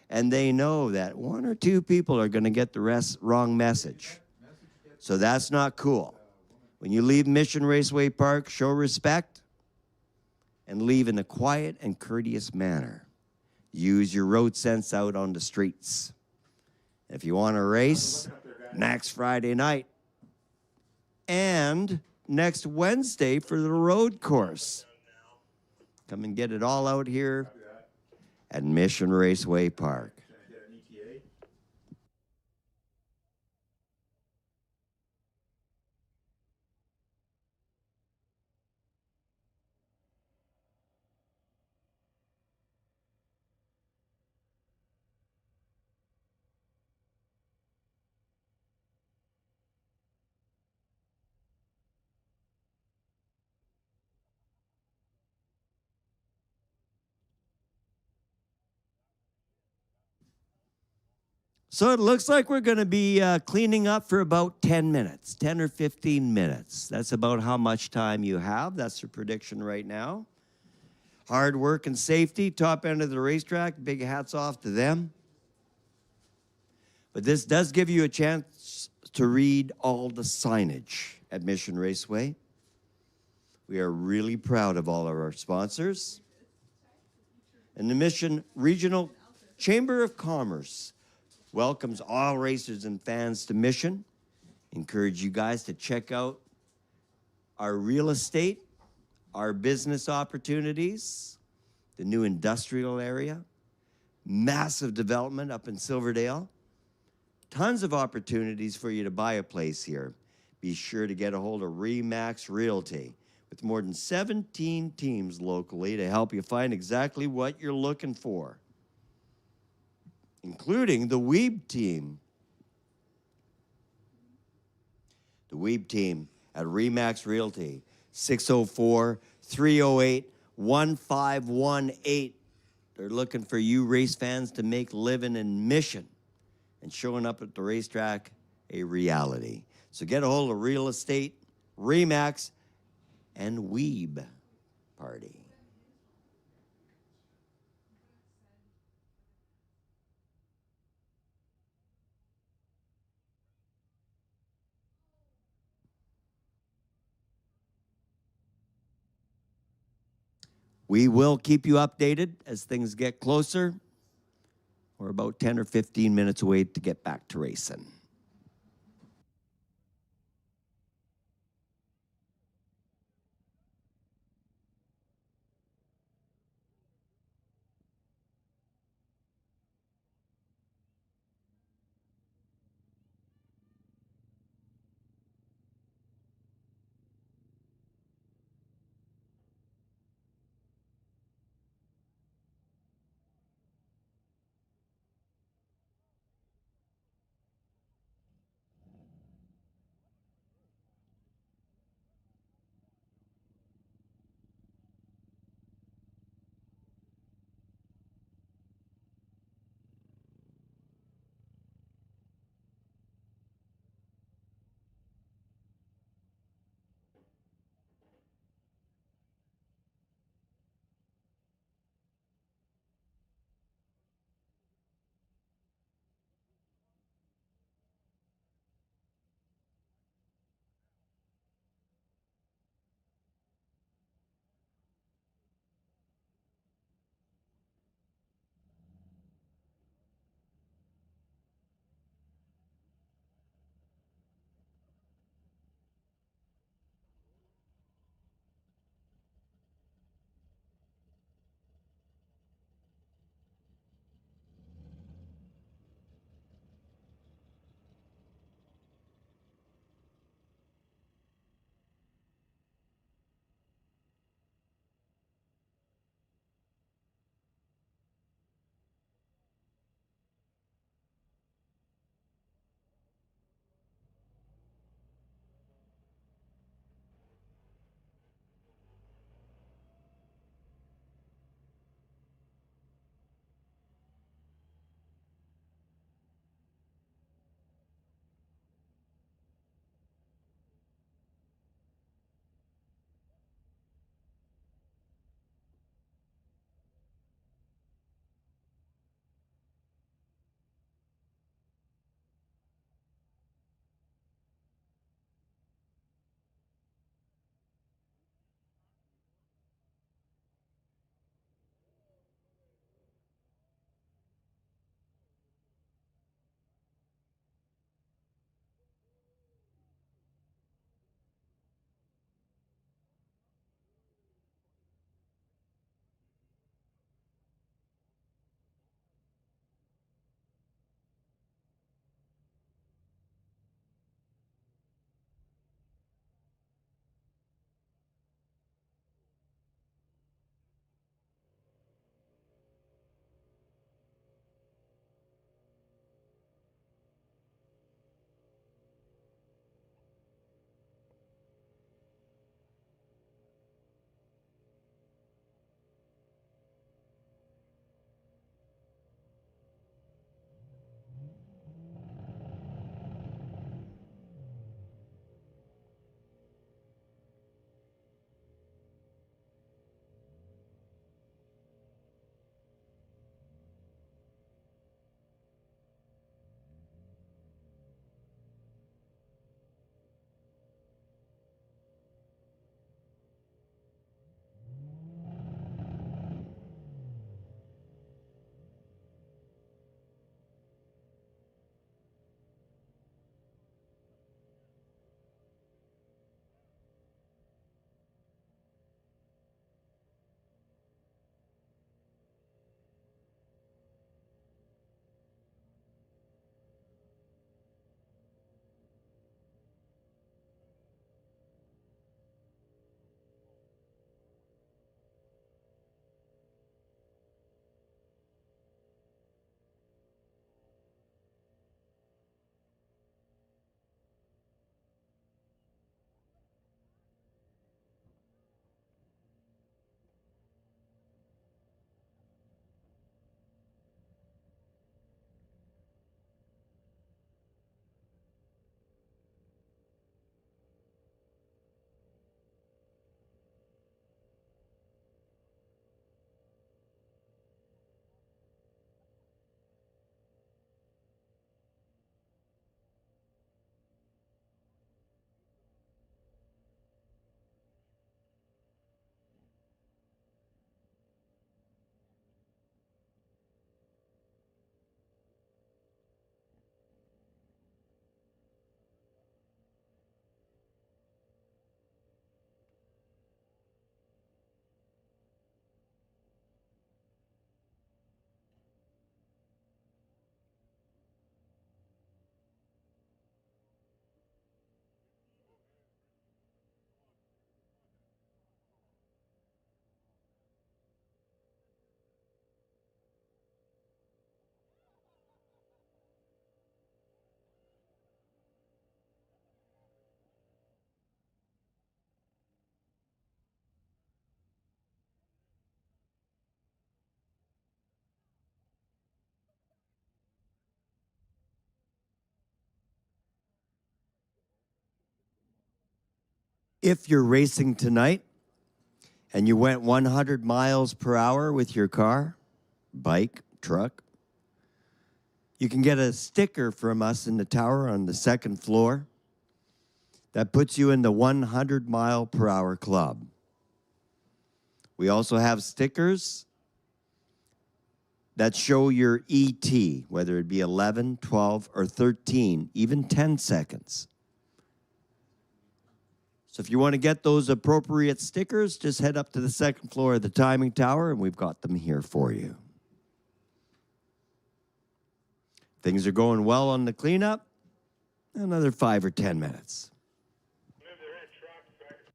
and they know that one or two people are going to get the wrong message. So that's not cool. When you leave Mission Raceway Park, show respect and leave in a quiet and courteous manner. Use your road sense out on the streets. If you want to race, next Friday night and next Wednesday for the road course. Come and get it all out here at Mission Raceway Park. So it looks like we're going to be cleaning up for about 10 minutes, 10 or 15 minutes. That's about how much time you have. That's the prediction right now. Hard work and safety, top end of the racetrack. Big hats off to them. But this does give you a chance to read all the signage at Mission Raceway. We are really proud of all of our sponsors. And the Mission Regional Chamber of Commerce welcomes all racers and fans to Mission. Encourage you guys to check out our real estate, our business opportunities, the new industrial area, massive development up in Silverdale, tons of opportunities for you to buy a place here. Be sure to get a hold of Remax Realty with more than 17 teams locally to help you find exactly what you're looking for, including the Weeb team. The Weeb team at Remax Realty, 604-308-1518. They're looking for you race fans to make living in Mission and showing up at the racetrack a reality. So get a hold of Real Estate, Remax, and Weeb Party. We will keep you updated as things get closer. We're about 10 or 15 minutes away to get back to racing. If you're racing tonight and you went 100 miles per hour with your car, bike, truck, you can get a sticker from us in the tower on the second floor that puts you in the 100 mile per hour club. We also have stickers that show your ET, whether it be 11, 12, or 13, even 10 seconds. So if you want to get those appropriate stickers, just head up to the second floor of the timing tower, and we've got them here for you. Things are going well on the cleanup. Another 5 or 10 minutes. Move the red truck back.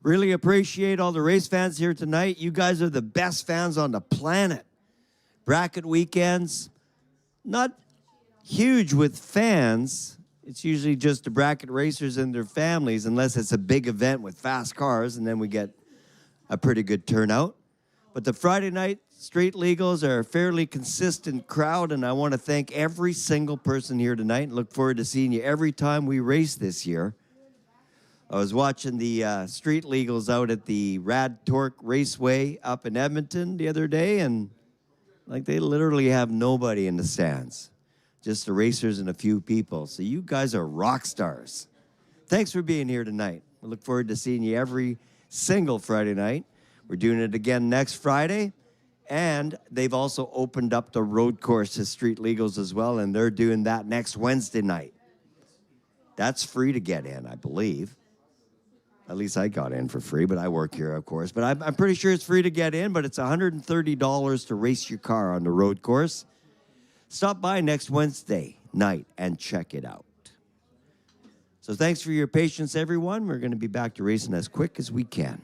Really appreciate all the race fans here tonight. You guys are the best fans on the planet. Bracket weekends, not huge with fans. It's usually just the bracket racers and their families, unless it's a big event with fast cars, and then we get a pretty good turnout. But the Friday night street legals are a fairly consistent crowd, and I want to thank every single person here tonight and look forward to seeing you every time we race this year. I was watching the street legals out at the Rad Torque Raceway up in Edmonton the other day, and like they literally have nobody in the stands, just the racers and a few people. So you guys are rock stars. Thanks for being here tonight. We look forward to seeing you every single Friday night. We're doing it again next Friday, and they've also opened up the road course to street legals as well, and they're doing that next Wednesday night. That's free to get in, I believe. At least I got in for free, but I work here, of course. But I'm pretty sure it's free to get in, but it's $130 to race your car on the road course. Stop by next Wednesday night and check it out. So thanks for your patience, everyone. We're going to be back to racing as quick as we can.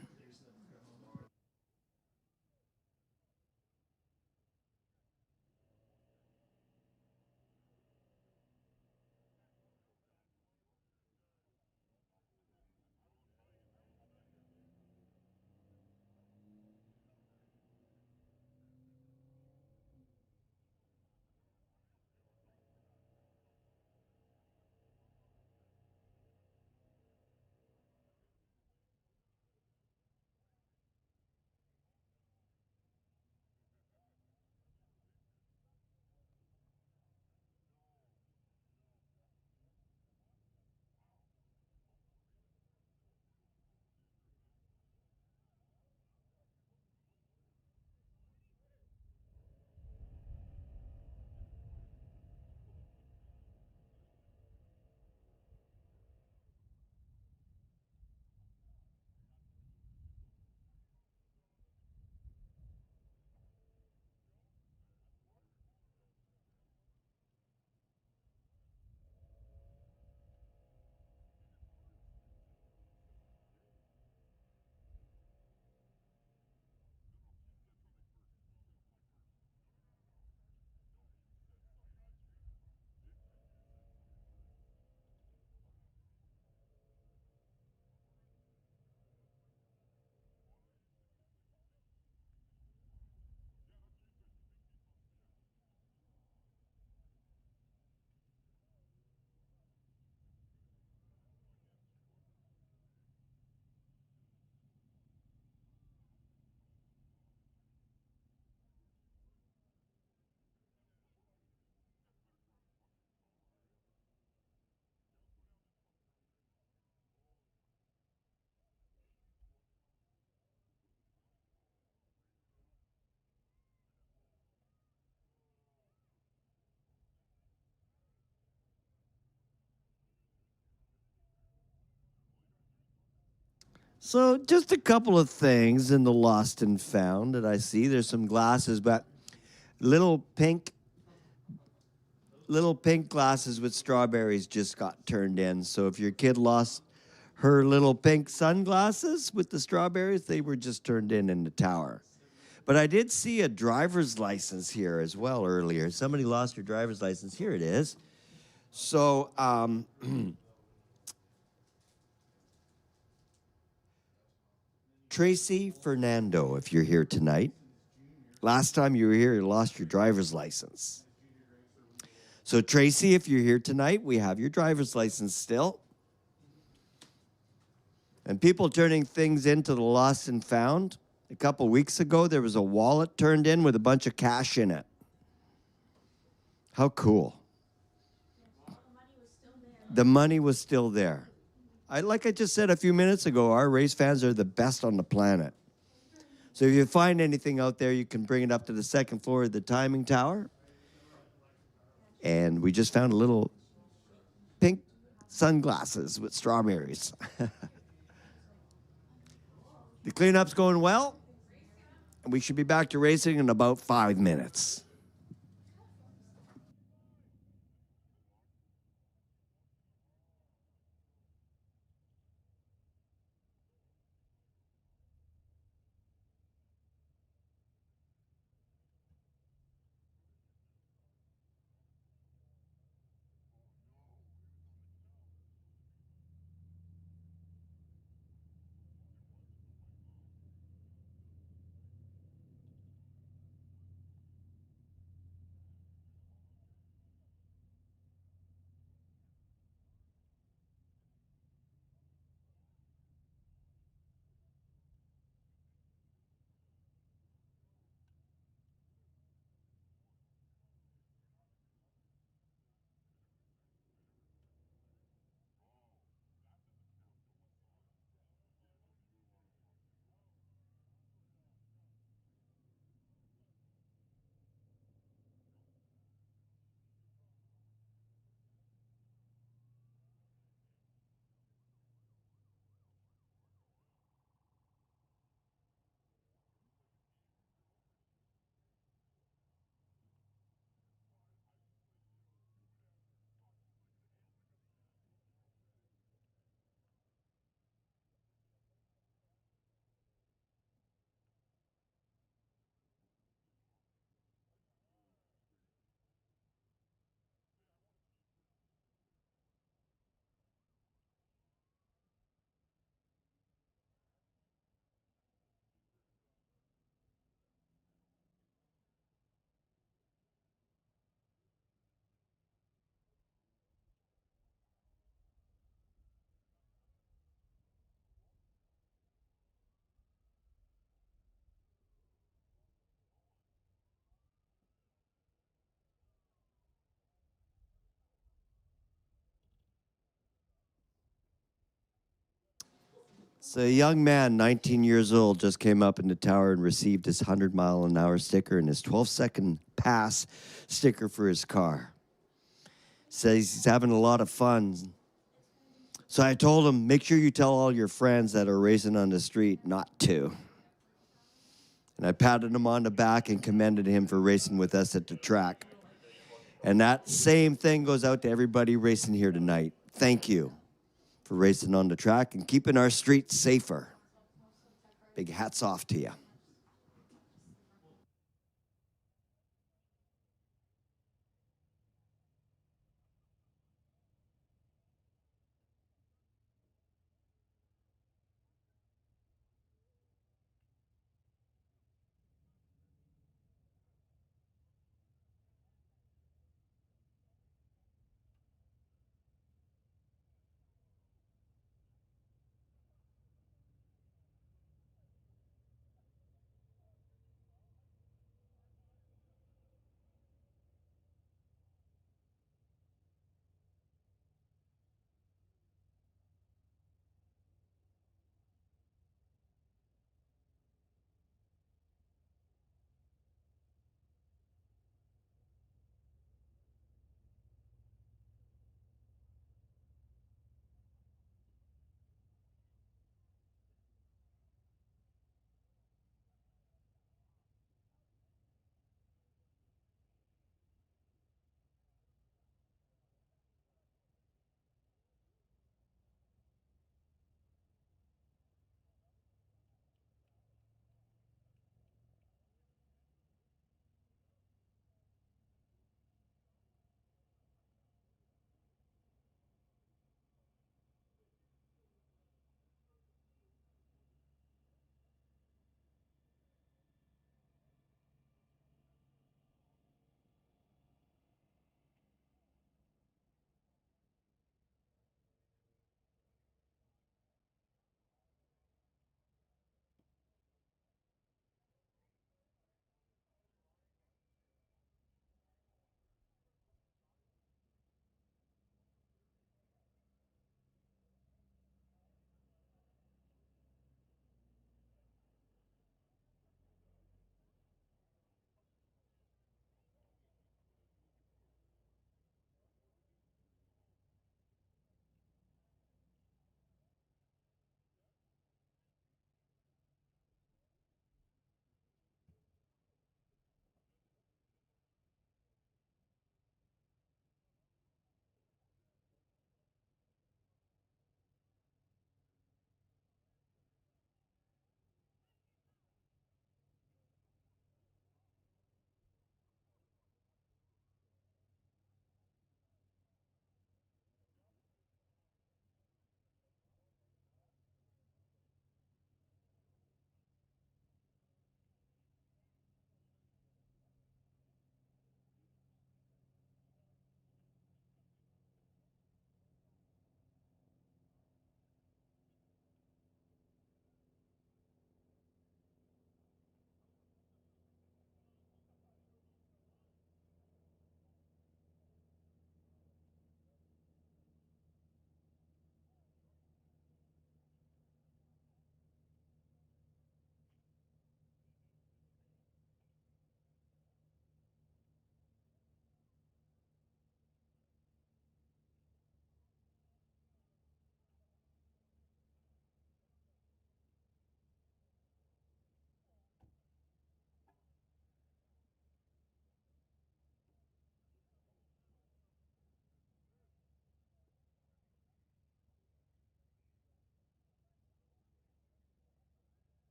So just a couple of things in the lost and found that I see. There's some glasses, but little pink little pink glasses with strawberries just got turned in. So if your kid lost her little pink sunglasses with the strawberries, they were just turned in the tower. But I did see a driver's license here as well earlier. Somebody lost your driver's license. Here it is. So, Tracy Fernando, if you're here tonight. Last time you were here, you lost your driver's license. So, Tracy, if you're here tonight, we have your driver's license still. And people turning things into the lost and found. A couple weeks ago, there was a wallet turned in with a bunch of cash in it. How cool. The money was still there. Like I just said a few minutes ago, our race fans are the best on the planet. So if you find anything out there, you can bring it up to the second floor of the timing tower. And we just found a little pink sunglasses with strawberries. The cleanup's going well. And we should be back to racing in about 5 minutes. So a young man, 19 years old, just came up in the tower and received his 100-mile-an-hour sticker and his 12-second pass sticker for his car. Says he's having a lot of fun. So I told him, make sure you tell all your friends that are racing on the street not to. And I patted him on the back and commended him for racing with us at the track. And that same thing goes out to everybody racing here tonight. Thank you for racing on the track and keeping our streets safer. Big hats off to you.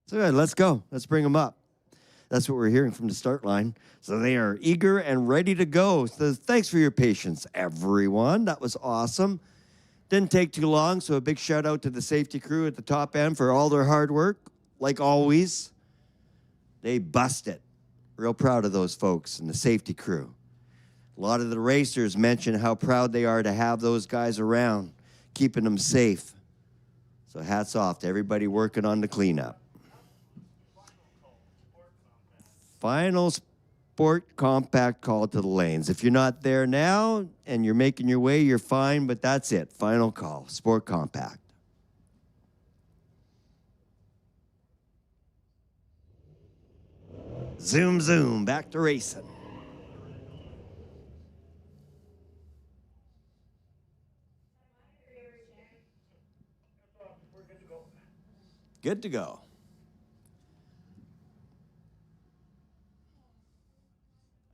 So good, let's go. Let's bring them up. That's what we're hearing from the start line. So they are eager and ready to go. So thanks for your patience, everyone. That was awesome. Didn't take too long, so a big shout out to the safety crew at the top end for all their hard work. Like always, they bust it. Real proud of those folks and the safety crew. A lot of the racers mention how proud they are to have those guys around, keeping them safe. So hats off to everybody working on the cleanup. Final sport compact call to the lanes. If you're not there now and you're making your way, you're fine, but that's it. Final call, sport compact. Zoom, zoom, back to racing. Good to go.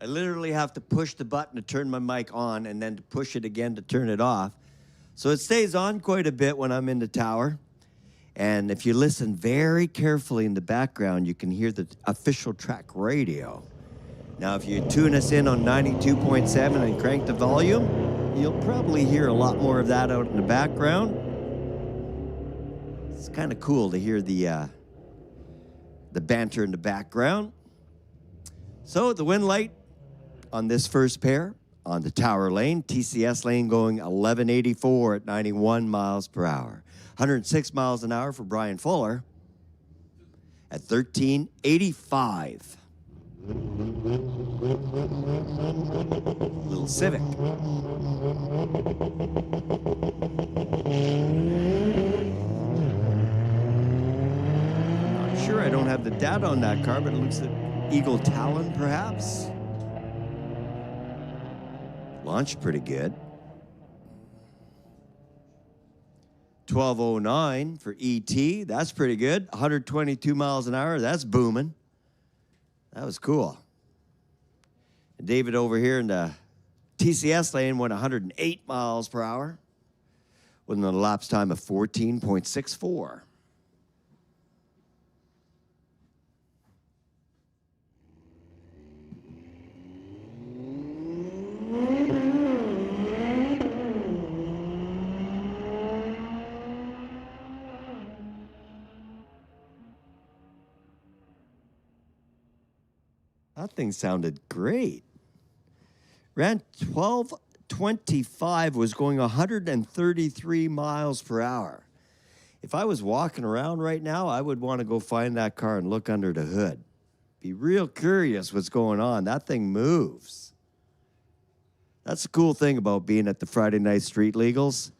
I literally have to push the button to turn my mic on and then to push it again to turn it off. So it stays on quite a bit when I'm in the tower. And if you listen very carefully in the background, you can hear the official track radio. Now, if you tune us in on 92.7 and crank the volume, you'll probably hear a lot more of that out in the background. It's kind of cool to hear the banter in the background. So the wind light on this first pair on the tower lane, TCS lane going 1184 at 91 miles per hour. 106 miles an hour for Brian Fuller at 1385. Little Civic. Not sure, I don't have the data on that car, but it looks like Eagle Talon perhaps. Launched pretty good. 1209 for ET. That's pretty good. 122 miles an hour. That's booming. That was cool. And David over here in the TCS lane went 108 miles per hour with an elapsed time of 14.64. That thing sounded great. Ran 1225, was going 133 miles per hour. If I was walking around right now, I would want to go find that car and look under the hood. Be real curious what's going on. That thing moves. That's the cool thing about being at the Friday Night Street Legals,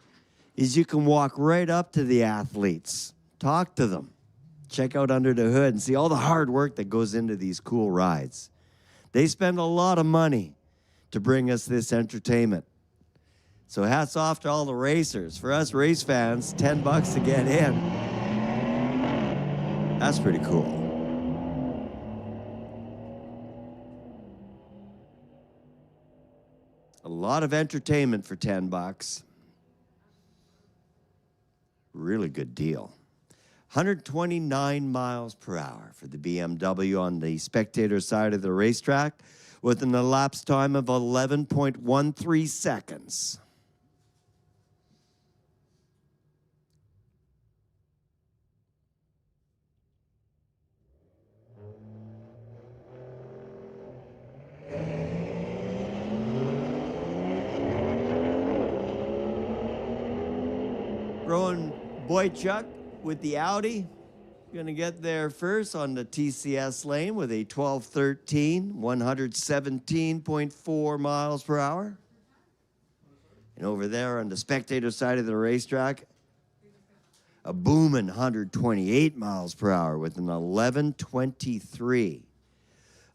is you can walk right up to the athletes, talk to them, check out under the hood and see all the hard work that goes into these cool rides. They spend a lot of money to bring us this entertainment. So hats off to all the racers. For us race fans, $10 to get in. That's pretty cool. A lot of entertainment for $10. Really good deal. 129 miles per hour for the BMW on the spectator side of the racetrack with an elapsed time of 11.13 seconds. Rowan Boychuk with the Audi, going to get there first on the TCS lane with a 1213, 117.4 miles per hour. And over there on the spectator side of the racetrack, a booming 128 miles per hour with an 1123.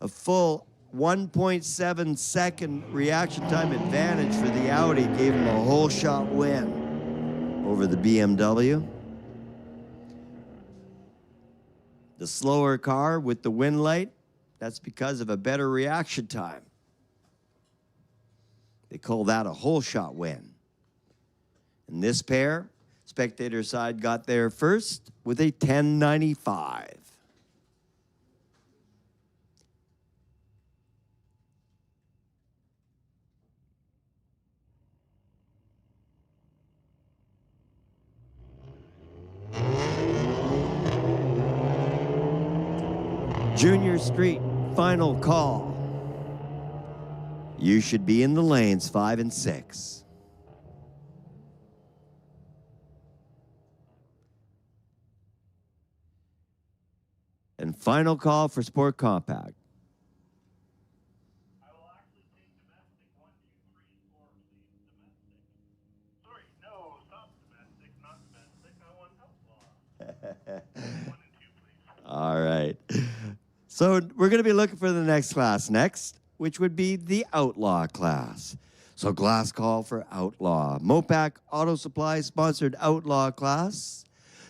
A full 1.7 second reaction time advantage for the Audi gave him a whole shot win over the BMW. The slower car with the wind light, that's because of a better reaction time. They call that a whole shot win. And this pair, spectator side got there first with a 1095. Junior Street, final call. You should be in the lanes 5 and 6. And final call for Sport Compact. I will actually take domestic. 1, 2, 3, 4, please. Domestic. Sorry, no, stop domestic, not domestic. I want outlaw. 1 and 2, please. All right. So we're going to be looking for the next class next, which would be the Outlaw class. So glass call for Outlaw. Mopac Auto Supply sponsored Outlaw class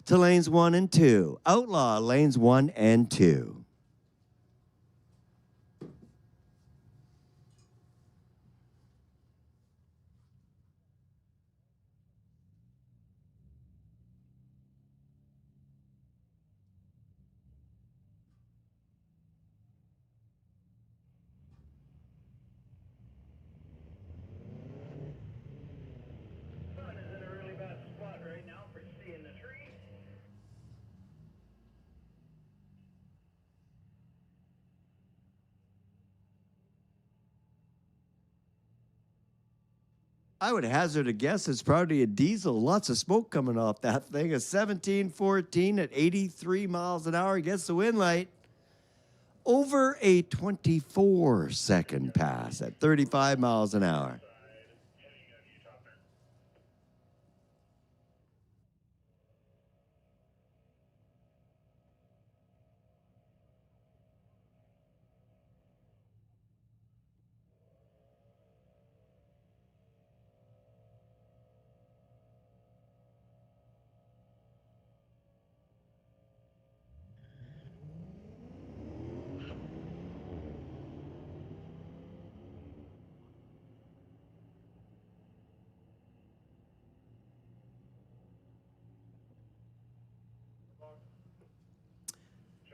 to lanes 1 and 2. Outlaw lanes 1 and 2. Sun is in a really bad spot right now for seeing the tree. I would hazard a guess it's probably a diesel. Lots of smoke coming off that thing. A 1714 at 83 miles an hour gets the wind light. Over a 24-second pass at 35 miles an hour.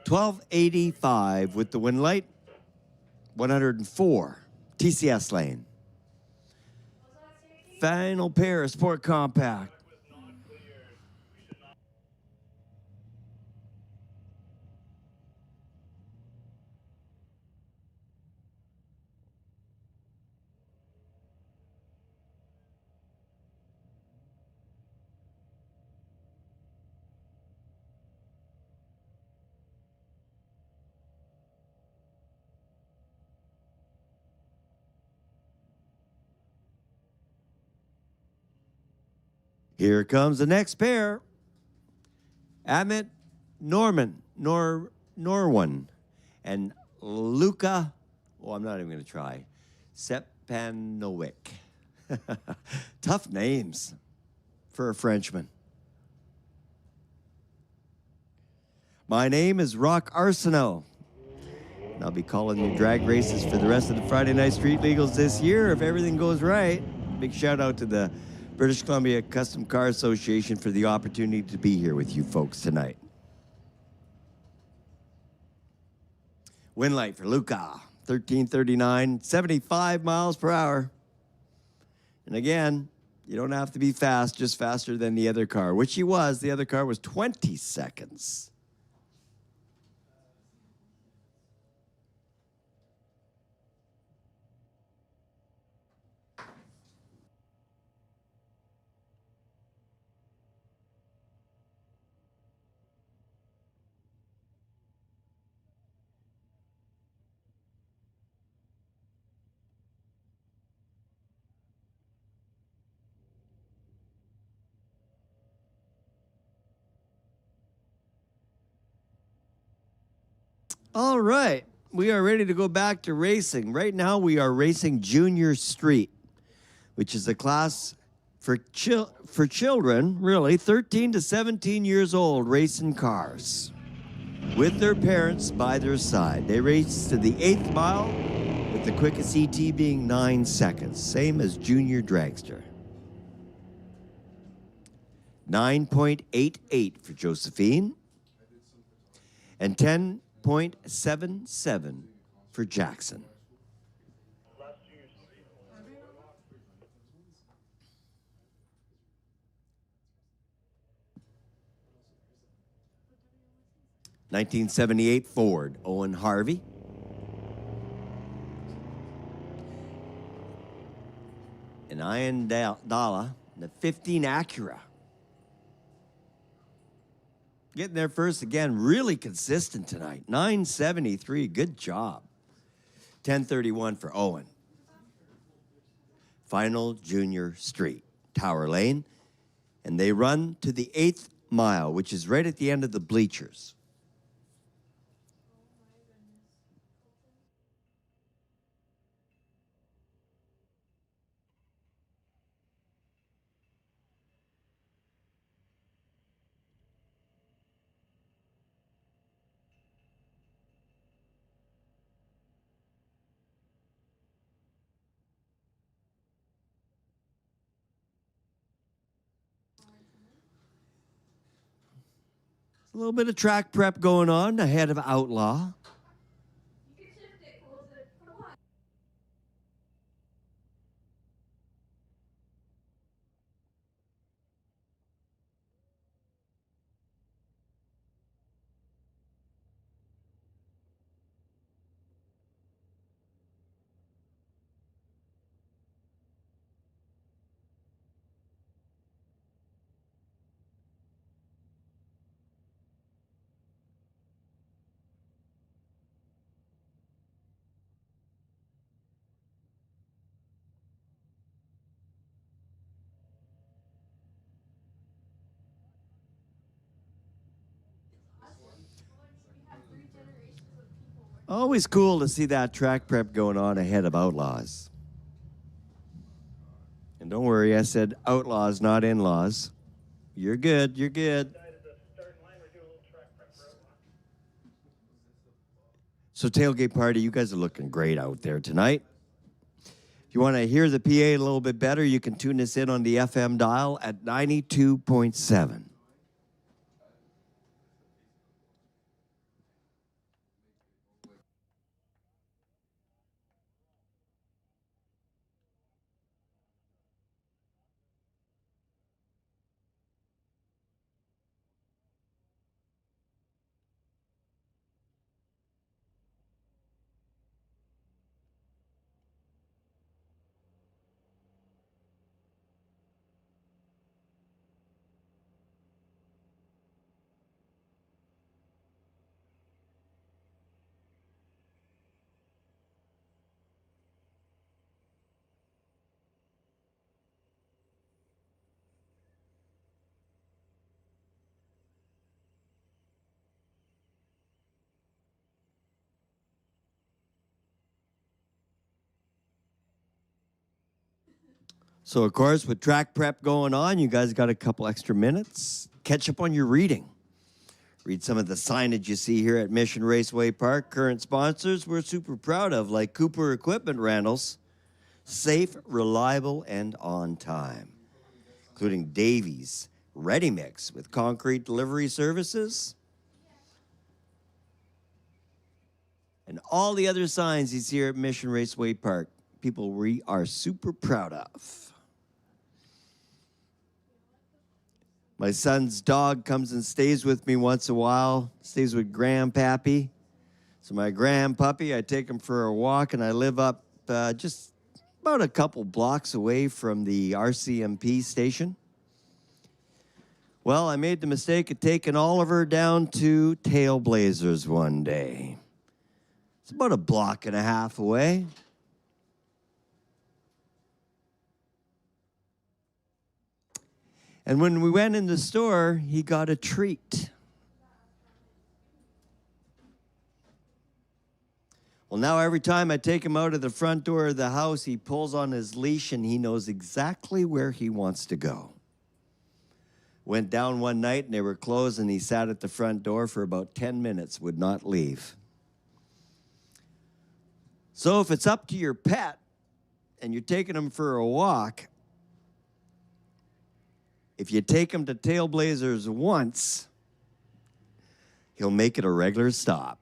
$12.85 with the wind light. 104 TCS lane. Final pair of Sport Compact. Here comes the next pair. Amit Norwin and Luca, I'm not even going to try, Sepanovic. Tough names for a Frenchman. My name is Rock Arsenault, and I'll be calling you drag races for the rest of the Friday Night Street Legals this year if everything goes right. Big shout out to the British Columbia Custom Car Association for the opportunity to be here with you folks tonight. Wind light for Luca, 1339, 75 miles per hour. And again, you don't have to be fast, just faster than the other car, which he was. The other car was 20 seconds. All right, we are ready to go back to racing. Right now, we are racing Junior Street, which is a class for children, really, 13 to 17 years old, racing cars with their parents by their side. They race to the 8th mile, with the quickest ET being 9 seconds, same as Junior Dragster. 9.88 for Josephine, and 10.77 for Jackson. 1978 Ford, Owen Harvey. An Ian Dalla, the 15 Acura. Getting there first again, really consistent tonight. 973, good job. 1031 for Owen. Final Junior Street, Tower Lane. And they run to the 8th mile, which is right at the end of the bleachers. A little bit of track prep going on ahead of Outlaw. You can shift it, close it. Come on. Always cool to see that track prep going on ahead of Outlaws. And don't worry, I said Outlaws, not in-laws. You're good, you're good. Decided to start in line or do a little track prep for Outlaw. So tailgate party, you guys are looking great out there tonight. If you want to hear the PA a little bit better, you can tune us in on the FM dial at 92.7. So, of course, with track prep going on, you guys got a couple extra minutes. Catch up on your reading. Read some of the signage you see here at Mission Raceway Park. Current sponsors we're super proud of, like Cooper Equipment Rentals. Safe, reliable, and on time. Including Davies, Ready Mix with concrete delivery services. And all the other signs you see here at Mission Raceway Park. People we are super proud of. My son's dog comes and stays with me once in a while, stays with Grandpappy. So my grandpuppy, I take him for a walk, and I live up just about a couple blocks away from the RCMP station. Well, I made the mistake of taking Oliver down to Tailblazers one day. It's about a block and a half away. And when we went in the store, he got a treat. Well, now every time I take him out of the front door of the house, he pulls on his leash and he knows exactly where he wants to go. Went down one night and they were closed and he sat at the front door for about 10 minutes, would not leave. So if it's up to your pet and you're taking him for a walk, if you take him to Tailblazers once, he'll make it a regular stop.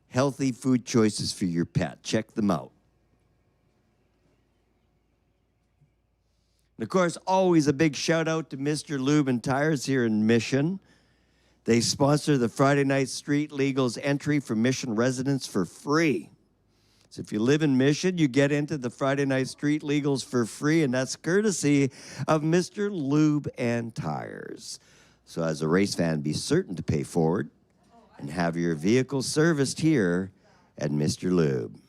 Healthy food choices for your pet. Check them out. And of course, always a big shout out to Mr. Lube and Tires here in Mission. They sponsor the Friday Night Street Legals entry for Mission residents for free. So if you live in Mission, you get into the Friday Night Street Legals for free, and that's courtesy of Mr. Lube and Tires. So as a race fan, be certain to pay forward and have your vehicle serviced here at Mr. Lube.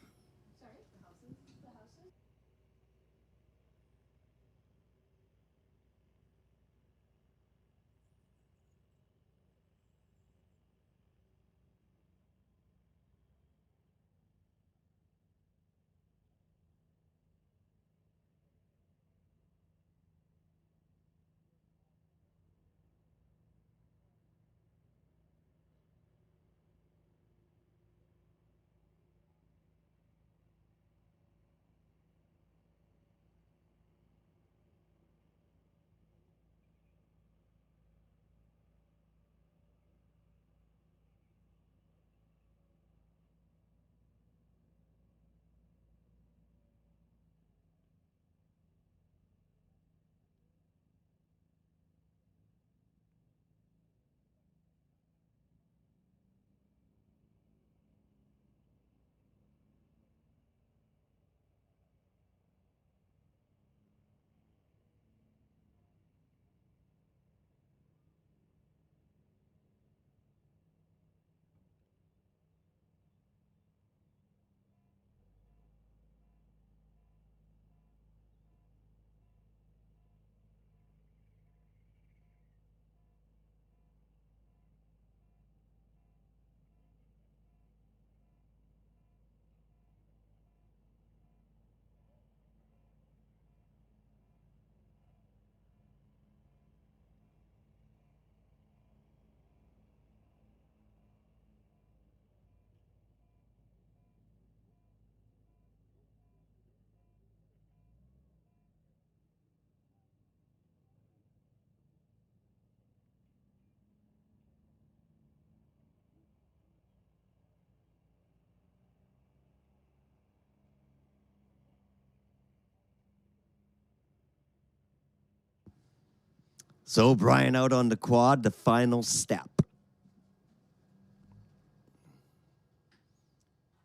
So Brian out on the quad, the final step.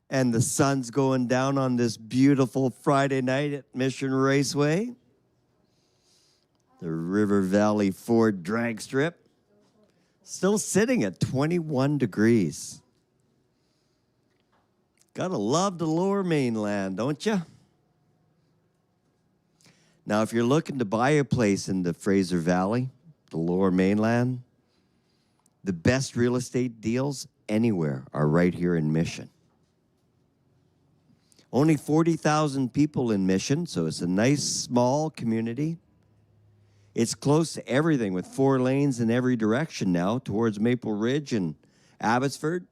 And the sun's going down on this beautiful Friday night at Mission Raceway. The River Valley Ford drag strip. Still sitting at 21 degrees. Gotta love the lower mainland, don't you? Now, if you're looking to buy a place in the Fraser Valley, the lower mainland, the best real estate deals anywhere are right here in Mission. Only 40,000 people in Mission, so it's a nice, small community. It's close to everything with 4 lanes in every direction now towards Maple Ridge and Abbotsford.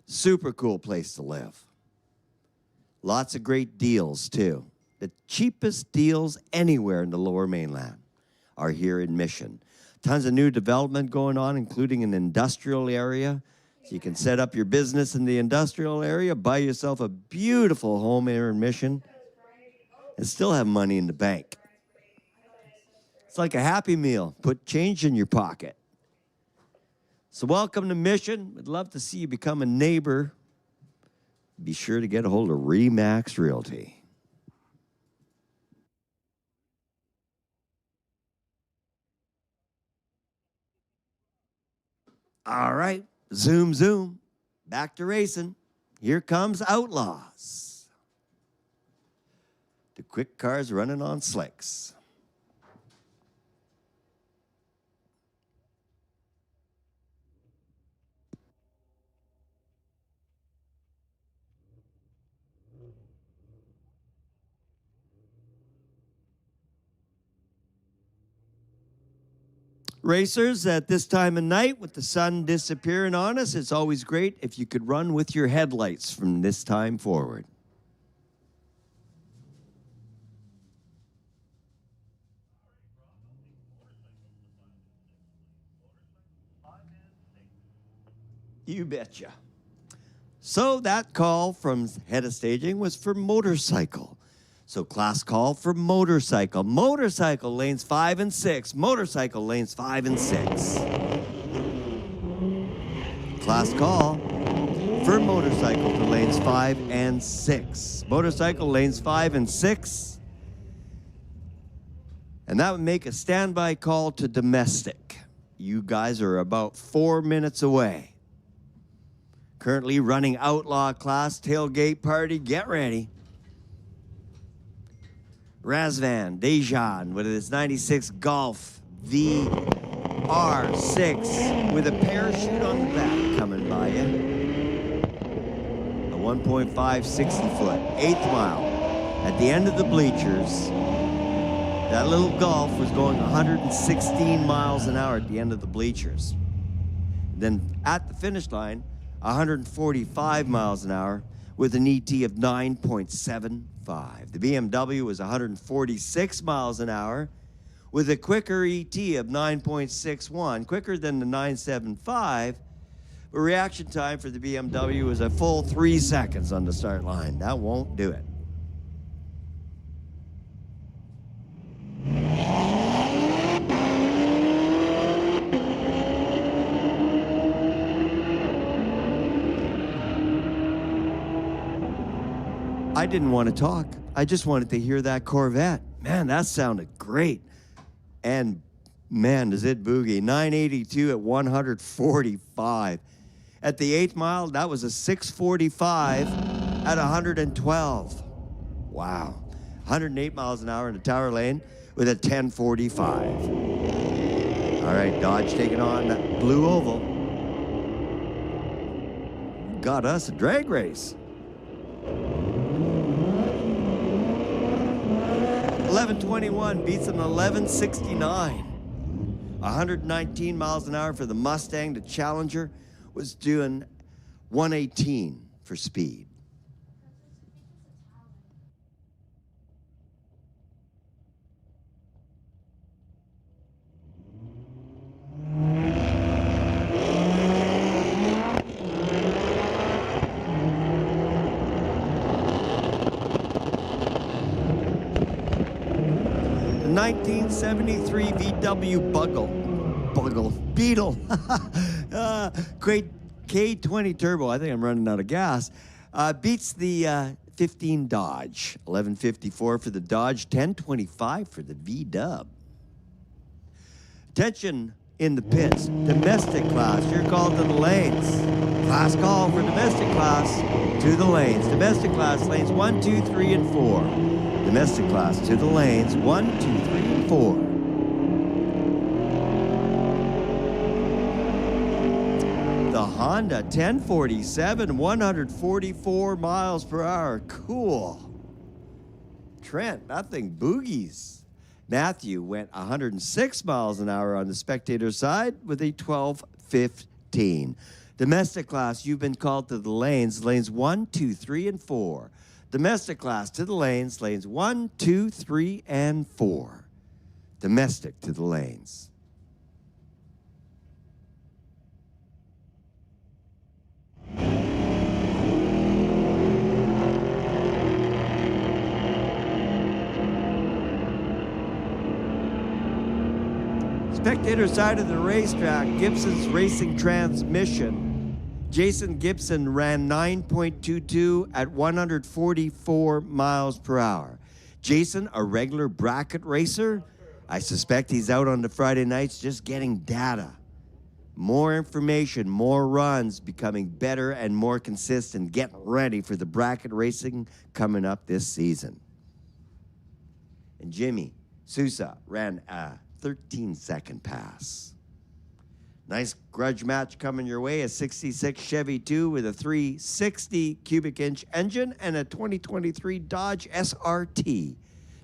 Super cool place to live. Lots of great deals, too. The cheapest deals anywhere in the lower mainland are here in Mission. Tons of new development going on, including an industrial area. So you can set up your business in the industrial area, buy yourself a beautiful home here in Mission, and still have money in the bank. It's like a Happy Meal. Put change in your pocket. So welcome to Mission. We'd love to see you become a neighbor. Be sure to get a hold of Remax Realty. All right, zoom, zoom. Back to racing. Here comes Outlaws. The quick cars running on slicks. Racers, at this time of night, with the sun disappearing on us, it's always great if you could run with your headlights from this time forward. You betcha. So that call from head of staging was for motorcycle. So class call for motorcycle. Motorcycle lanes 5 and 6. Motorcycle lanes 5 and 6. Last call for motorcycle to lanes 5 and 6. Motorcycle lanes 5 and 6. And that would make a standby call to domestic. You guys are about 4 minutes away. Currently running Outlaw class tailgate party. Get ready. Razvan Dejan with his 96 Golf VR6 with a parachute on the back coming by you. A 1.5 60 foot, 8th mile. At the end of the bleachers, that little Golf was going 116 miles an hour at the end of the bleachers. Then at the finish line, 145 miles an hour with an ET of 9.75. The BMW was 146 miles an hour with a quicker ET of 9.61, quicker than the 975. But reaction time for the BMW was a full 3 seconds on the start line. That won't do it. I didn't want to talk. I just wanted to hear that Corvette. Man, that sounded great. And man, does it boogie. 982 at 145. At the 8th mile, that was a 645 at 112. Wow. 108 miles an hour in the tower lane with a 1045. All right, Dodge taking on that blue oval. Got us a drag race. 1121 beats an 1169. 119 miles an hour for the Mustang. The Challenger was doing 118 for speed. The 1973 VW Beetle, great K20 turbo. I think I'm running out of gas. Beats the 15 Dodge. 1154 for the Dodge, 1025 for the V-Dub. Attention in the pits. Domestic class, you're called to the lanes. Class call for domestic class to the lanes. Domestic class lanes 1, 2, 3, and 4. Domestic class to the lanes 1, 2, 3, and 4. The Honda 1047, 144 miles per hour. Cool. Trent, that thing boogies. Matthew went 106 miles an hour on the spectator side with a 1215. Domestic class, you've been called to the lanes 1, 2, 3, and 4. Domestic class to the lanes 1, 2, 3, and 4. Domestic to the lanes. Spectator side of the racetrack, Gibson's racing transmission. Jason Gibson ran 9.22 at 144 miles per hour. Jason, a regular bracket racer? I suspect he's out on the Friday nights just getting data. More information, more runs, becoming better and more consistent, getting ready for the bracket racing coming up this season. And Jimmy Sousa ran a 13-second pass. Nice Grudge match coming your way, a 66 Chevy 2 with a 360 cubic inch engine and a 2023 Dodge SRT,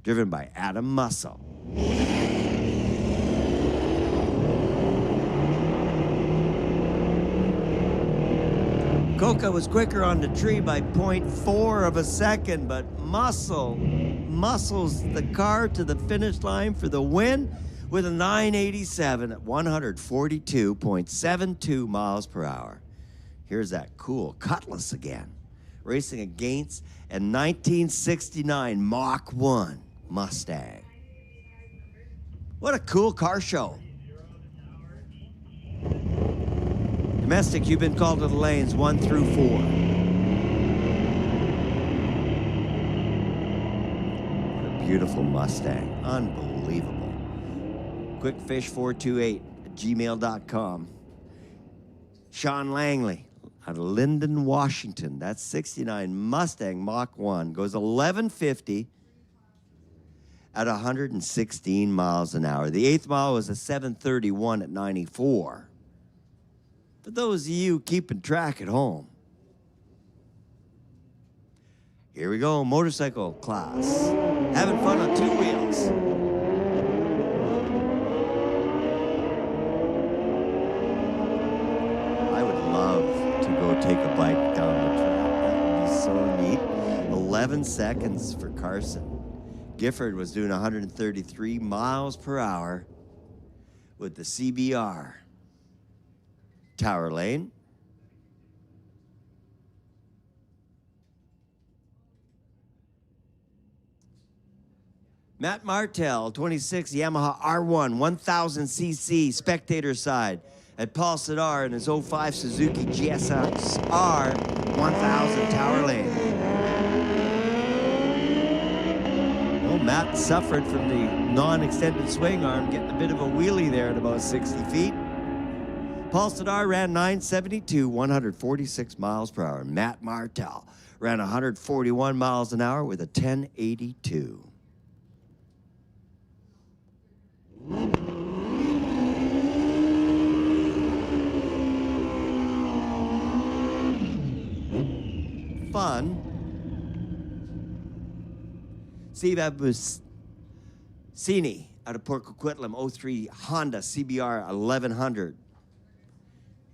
driven by Adam Musso. Coca was quicker on the tree by 0.4 of a second, but muscles the car to the finish line for the win with a 987 at 142.72 miles per hour. Here's that cool Cutlass again, racing against a 1969 Mach 1 Mustang. What a cool car show. Domestic, you've been called to the lanes 1 through 4. What a beautiful Mustang. Unbelievable. Quickfish428 at gmail.com. Sean Langley out of Linden, Washington. That's 69 Mustang Mach 1. Goes 1150 at 116 miles an hour. The 8th mile was a 731 at 94. For those of you keeping track at home. Here we go, motorcycle class. Having fun on 2 wheels. I would love to go take a bike down the track. That would be so neat. 11 seconds for Carson. Gifford was doing 133 miles per hour with the CBR. Tower Lane. Matt Martell, 26 Yamaha R1, 1000cc, spectator side. At Paul Sidar in his 05 Suzuki GSR 1000 Tower Lane. Well, Matt suffered from the non-extended swing arm, getting a bit of a wheelie there at about 60 feet. Paul Sidar ran 972, 146 miles per hour. Matt Martell ran 141 miles an hour with a 1082. Fun. Steve Abusini out of Port Coquitlam, 03 Honda CBR 1100.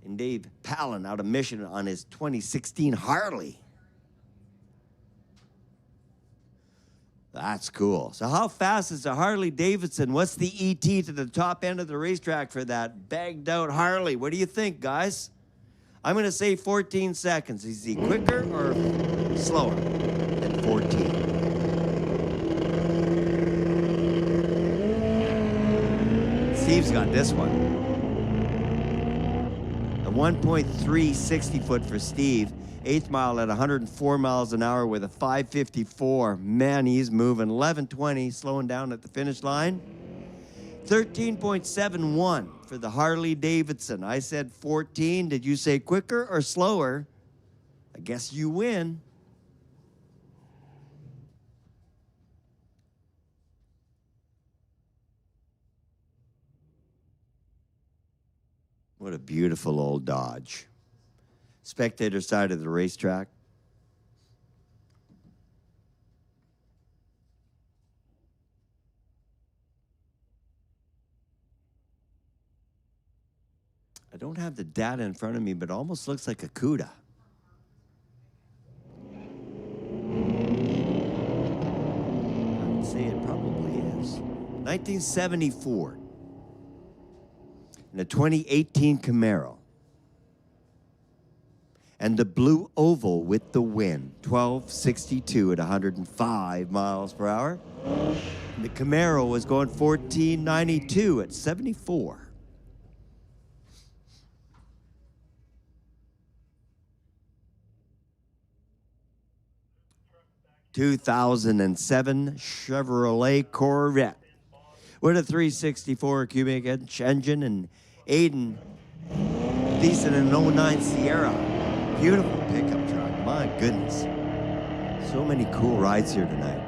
And Dave Palin out of Mission on his 2016 Harley. That's cool. So how fast is a Harley Davidson? What's the ET to the top end of the racetrack for that bagged out Harley? What do you think, guys? I'm going to say 14 seconds. Is he quicker or slower than 14? Steve's got this one. A 1.3 60-foot for Steve. 8th mile at 104 miles an hour with a 554. Man, he's moving. 1120, slowing down at the finish line. 13.71 for the Harley Davidson. I said 14. Did you say quicker or slower? I guess you win. What a beautiful old Dodge. Spectator side of the racetrack. I don't have the data in front of me, but it almost looks like a CUDA. I would say it probably is. 1974. And a 2018 Camaro. And the blue oval with the win, 1262 at 105 miles per hour. And the Camaro was going 1492 at 74. 2007 Chevrolet Corvette with a 364 cubic inch engine and Aiden decent in an 09 Sierra. Beautiful pickup truck, my goodness. So many cool rides here tonight.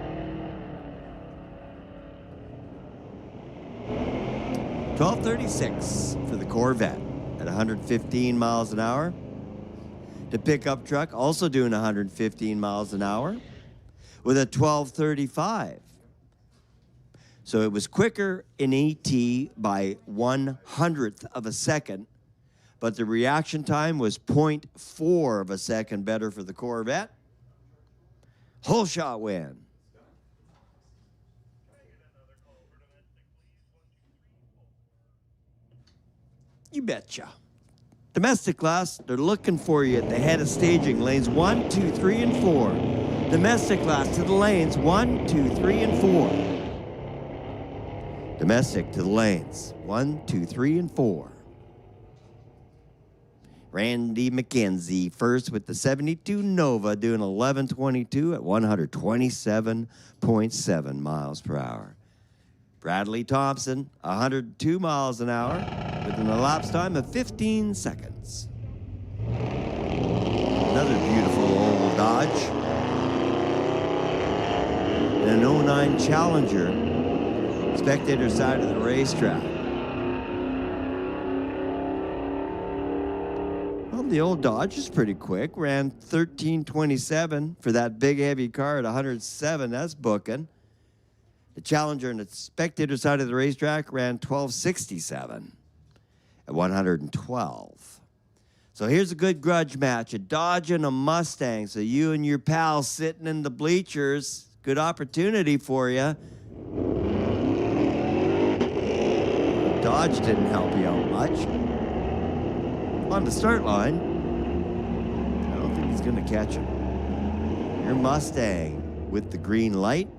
1236 for the Corvette at 115 miles an hour. The pickup truck also doing 115 miles an hour with a 1235. So it was quicker in ET by 1/100th of a second, but the reaction time was 0.4 of a second better for the Corvette. Whole shot win. You betcha. Domestic class, they're looking for you at the head of staging, lanes 1, 2, 3, and 4. Domestic class to the lanes 1, 2, 3, and 4. Domestic to the lanes 1, 2, 3, and 4. Randy McKenzie first with the 72 Nova doing 11:22 at 127.7 miles per hour. Bradley Thompson, 102 miles an hour with an elapsed time of 15 seconds. Another beautiful old Dodge. And an 09 Challenger, spectator side of the racetrack. Well, the old Dodge is pretty quick. Ran 13:27 for that big heavy car at 107. That's booking. The Challenger on the spectator side of the racetrack ran 12:67 at 112. So here's a good grudge match, a Dodge and a Mustang. So you and your pal sitting in the bleachers, good opportunity for you. Dodge didn't help you out much. On the start line, I don't think he's going to catch him. Your Mustang with the green light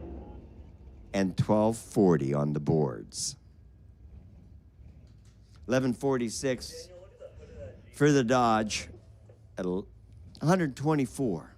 and 12:40 on the boards. 11:46 for the Dodge at 124.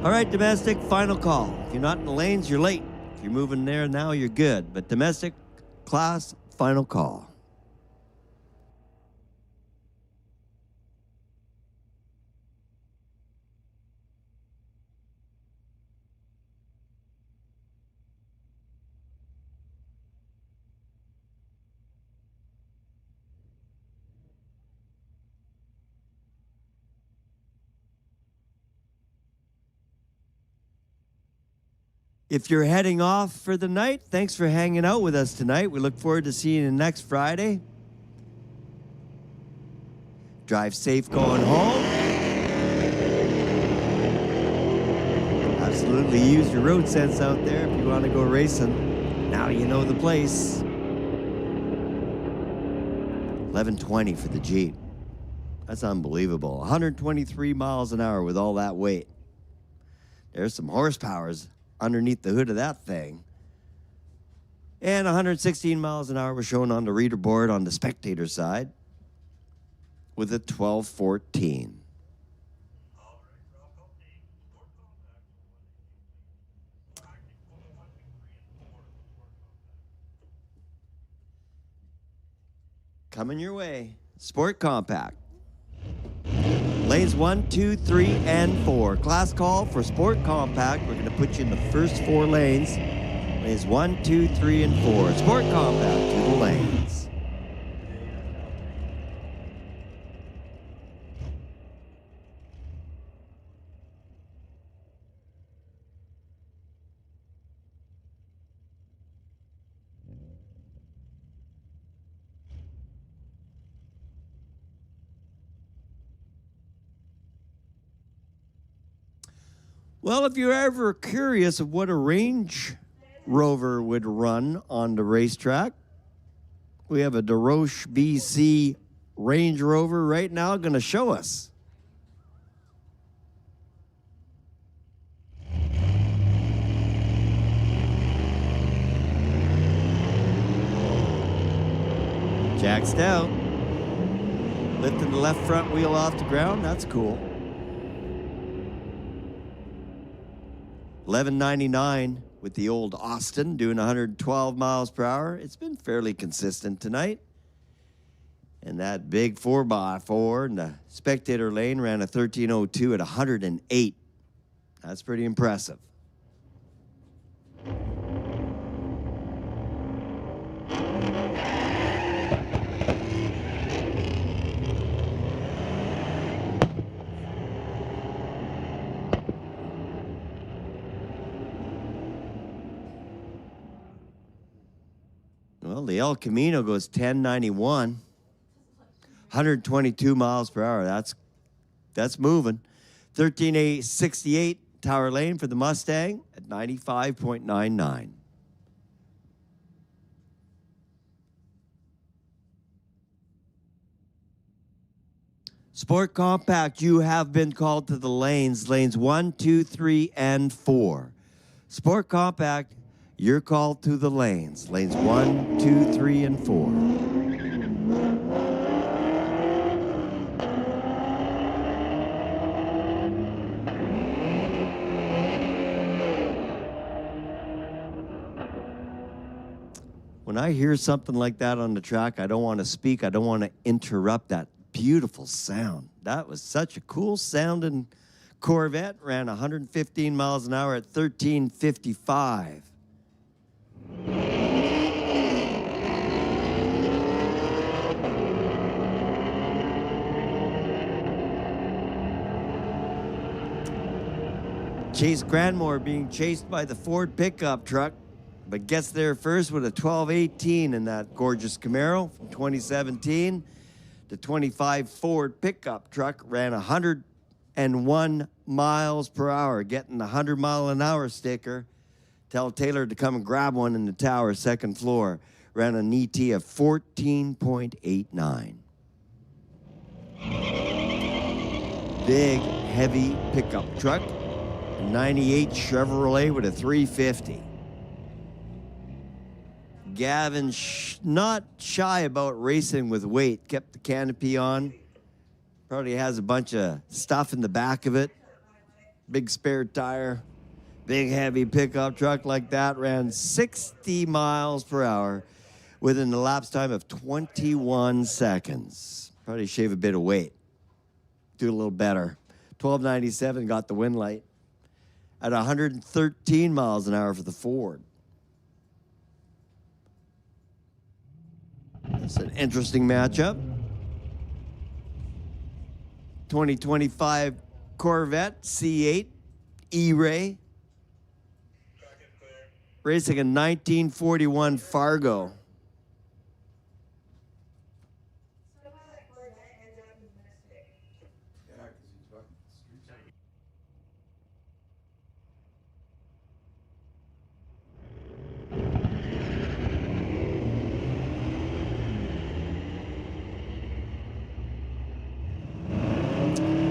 All right, domestic, final call. If you're not in the lanes, you're late. If you're moving there now, you're good. But domestic, class, final call. If you're heading off for the night, thanks for hanging out with us tonight. We look forward to seeing you next Friday. Drive safe going home. Absolutely use your road sense out there if you want to go racing. Now you know the place. 11:20 for the Jeep. That's unbelievable. 123 miles an hour with all that weight. There's some horsepowers underneath the hood of that thing. And 116 miles an hour was shown on the reader board on the spectator side with a 12:14. Coming your way, Sport Compact. Lanes 1, 2, 3, and 4. Class call for Sport Compact. We're going to put you in the first 4 lanes. Lanes 1, 2, 3, and 4. Sport Compact to the lanes. Well, if you're ever curious of what a Range Rover would run on the racetrack, we have a DeRoche, BC Range Rover right now going to show us. Jacked out. Lifting the left front wheel off the ground. That's cool. 11.99 with the old Austin doing 112 miles per hour. It's been fairly consistent tonight. And that big 4x4 in the spectator lane ran a 13.02 at 108. That's pretty impressive. Well, the El Camino goes 10.91, 122 miles per hour. That's moving. 13.68 Tower Lane for the Mustang at 95.99. Sport Compact, you have been called to the lanes 1, 2, 3, and 4. Sport Compact, you're called to the lanes 1, 2, 3, and 4. When I hear something like that on the track, I don't want to speak. I don't want to interrupt that beautiful sound. That was such a cool sounding Corvette. Ran 115 miles an hour at 13:55. Chase Grandmore being chased by the Ford pickup truck, but gets there first with a 12:18 in that gorgeous Camaro from 2017. The 25 Ford pickup truck ran 101 miles per hour, getting the 100-mile-an-hour sticker. Tell Taylor to come and grab one in the tower, second floor. Ran an ET of 14.89. Big, heavy pickup truck. A 98 Chevrolet with a 350. Gavin, not shy about racing with weight. Kept the canopy on. Probably has a bunch of stuff in the back of it. Big spare tire. Big heavy pickup truck like that. Ran 60 miles per hour within the elapsed time of 21 seconds. Probably shave a bit of weight. Do a little better. 1297 got the win light at 113 miles an hour for the Ford. That's an interesting matchup. 2025 Corvette C8 E-Ray. Racing a 1941 Fargo.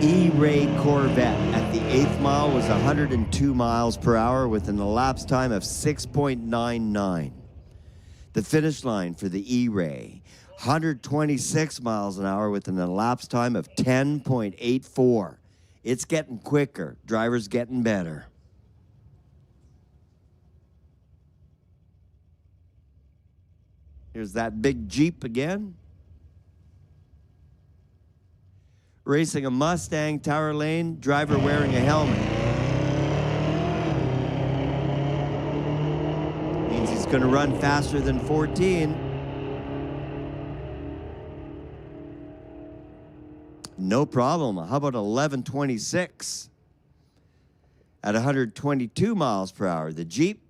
E-Ray Corvette at the 8th mile was 102 miles per hour with an elapsed time of 6.99. The finish line for the E-Ray, 126 miles an hour with an elapsed time of 10.84. It's getting quicker. Drivers getting better. Here's that big Jeep again. Racing a Mustang, Tower Lane, driver wearing a helmet. Means he's going to run faster than 14. No problem. How about 11:26 at 122 miles per hour? The Jeep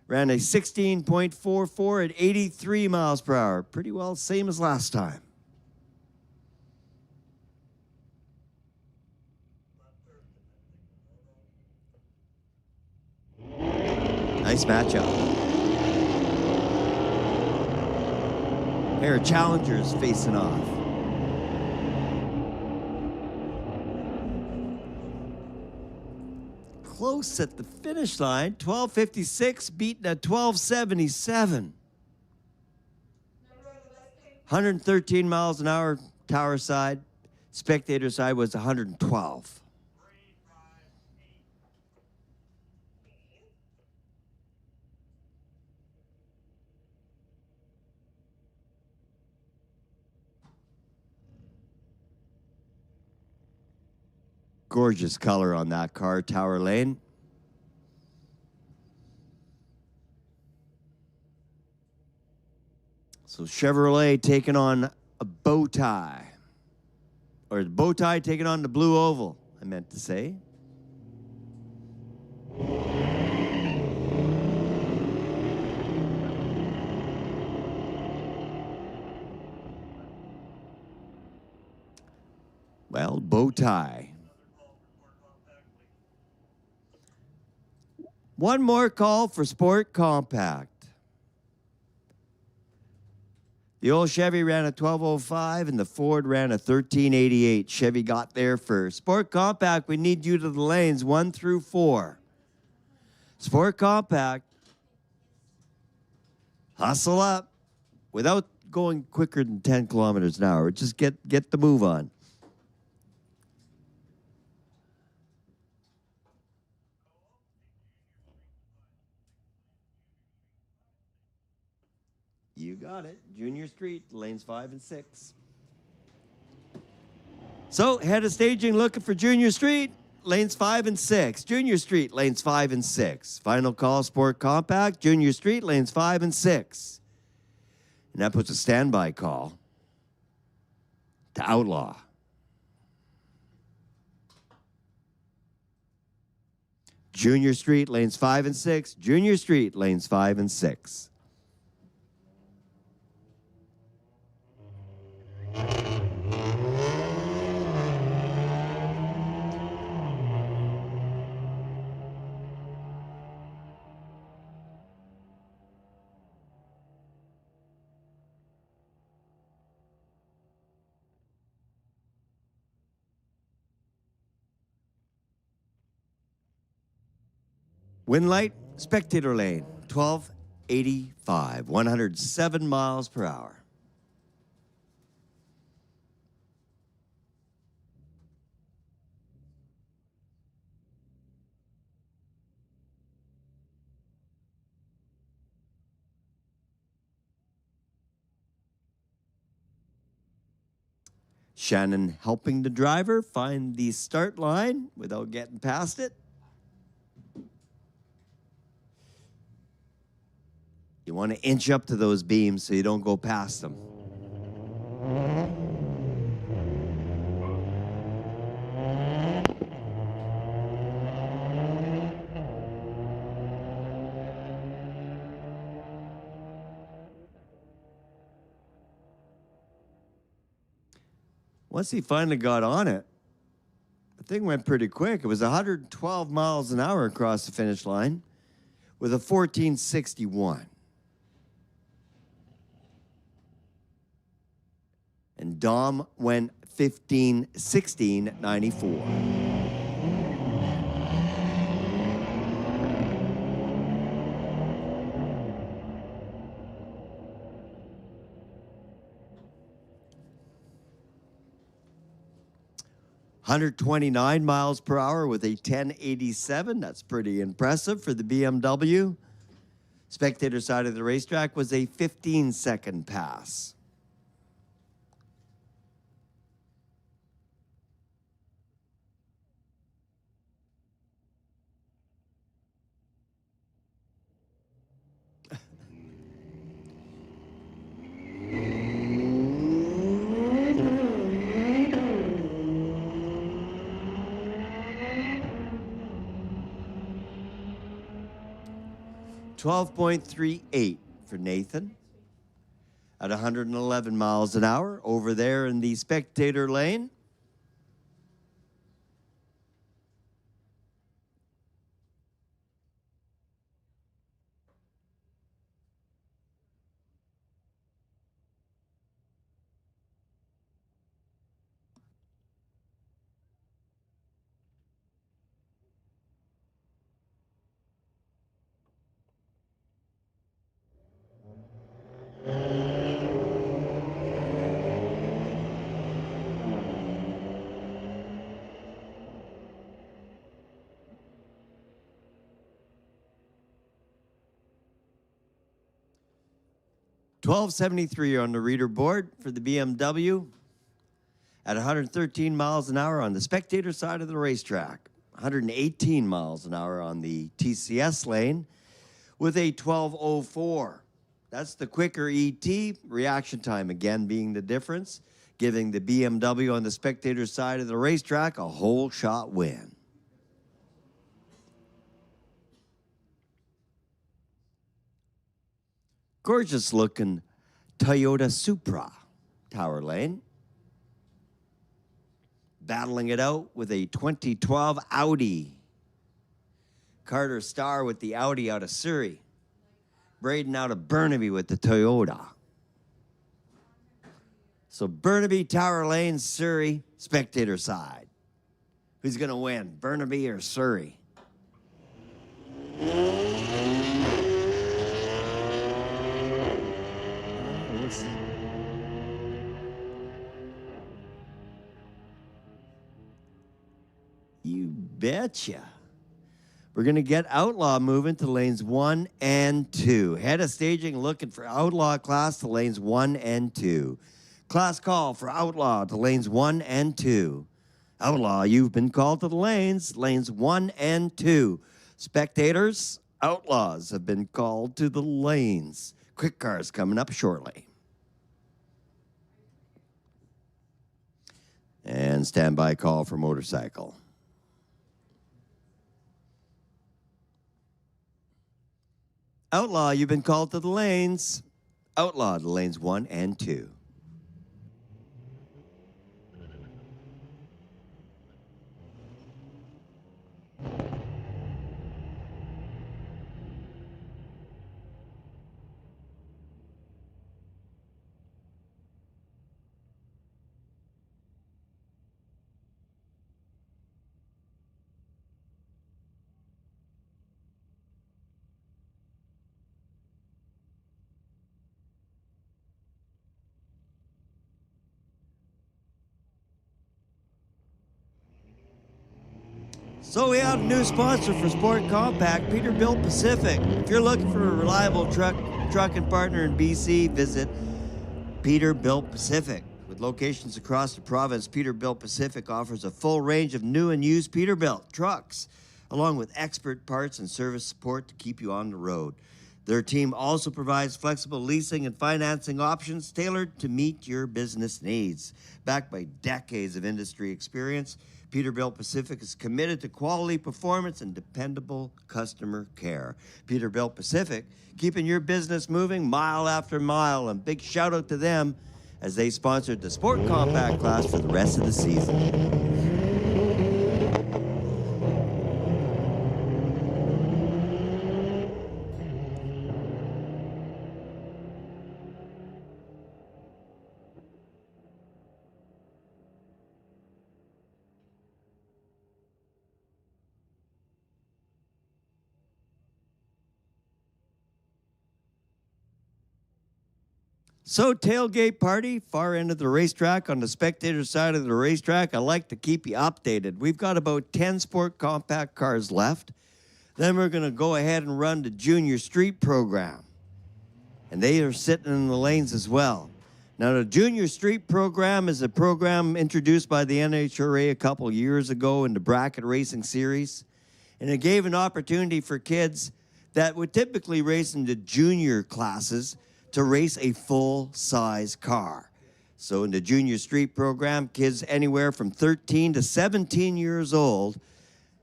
ran a 16.44 at 83 miles per hour. Pretty well same as last time. Nice matchup. Pair of challengers facing off. Close at the finish line. 12:56 beaten at 12:77. 113 miles an hour tower side. Spectator side was 112. Gorgeous color on that car, Tower Lane. So Chevrolet taking on a bow tie. Or the bow tie taking on the blue oval, I meant to say. Well, bow tie. One more call for Sport Compact. The old Chevy ran a 1205 and the Ford ran a 1388. Chevy got there first. Sport Compact, we need you to the lanes 1 through 4. Sport Compact, hustle up without going quicker than 10 kilometers an hour. Just get the move on. You got it. Junior Street, lanes 5 and 6. So, head of staging looking for Junior Street, lanes 5 and 6. Junior Street, lanes 5 and 6. Final call, Sport Compact, Junior Street, lanes 5 and 6. And that puts a standby call to Outlaw. Junior Street, lanes 5 and 6. Junior Street, lanes 5 and 6. Wind light, spectator lane, 1285, 107 miles per hour. Shannon helping the driver find the start line without getting past it. You want to inch up to those beams so you don't go past them. Once he finally got on it, the thing went pretty quick. It was 112 miles an hour across the finish line with a 1461. And Dom went 15:16.94. $129 miles per hour with a 1087. That's pretty impressive for the BMW. Spectator side of the racetrack was a 15-second pass. $12.38 for Nathan at 111 miles an hour over there in the spectator lane. $12.73 on the reader board for the BMW at 113 miles an hour on the spectator side of the racetrack. 118 miles an hour on the TCS lane with a 12:04. That's the quicker ET. Reaction time again being the difference, giving the BMW on the spectator side of the racetrack a whole shot win. Gorgeous looking Toyota Supra, Tower Lane. Battling it out with a 2012 Audi. Carter Starr with the Audi out of Surrey. Braden out of Burnaby with the Toyota. So Burnaby, Tower Lane, Surrey, spectator side. Who's going to win, Burnaby or Surrey? You betcha. We're going to get Outlaw moving to lanes 1 and 2. Head of staging looking for Outlaw class to lanes 1 and 2. Class call for Outlaw to lanes 1 and 2. Outlaw, you've been called to the lanes 1 and 2. Spectators, Outlaws have been called to the lanes. Quick cars coming up shortly. And standby call for motorcycle. Outlaw, you've been called to the lanes. Outlaw to lanes 1 and 2. So we have a new sponsor for Sport Compact, Peterbilt Pacific. If you're looking for a reliable trucking partner in BC, visit Peterbilt Pacific. With locations across the province, Peterbilt Pacific offers a full range of new and used Peterbilt trucks, along with expert parts and service support to keep you on the road. Their team also provides flexible leasing and financing options tailored to meet your business needs. Backed by decades of industry experience, Peterbilt Pacific is committed to quality performance and dependable customer care. Peterbilt Pacific, keeping your business moving mile after mile. And big shout out to them as they sponsored the Sport Compact class for the rest of the season. So tailgate party, far end of the racetrack on the spectator side of the racetrack. I like to keep you updated. We've got about 10 Sport Compact cars left. Then we're going to go ahead and run the Junior Street program. And they are sitting in the lanes as well. Now, the Junior Street program is a program introduced by the NHRA a couple years ago in the bracket racing series. And it gave an opportunity for kids that would typically race in the junior classes to race a full-size car. So in the Junior Street program, kids anywhere from 13 to 17 years old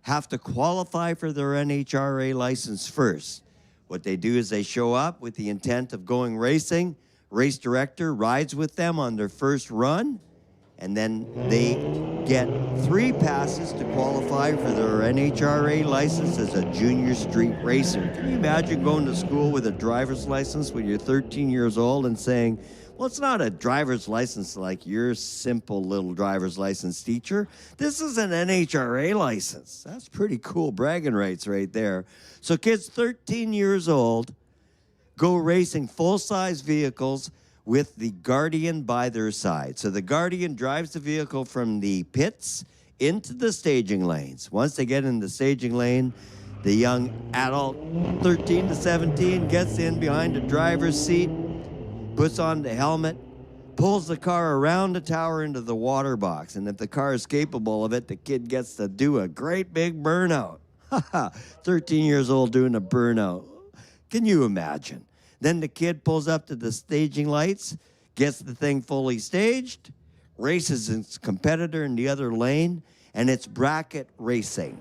have to qualify for their NHRA license first. What they do is they show up with the intent of going racing. Race director rides with them on their first run, and then they get 3 passes to qualify for their NHRA license as a Junior Street racer. Can you imagine going to school with a driver's license when you're 13 years old and saying, well, it's not a driver's license like your simple little driver's license teacher. This is an NHRA license. That's pretty cool bragging rights right there. So kids 13 years old go racing full-size vehicles with the Guardian by their side. So the Guardian drives the vehicle from the pits into the staging lanes. Once they get in the staging lane, the young adult, 13 to 17, gets in behind the driver's seat, puts on the helmet, pulls the car around the tower into the water box. And if the car is capable of it, the kid gets to do a great big burnout. 13 years old doing a burnout. Can you imagine? Then the kid pulls up to the staging lights, gets the thing fully staged, races his competitor in the other lane, and it's bracket racing.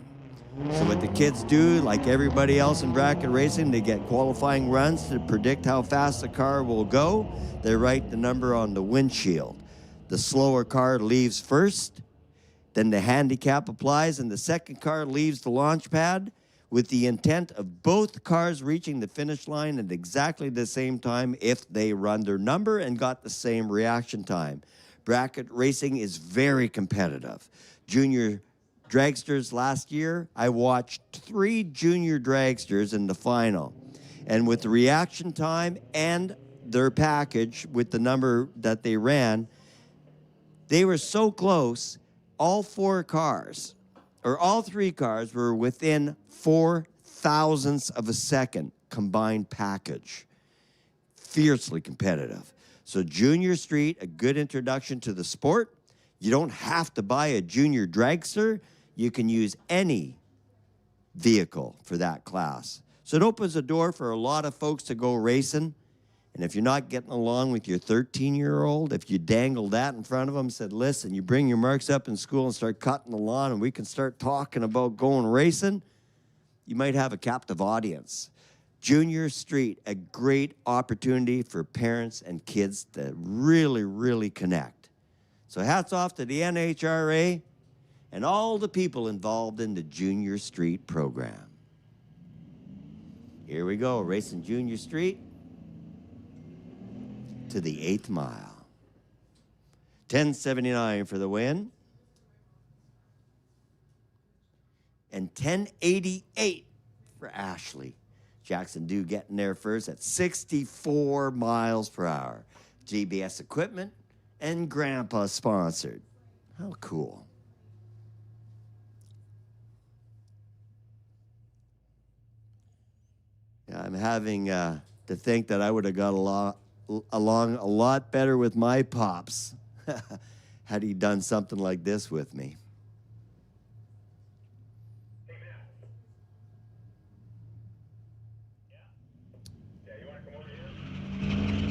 So what the kids do, like everybody else in bracket racing, they get qualifying runs to predict how fast the car will go. They write the number on the windshield. The slower car leaves first, then the handicap applies, and the second car leaves the launch pad. with the intent of both cars reaching the finish line at exactly the same time if they run their number and got the same reaction time. Bracket racing is very competitive. Junior dragsters last year, I watched 3 junior dragsters in the final. And with the reaction time and their package with the number that they ran, they were so close, all 3 cars were within 4 thousandths of a second combined package. Fiercely competitive. So Junior Street, a good introduction to the sport. You don't have to buy a junior dragster. You can use any vehicle for that class. So it opens the door for a lot of folks to go racing. And if you're not getting along with your 13-year-old, if you dangle that in front of them and said, listen, you bring your marks up in school and start cutting the lawn and we can start talking about going racing, you might have a captive audience. Junior Street, a great opportunity for parents and kids to really, really connect. So hats off to the NHRA and all the people involved in the Junior Street program. Here we go, racing Junior Street to the 8th mile. 10:79 for the win. And 10:88 for Ashley. Jackson Dew getting there first at 64 miles per hour. GBS equipment and Grandpa sponsored. How cool. Yeah, I'm having to think that I would have got along a lot better with my pops had he done something like this with me. Hey, Matt. Yeah? Yeah, you want to come over here?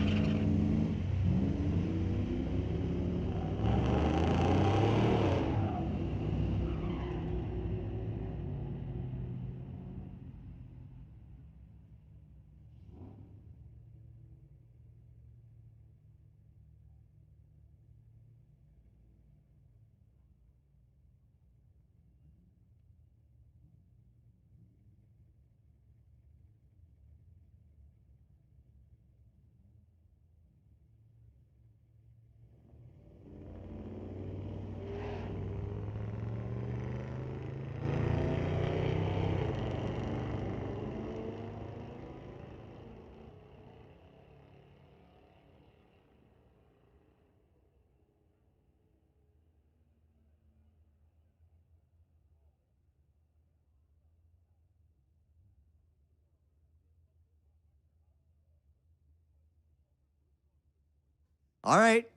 All right.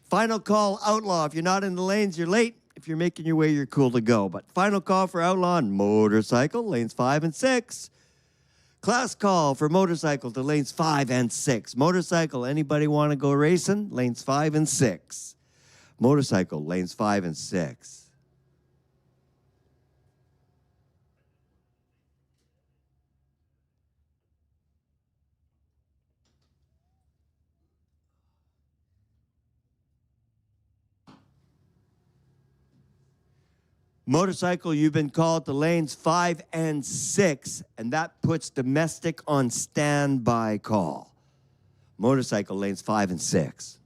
Final call, Outlaw. If you're not in the lanes, you're late. If you're making your way, you're cool to go. But final call for Outlaw and motorcycle, lanes 5 and 6. Class call for motorcycle to lanes 5 and 6. Motorcycle, anybody want to go racing? Lanes 5 and 6. Motorcycle, lanes 5 and 6. Motorcycle, you've been called to lanes 5 and 6, and that puts domestic on standby call. Motorcycle, lanes 5 and 6.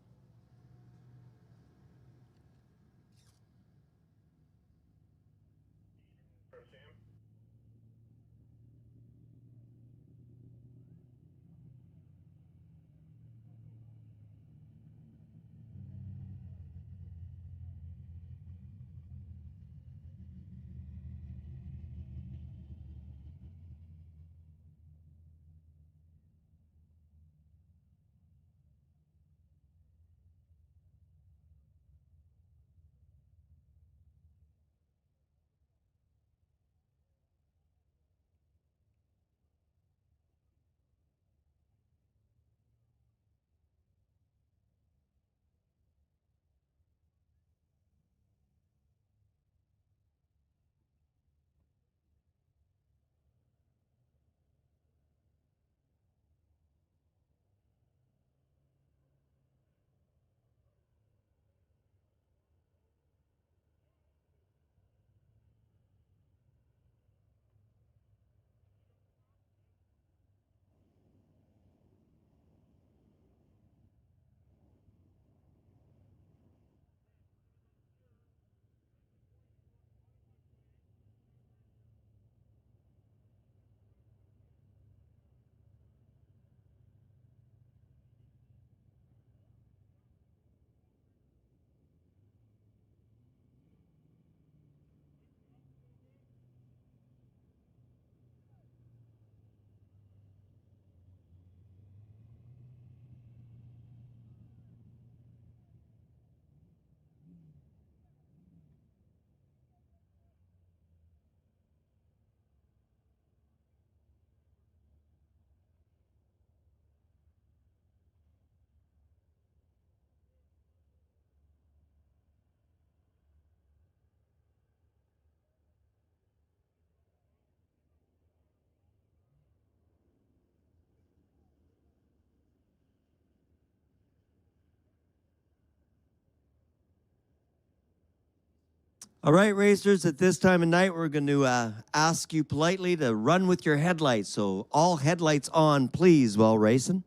All right, racers, at this time of night, we're going to ask you politely to run with your headlights. So all headlights on, please, while racing.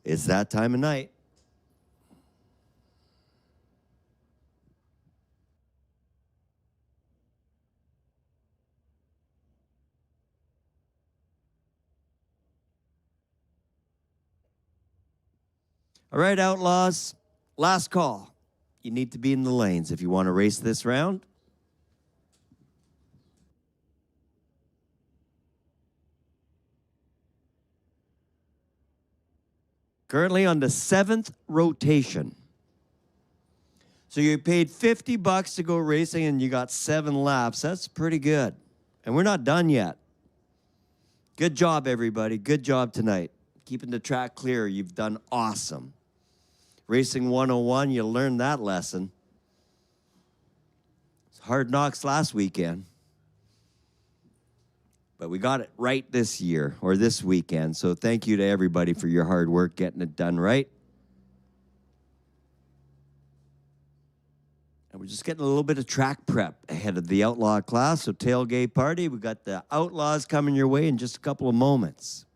It's that time of night. All right, Outlaws, last call. You need to be in the lanes if you want to race this round. Currently on the 7th rotation. So you paid $50 to go racing and you got 7 laps. That's pretty good. And we're not done yet. Good job, everybody. Good job tonight. Keeping the track clear. You've done awesome. Racing 101, you learned that lesson. It's hard knocks last weekend. But we got it right this year, or this weekend. So thank you to everybody for your hard work getting it done right. And we're just getting a little bit of track prep ahead of the Outlaw class. So tailgate party, we got the Outlaws coming your way in just a couple of moments.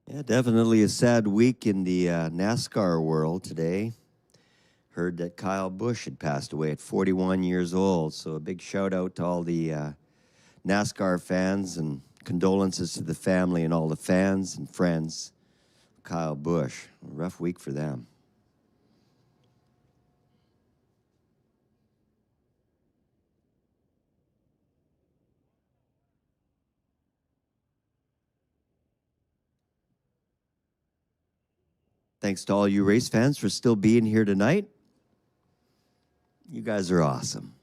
Yeah, definitely a sad week in the NASCAR world today. Heard that Kyle Busch had passed away at 41 years old. So a big shout out to all the NASCAR fans and condolences to the family and all the fans and friends. Kyle Busch, a rough week for them. Thanks to all you race fans for still being here tonight. You guys are awesome.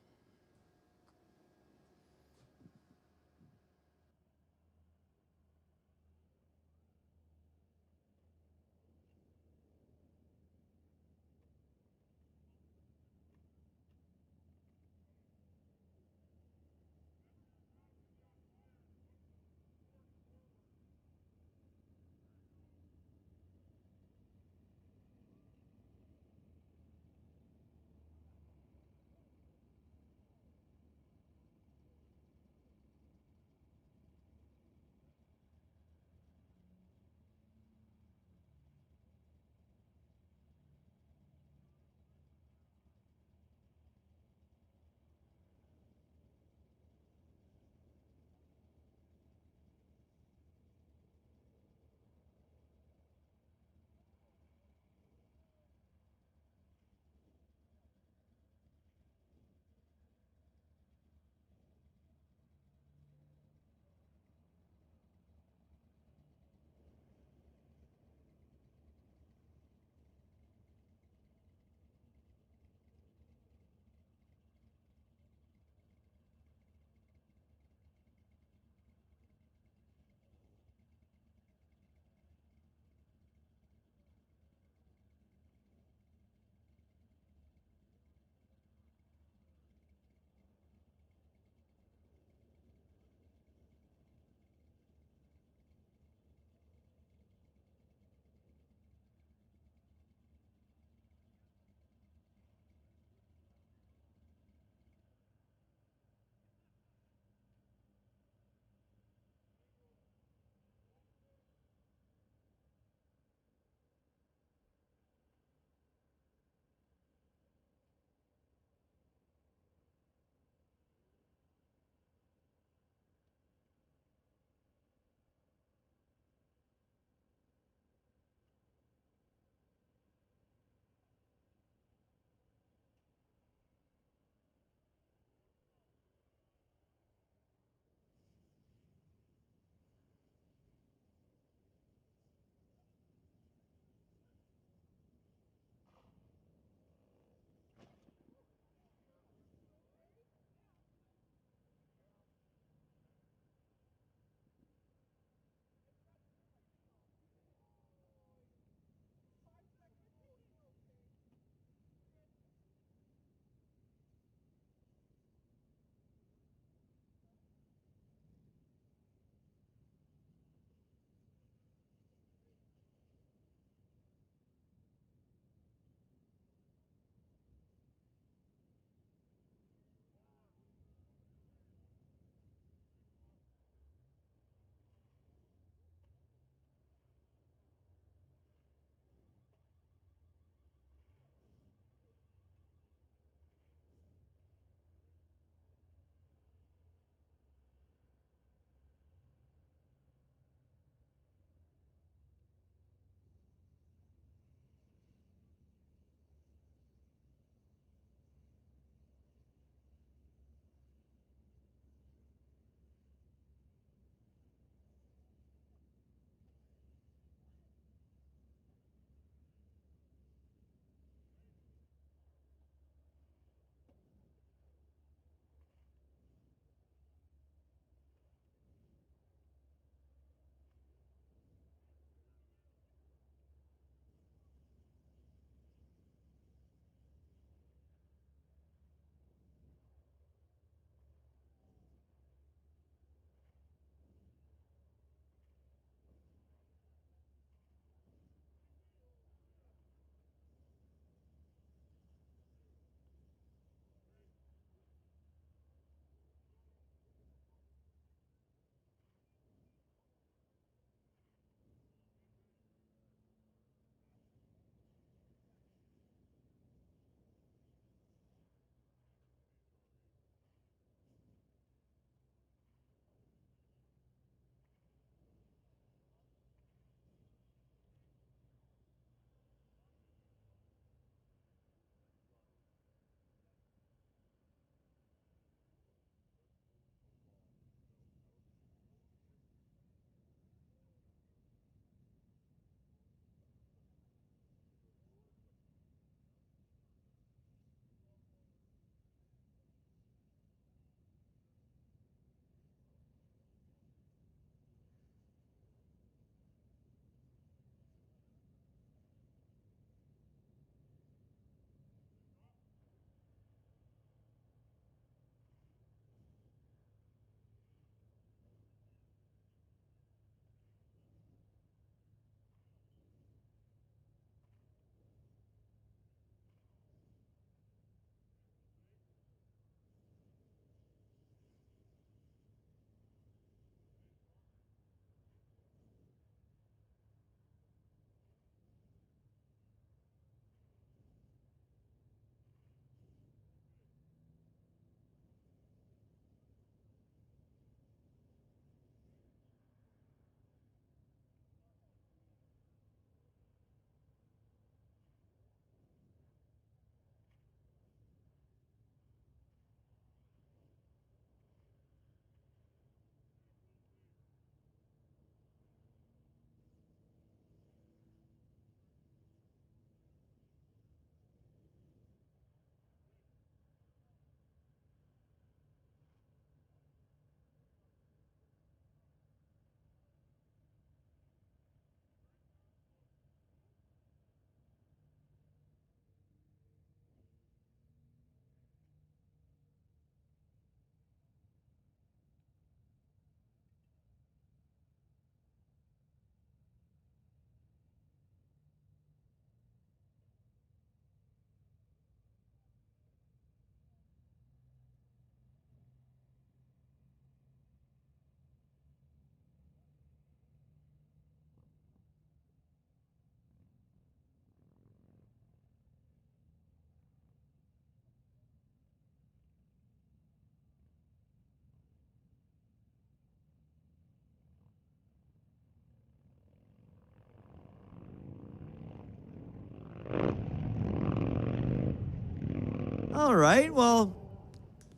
All right, well,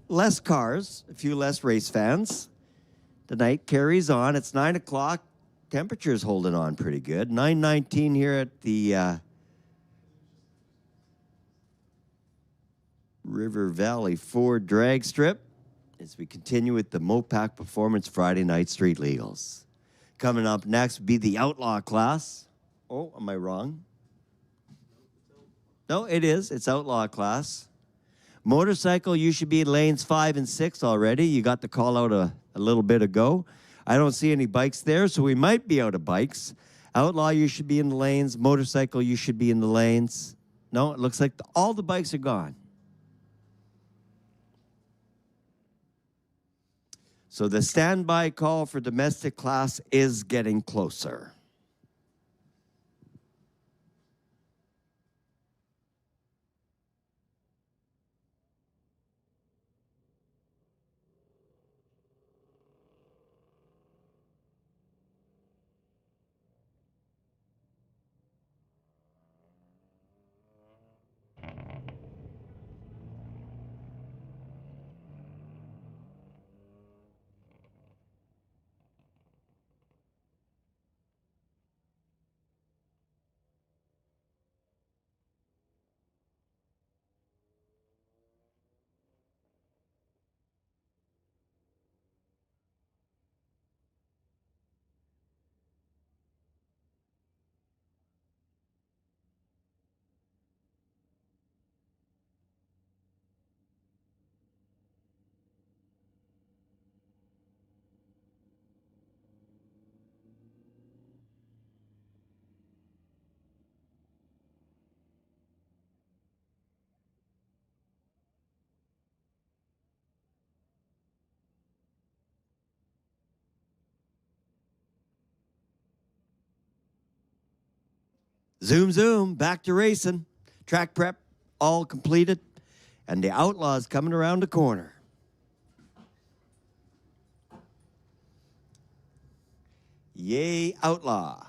less cars, a few less race fans. The night carries on. It's 9 o'clock. Temperature's holding on pretty good. 9:19 here at the River Valley Ford drag strip as we continue with the Mopac Performance Friday Night Street Legals. Coming up next will be the Outlaw class. Oh, am I wrong? No, it is. It's Outlaw class. Motorcycle, you should be in lanes 5 and 6 already. You got the call out a little bit ago. I don't see any bikes there, so we might be out of bikes. Outlaw, you should be in the lanes. Motorcycle, you should be in the lanes. No, it looks like all the bikes are gone. So the standby call for domestic class is getting closer. Zoom, zoom, back to racing. Track prep all completed, and the Outlaw's coming around the corner. Yay, Outlaw.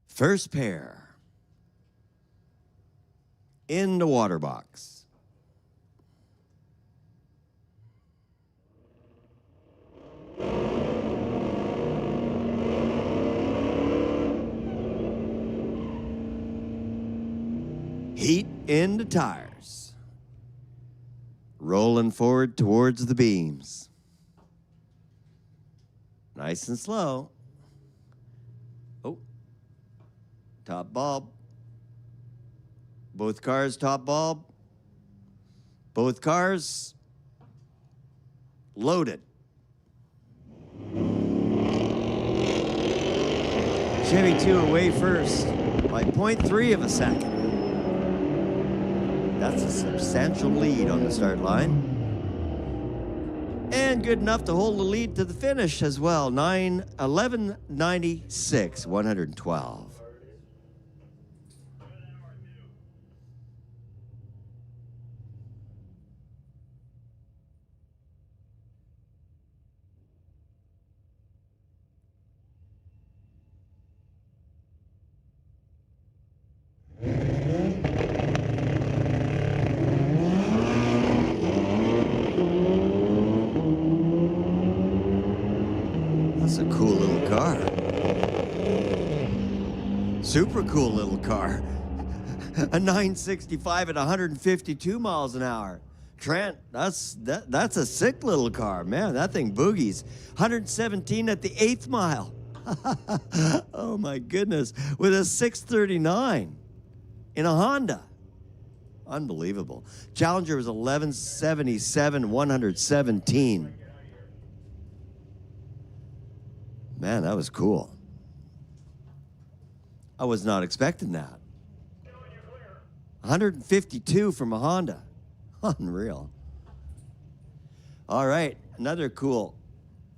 First pair in the water box. Heat in the tires. Rolling forward towards the beams. Nice and slow. Oh, top bulb. Both cars, top bulb. Both cars loaded. Chevy 2 away first by 0.3 of a second. That's a substantial lead on the start line. And good enough to hold the lead to the finish as well. 11:96, 112. That's a cool little car. Super cool little car. A 965 at 152 miles an hour. Trent, that's a sick little car. Man, that thing boogies. 117 at the 8th mile. Oh my goodness. With a 639 in a Honda. Unbelievable. Challenger was 1177, 117. Man, that was cool. I was not expecting that. 152 from a Honda. Unreal. All right, another cool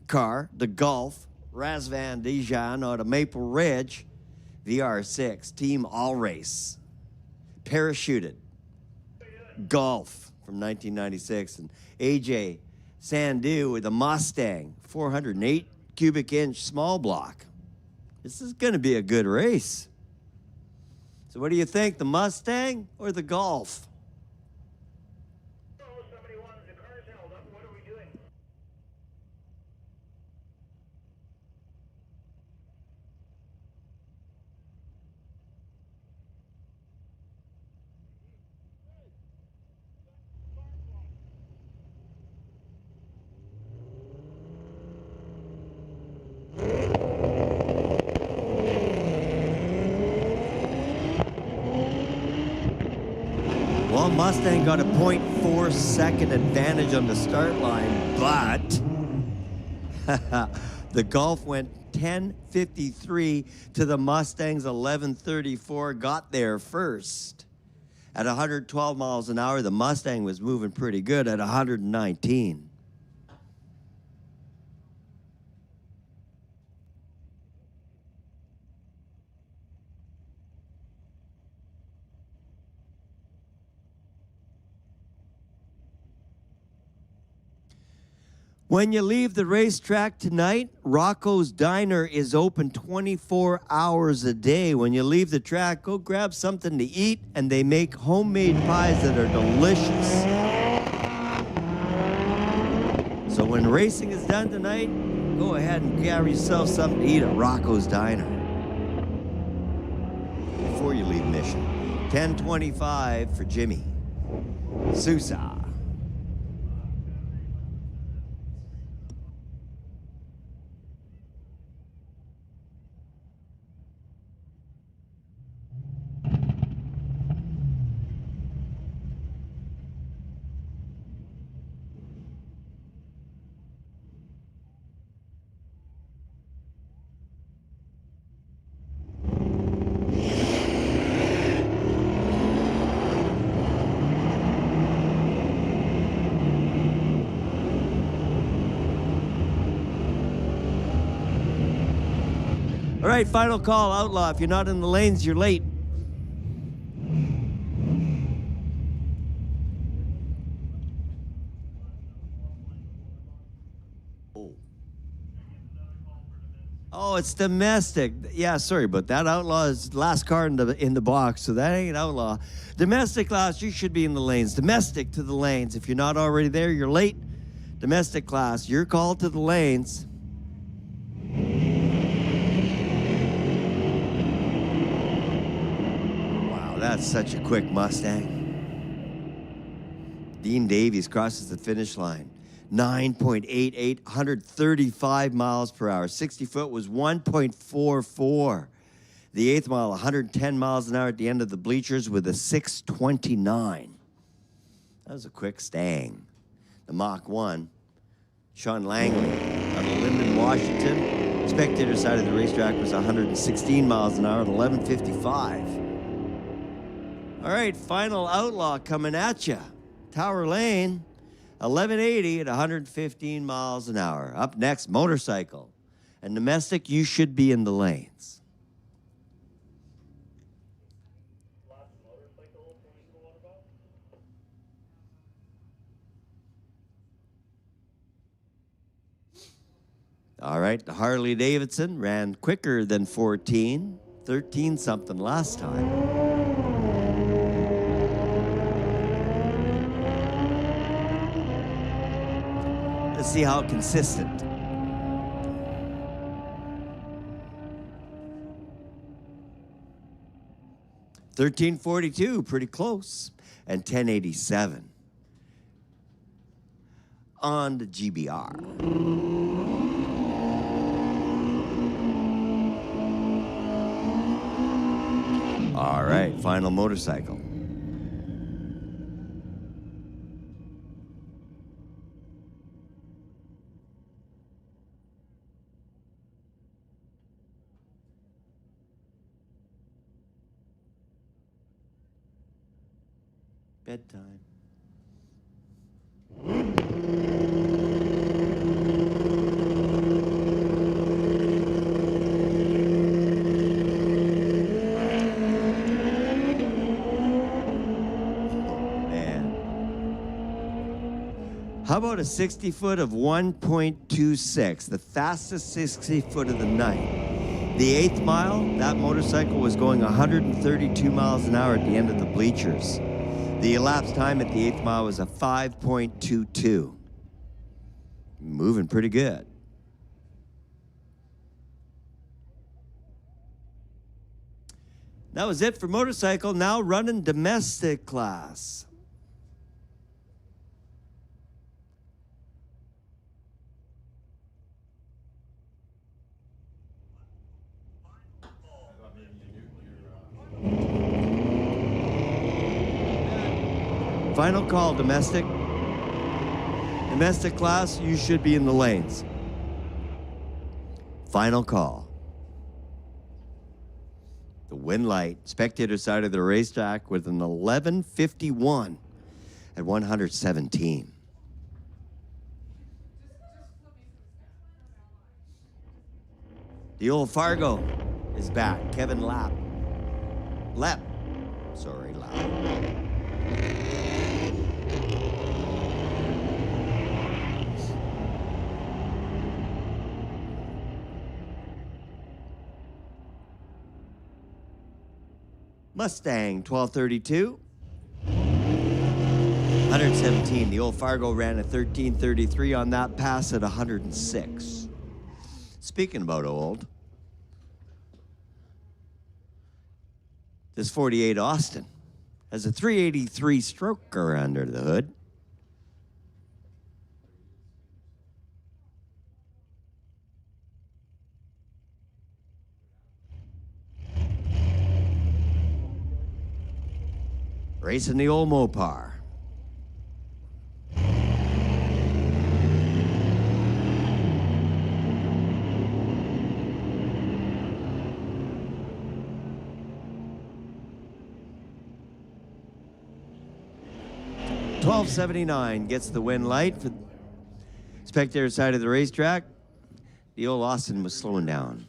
car, the Golf, Razvan Dijon out of Maple Ridge, VR6, Team All Race. Parachuted. Golf from 1996. And AJ Sandu with a Mustang, 408 cubic inch small block. This is going to be a good race. So what do you think, the Mustang or the Golf? Oh, somebody wanted the cars held up. What are we doing? Well, Mustang got a 0.4 second advantage on the start line, but the Golf went 10:53 to the Mustang's 11:34, got there first. At 112 miles an hour, the Mustang was moving pretty good at 119. When you leave the racetrack tonight, Rocco's Diner is open 24 hours a day. When you leave the track, go grab something to eat, and they make homemade pies that are delicious. So when racing is done tonight, go ahead and grab yourself something to eat at Rocco's Diner. Before you leave Mission, 10:25 for Jimmy Sousa. All right, final call, Outlaw. If you're not in the lanes, you're late. Oh, it's domestic. Yeah, sorry, but that Outlaw is last car in the box, so that ain't Outlaw. Domestic class, you should be in the lanes. Domestic to the lanes. If you're not already there, you're late. Domestic class, you're called to the lanes. That's such a quick Mustang. Dean Davies crosses the finish line. 9.88, 135 miles per hour. 60 foot was 1.44. The eighth mile, 110 miles an hour at the end of the bleachers with a 6:29. That was a quick stang. The Mach 1, Sean Langley out of Linden, Washington. Spectator side of the racetrack was 116 miles an hour at 11:55. All right, final Outlaw coming at you. Tower Lane, 1180 at 115 miles an hour. Up next, Motorcycle. And Domestic, you should be in the lanes. All right, the Harley Davidson ran quicker than 14, 13 something last time. Let's see how consistent. $13.42, pretty close, and 10.87 on the GBR. All right, final Motorcycle. Bedtime. How about a 60 foot of 1.26, the fastest 60 foot of the night? The 8th mile, that motorcycle was going 132 miles an hour at the end of the bleachers. The elapsed time at the 8th mile was a 5.22. Moving pretty good. That was it for motorcycle. Now running domestic class. Final call, domestic. Domestic class, you should be in the lanes. Final call. The win light, spectator side of the racetrack with an 11:51 at 117. The old Fargo is back. Kevin Lapp. Sorry, Lapp. Mustang 1232. 117. The old Fargo ran a 1333 on that pass at 106. Speaking about old, this 48 Austin has a 383 stroker under the hood. Racing the old Mopac. $12.79 gets the win light for spectator side of the racetrack. The old Austin was slowing down.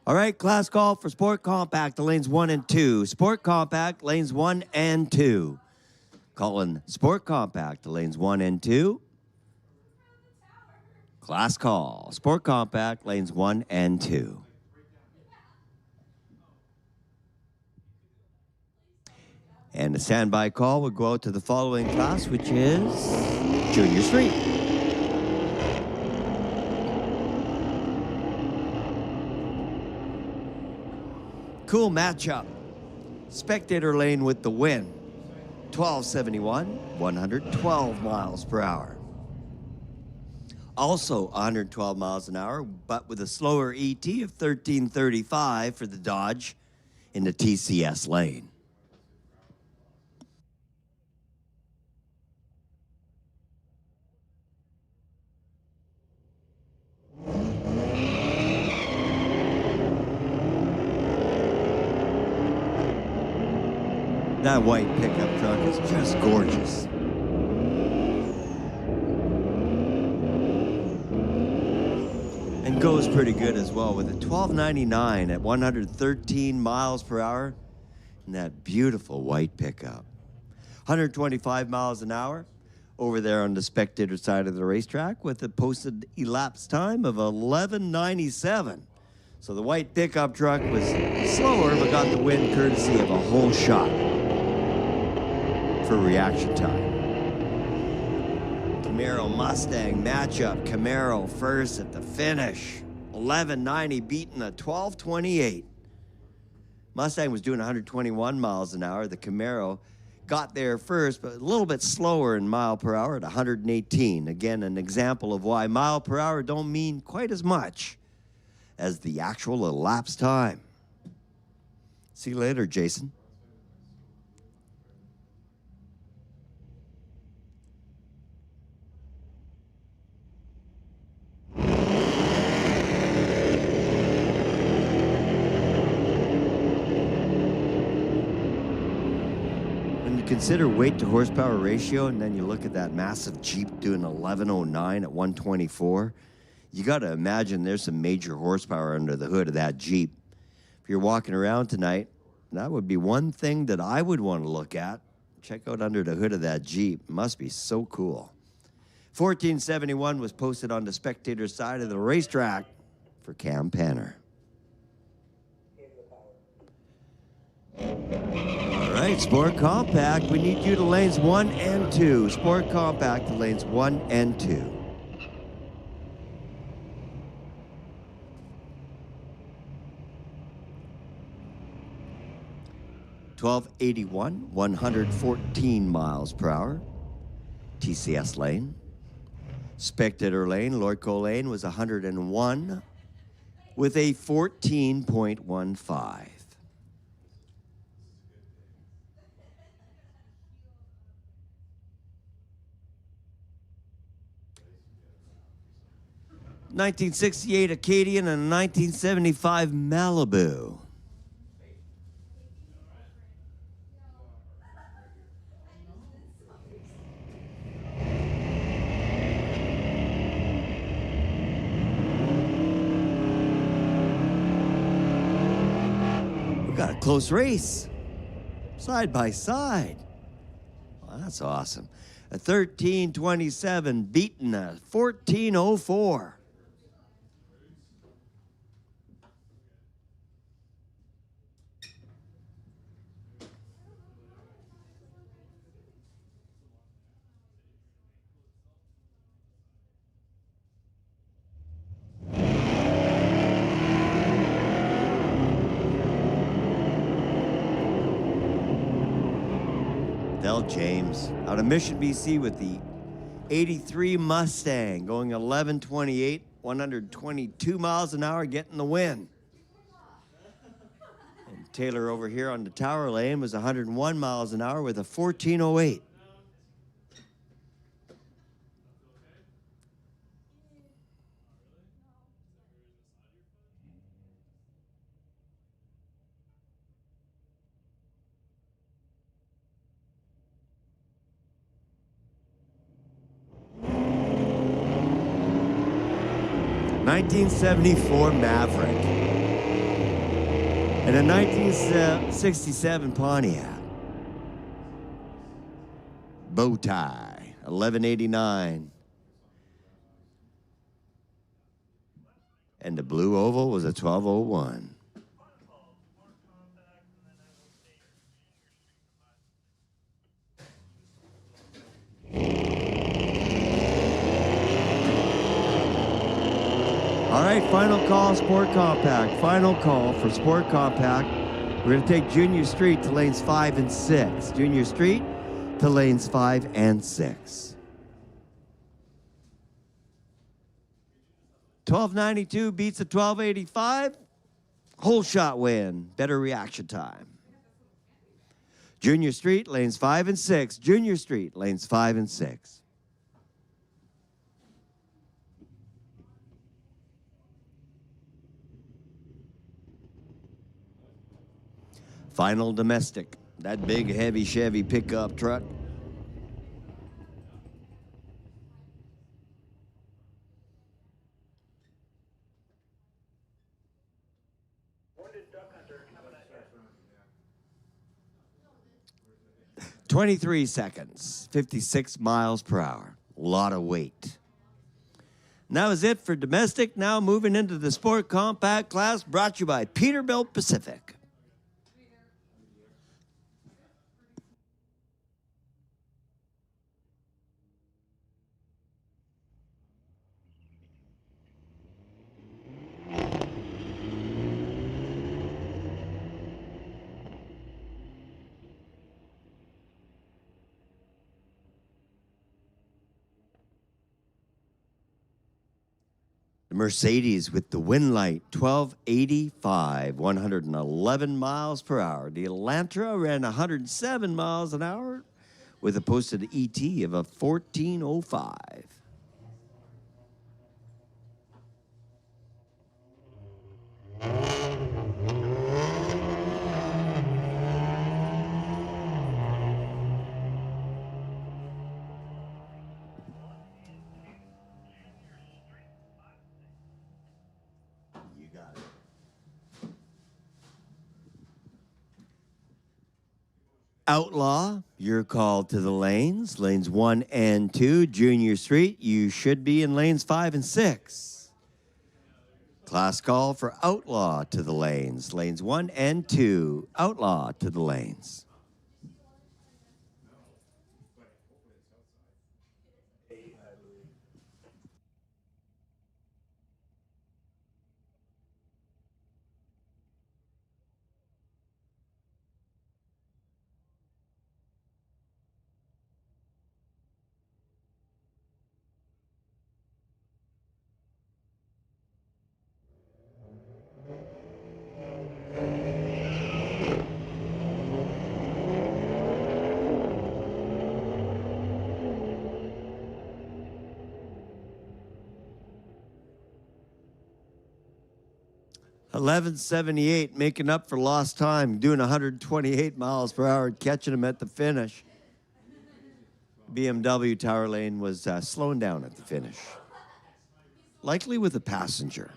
All right, class call for Sport Compact, the lanes 1 and 2. Sport Compact, lanes 1 and 2. Calling Sport Compact, the lanes 1 and 2. Class call, Sport Compact, lanes 1 and 2. And the standby call would go out to the following class, which is Junior Street. Cool matchup. Spectator lane with the win. 1271, 112 miles per hour. Also 112 miles an hour, but with a slower ET of 1335 for the Dodge in the TCS lane. That white pickup truck is just gorgeous. And goes pretty good as well with a 1299 at 113 miles per hour in that beautiful white pickup. 125 miles an hour over there on the spectator side of the racetrack with a posted elapsed time of 11:97. So the white pickup truck was slower but got the win courtesy of a whole shot for reaction time. Camaro Mustang matchup. Camaro first at the finish. 11:90 beating a 12:28. Mustang was doing 121 miles an hour. The Camaro got there first, but a little bit slower in mile per hour at 118. Again, an example of why mile per hour don't mean quite as much as the actual elapsed time. See you later, Jason. consider weight to horsepower ratio, and then you look at that massive Jeep doing 1109 at 124, you got to imagine there's some major horsepower under the hood of that Jeep. If you're walking around tonight, that would be one thing that I would want to look at. Check out under the hood of that Jeep. Must be so cool. 1471 was posted on the spectator side of the racetrack for Cam Panner. All right, Sport Compact, we need you to lanes 1 and 2. Sport Compact to lanes 1 and 2. .1281, 114 miles per hour. TCS lane. Spectator lane, Lordco lane was 101 with a 14.15. ...1968 Acadian and a 1975 Malibu. Got a close race, side by side. Well, that's awesome. A 1327 beating a 1404. James out of Mission, BC with the 83 Mustang going 1128, 122 miles an hour, getting the win. And Taylor over here on the Tower lane was 101 miles an hour with a 1408. ...1974 Maverick and a 1967 Pontiac. Bow tie, 1189. And the blue oval was a 1201. All right, final call, Sport Compact. Final call for Sport Compact. We're going to take Junior Street to lanes 5 and 6. Junior Street to lanes 5 and 6. 1292 beats a 1285. Whole shot win. Better reaction time. Junior Street, lanes 5 and 6. Junior Street, lanes 5 and 6. Final domestic, that big heavy Chevy pickup truck. Wounded duck hunter coming at you. 23 seconds, 56 miles per hour. A lot of weight. And that was it for domestic. Now moving into the Sport Compact class, brought to you by Peterbilt Pacific. Mercedes with the Winlight 1285, 111 miles per hour. The Elantra ran 107 miles an hour with a posted ET of a 1405. Outlaw, you're called to the lanes. Lanes 1 and 2. Junior Street, you should be in lanes 5 and 6. Class call for Outlaw to the lanes. Lanes 1 and 2. Outlaw to the lanes. $11.78, making up for lost time, doing 128 miles per hour, catching him at the finish. BMW Tower Lane was slowing down at the finish, likely with a passenger.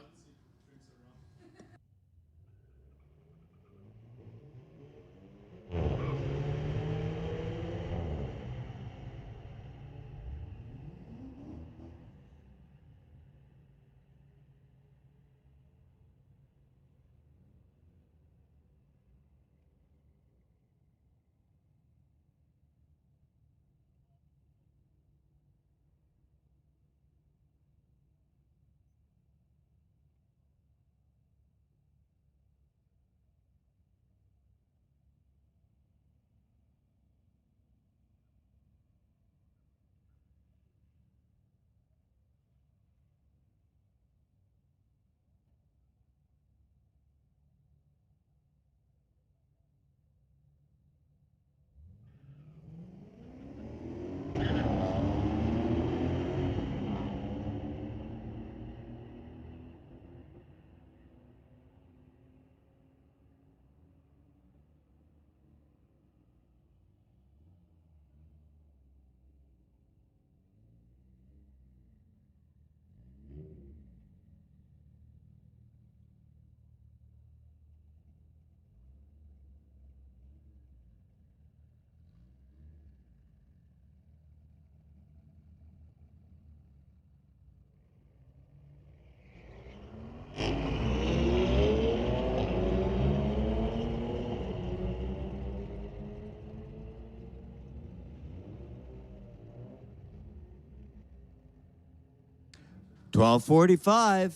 $12.45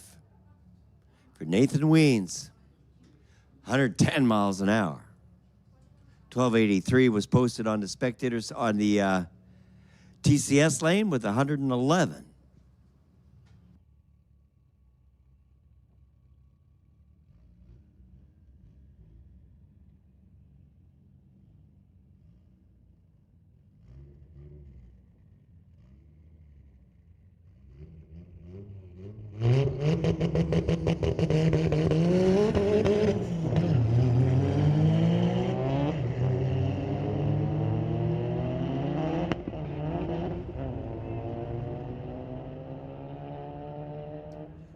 for Nathan Weens, 110 miles an hour. 12.83 was posted on the spectators on the TCS lane with 111.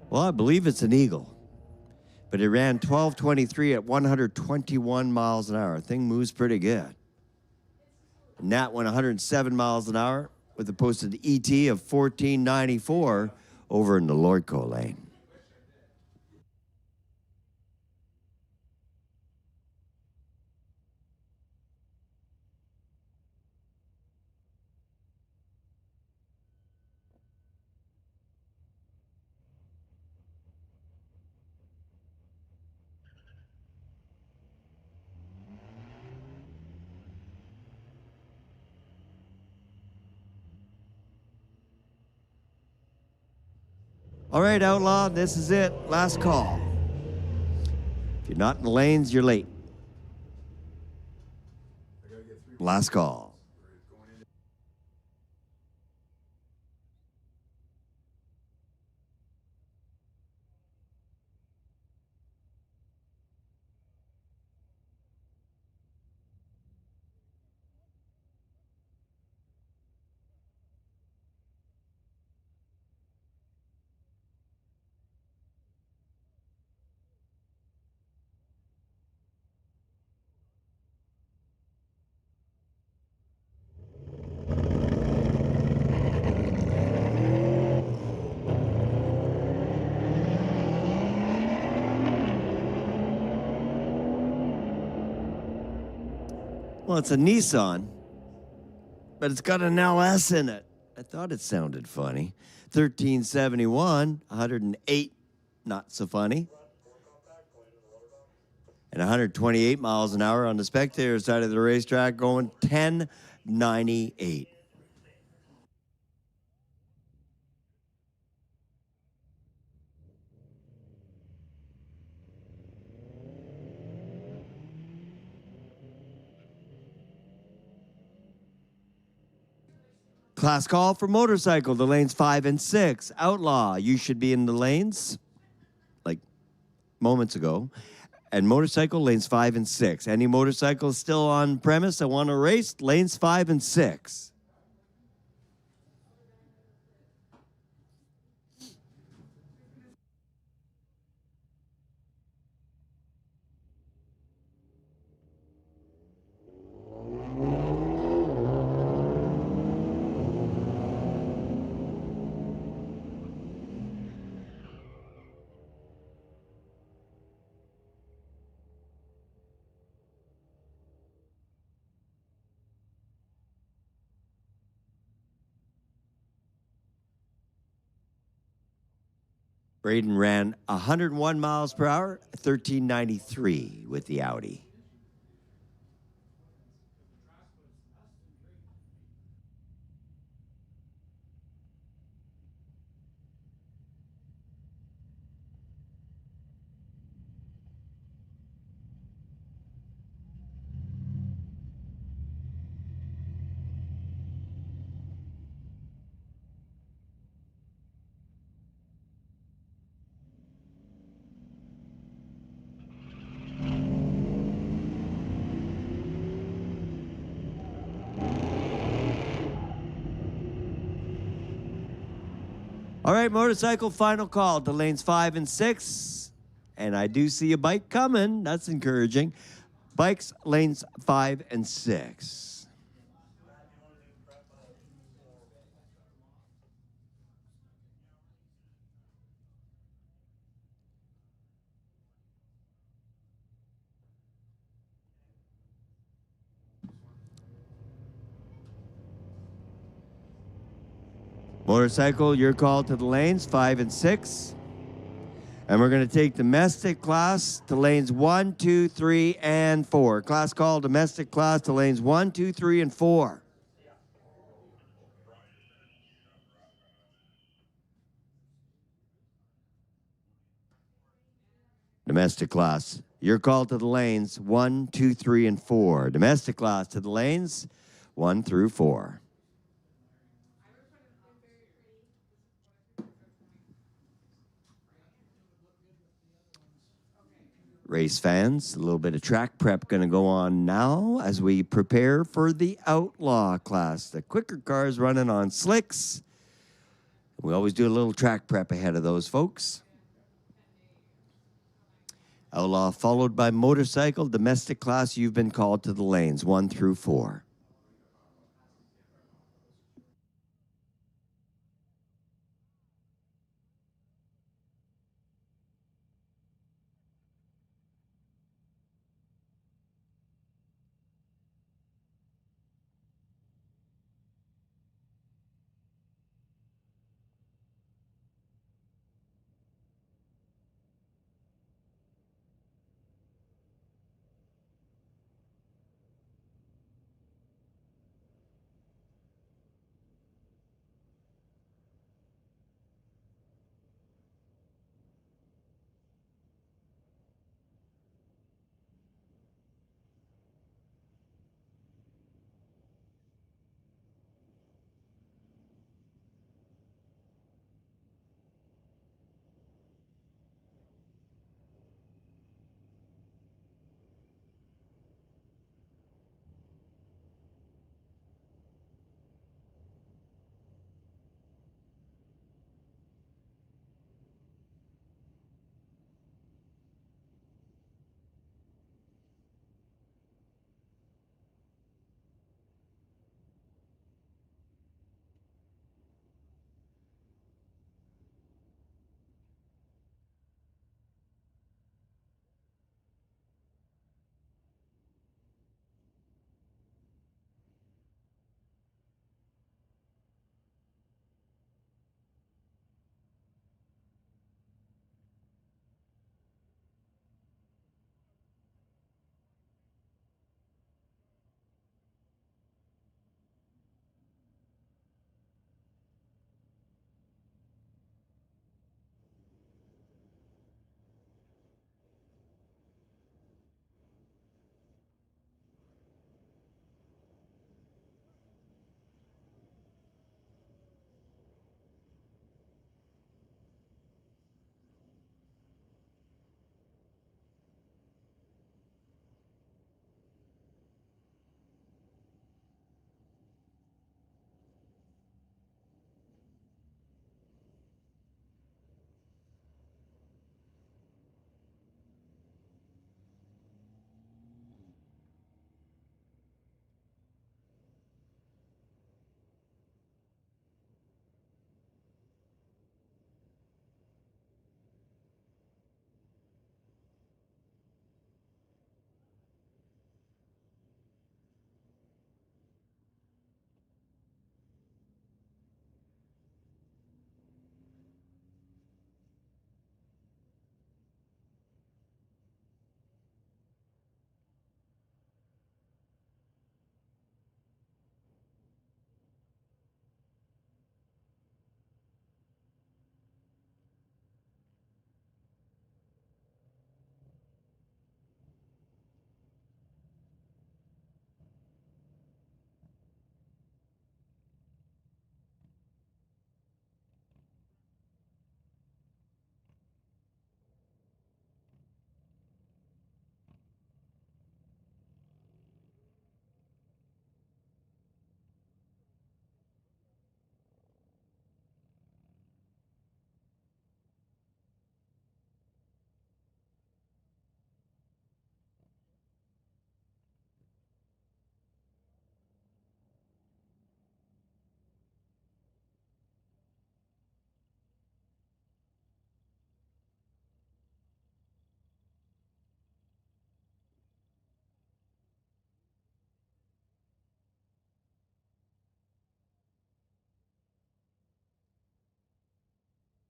Well, I believe it's an Eagle, but it ran 12.23 at 121 miles an hour. Thing moves pretty good. And Nat went 107 miles an hour with a posted ET of 14.94 over in the Lordco lane. All right, Outlaw, this is it. Last call. If you're not in the lanes, you're late. Last call. Well, it's a Nissan, but it's got an LS in it. I thought it sounded funny. 1371, 108, not so funny. And 128 miles an hour on the spectator side of the racetrack, going 1098. Class call for motorcycle, the lanes 5 and 6. Outlaw, you should be in the lanes, like moments ago. And motorcycle, lanes 5 and 6. Any motorcycle still on premise that want to race, lanes 5 and 6. Braden ran 101 miles per hour, 1393 with the Audi. All right, motorcycle, final call to lanes 5 and 6. And I do see a bike coming. That's encouraging. Bikes, lanes 5 and 6. Motorcycle, your call to the lanes 5 and 6. And we're going to take domestic class to lanes 1, 2, 3, and 4. Class call domestic class to lanes 1, 2, 3, and 4. Domestic class, your call to the lanes 1, 2, 3, and 4. Domestic class to the lanes 1 through 4. Race fans, a little bit of track prep going to go on now as we prepare for the Outlaw class. The quicker cars running on slicks. We always do a little track prep ahead of those folks. Outlaw followed by motorcycle. Domestic class, you've been called to the lanes 1 through 4.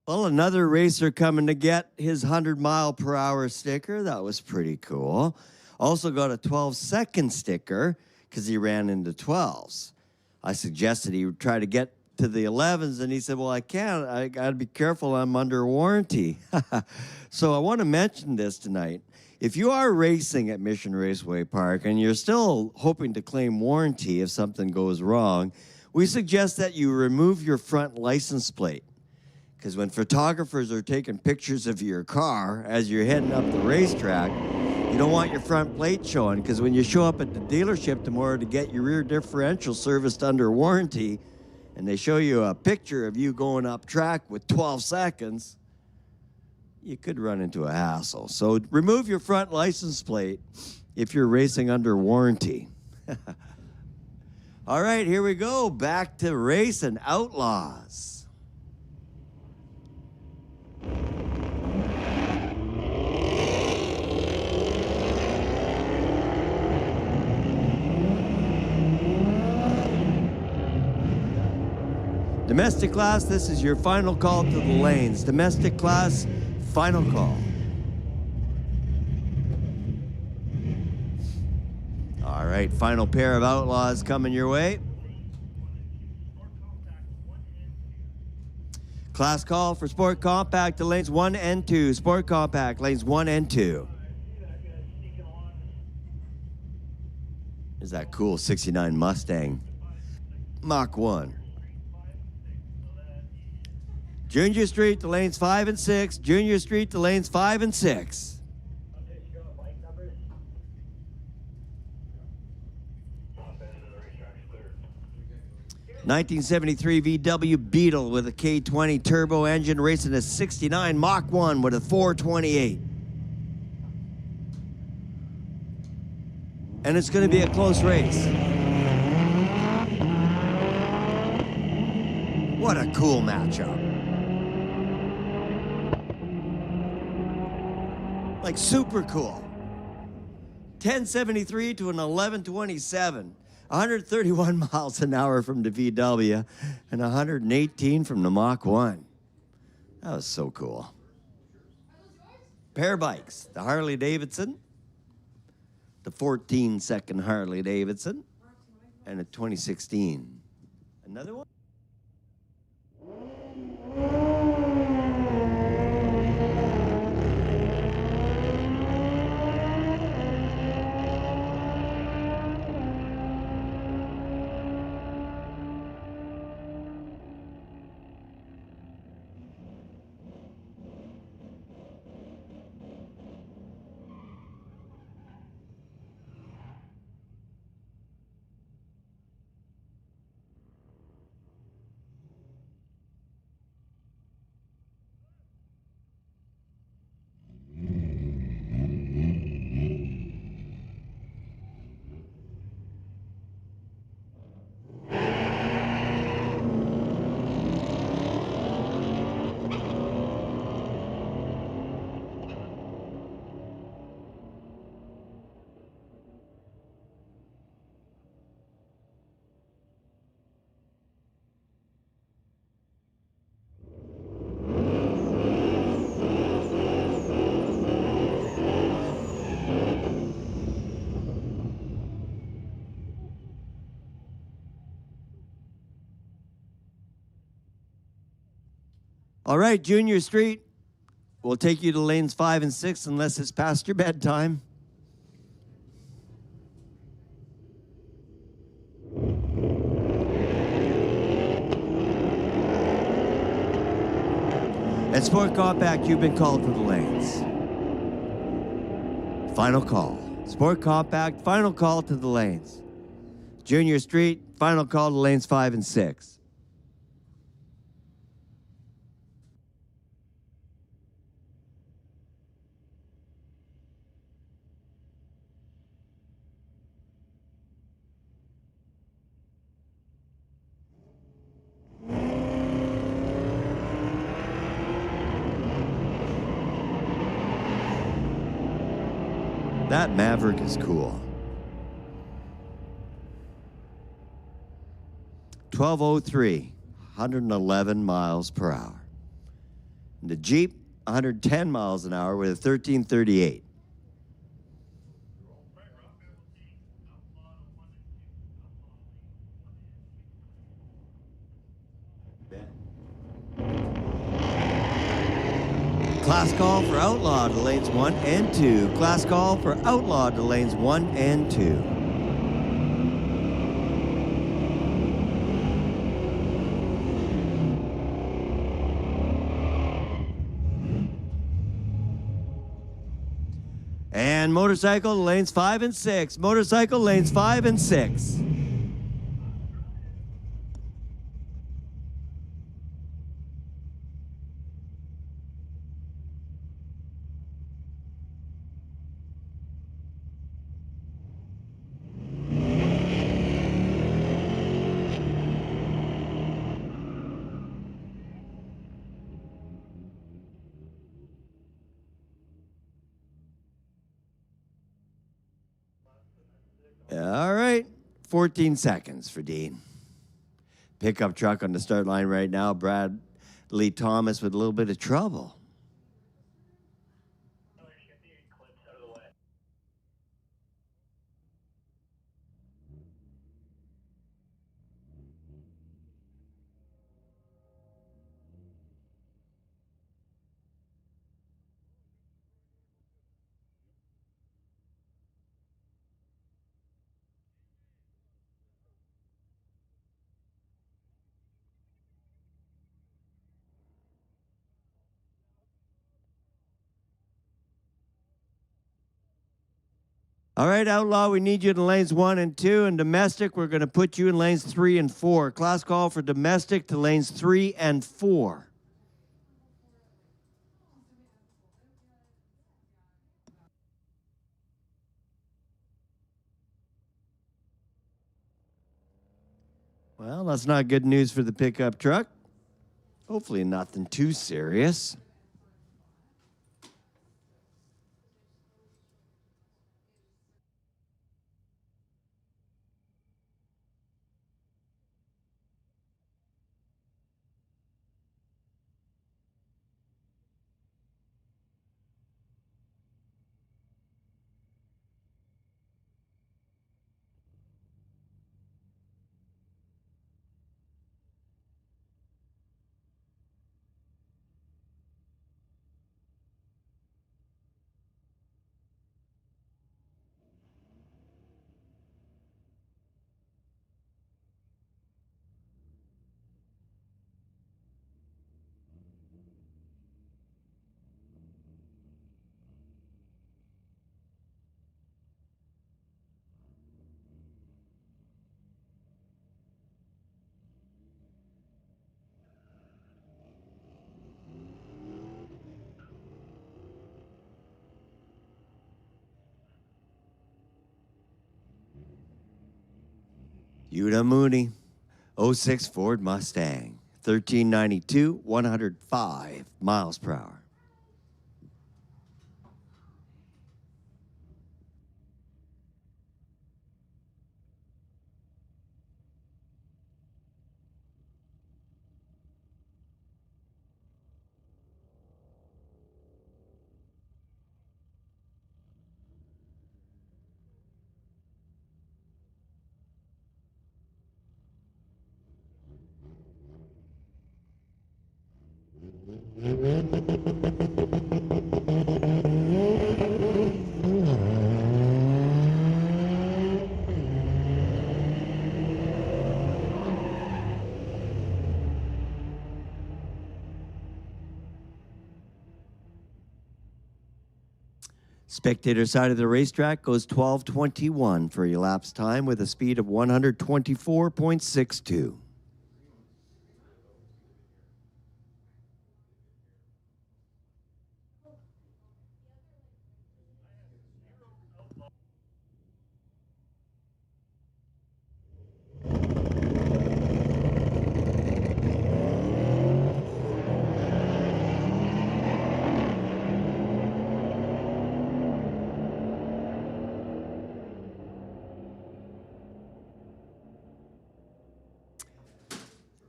Well, another racer coming to get his 100-mile-per-hour sticker. That was pretty cool. Also got a 12-second sticker because he ran into 12s. I suggested he would try to get to the 11s, and he said, well, I can't. I got to be careful. I'm under warranty. So I want to mention this tonight. If you are racing at Mission Raceway Park and you're still hoping to claim warranty if something goes wrong, we suggest that you remove your front license plate. Because when photographers are taking pictures of your car as you're heading up the racetrack, you don't want your front plate showing, because when you show up at the dealership tomorrow to get your rear differential serviced under warranty, and they show you a picture of you going up track with 12 seconds, you could run into a hassle. So remove your front license plate if you're racing under warranty. All right, here we go. Back to racing Outlaws. Domestic class, this is your final call to the lanes. Domestic class, final call. All right, final pair of Outlaws coming your way. Class call for Sport Compact to lanes 1 and 2. Sport Compact, lanes 1 and 2. Is that cool 69 Mustang Mach 1. Junior Street to lanes 5 and 6. Junior Street to lanes 5 and 6. 1973 VW Beetle with a K20 turbo engine racing a 69 Mach 1 with a 428. And it's going to be a close race. What a cool matchup. Like super cool. 1073 to an 1127. 131 miles an hour from the VW and 118 from the Mach 1. That was so cool. Pair of bikes, the Harley Davidson, the 14-second Harley Davidson, and a 2016. Another one? All right, Junior Street, we'll take you to lanes 5 and 6 unless it's past your bedtime. At Sport Compact, you've been called for the lanes. Final call. Sport Compact, final call to the lanes. Junior Street, final call to lanes 5 and 6. That Maverick is cool. 1203, 111 miles per hour. The Jeep, 110 miles an hour with a 1338. Class call for Outlaw to lanes 1 and 2. Class call for Outlaw to lanes 1 and 2. And motorcycle lanes 5 and 6. Motorcycle lanes 5 and 6. All right, 14 seconds for Dean. Pickup truck on the start line right now. Bradley Thomas with a little bit of trouble. All right, Outlaw, we need you in lanes 1 and 2. And domestic, we're going to put you in lanes 3 and 4. Class call for domestic to lanes 3 and 4. Well, that's not good news for the pickup truck. Hopefully nothing too serious. Yuta Mooney, '06 Ford Mustang, 1392, 105 miles per hour. Spectator side of the racetrack goes 12:21 for elapsed time with a speed of 124.62.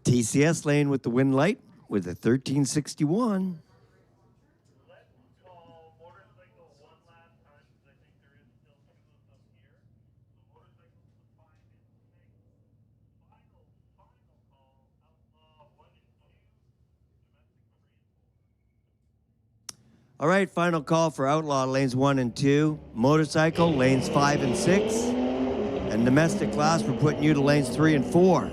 TCS lane with the wind light with a 1361. All right, final call for Outlaw lanes 1 and 2. Motorcycle lanes 5 and 6. And domestic class, we're putting you to lanes 3 and 4.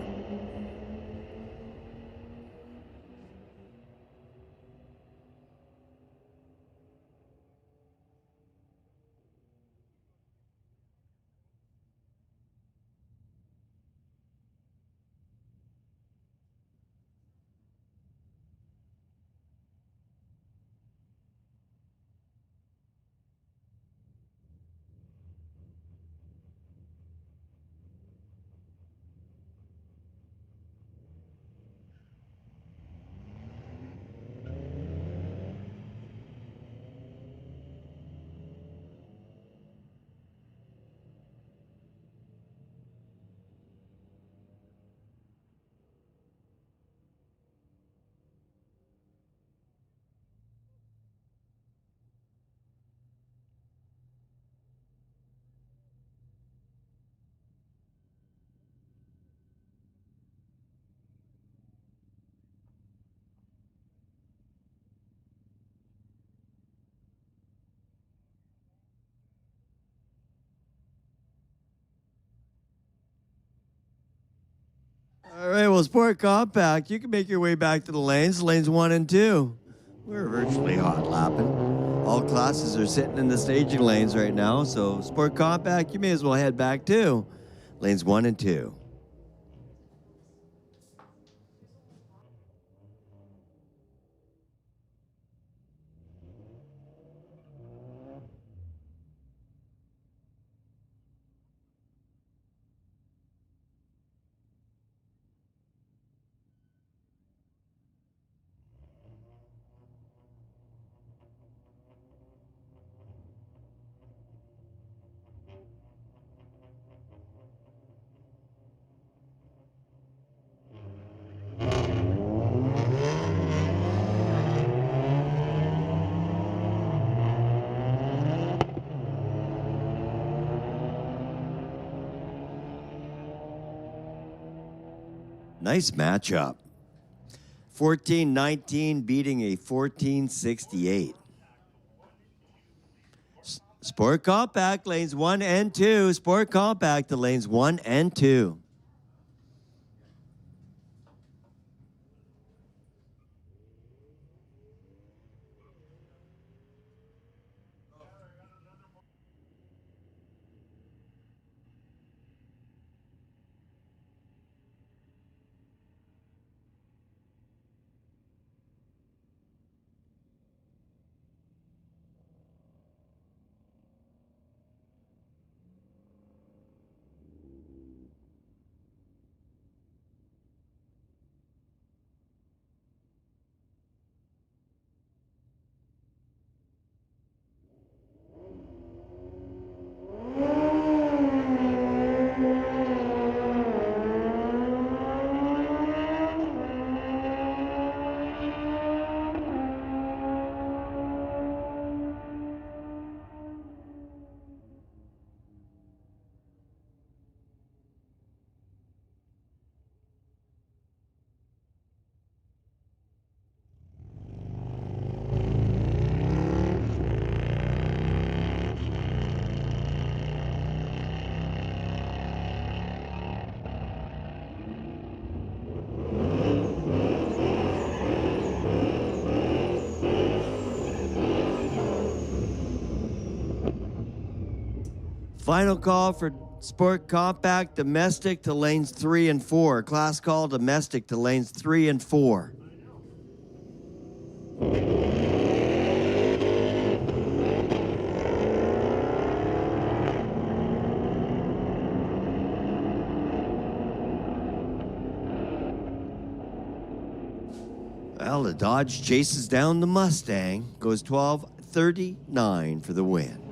All right, well, Sport Compact, you can make your way back to the lanes 1 and 2. We're virtually hot lapping. All classes are sitting in the staging lanes right now, so Sport Compact, you may as well head back too. Lanes 1 and 2. Nice matchup. 14-19 beating a 14-68. Sport Compact, lanes 1 and 2. Sport Compact to lanes 1 and 2. Final call for Sport Compact domestic to lanes 3 and 4. Class call domestic to lanes 3 and 4. Well, the Dodge chases down the Mustang, goes 12:39 for the win.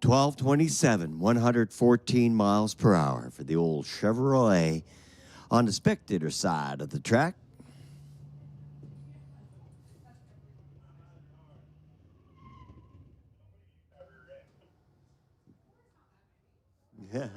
12:27, 114 miles per hour for the old Chevrolet on the spectator side of the track. Yeah.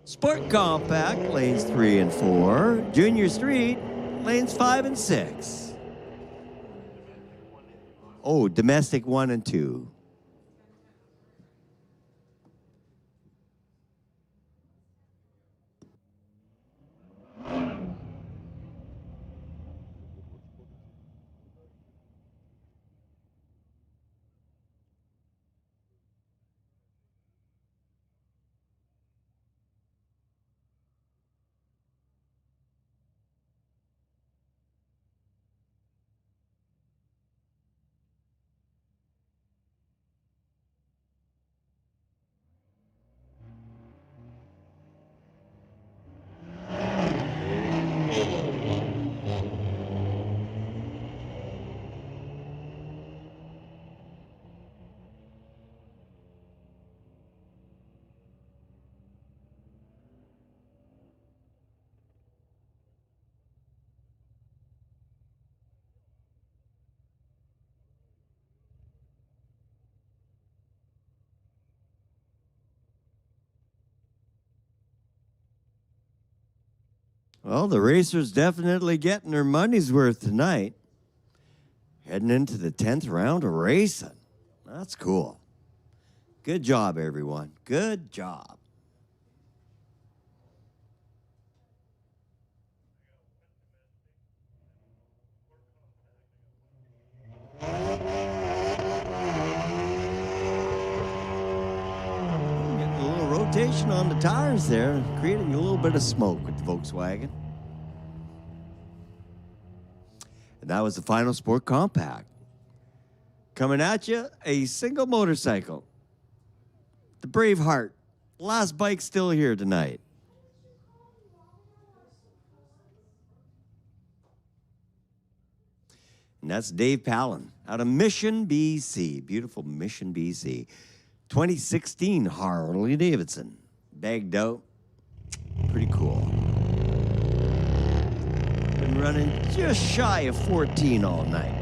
Sport Compact, lanes 3 and 4. Junior Street, lanes 5 and 6. Oh, domestic 1 and 2. Well, the racers definitely getting their money's worth tonight. Heading into the 10th round of racing. That's cool. Good job, everyone. Good job. Getting a little rotation on the tires there, creating a little bit of smoke with the Volkswagen. And that was the final Sport Compact. Coming at you, a single motorcycle. The Braveheart. Last bike still here tonight. And that's Dave Palin out of Mission, BC. Beautiful Mission, BC. 2016 Harley Davidson. Bagged out. Pretty cool. Been running just shy of 14 all night.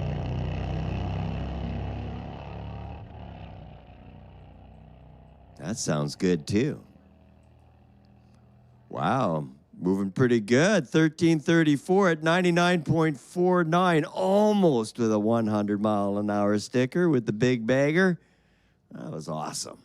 That sounds good too. Wow, moving pretty good. 1334 at 99.49, almost with a 100-mile-an-hour sticker with the big bagger. That was awesome.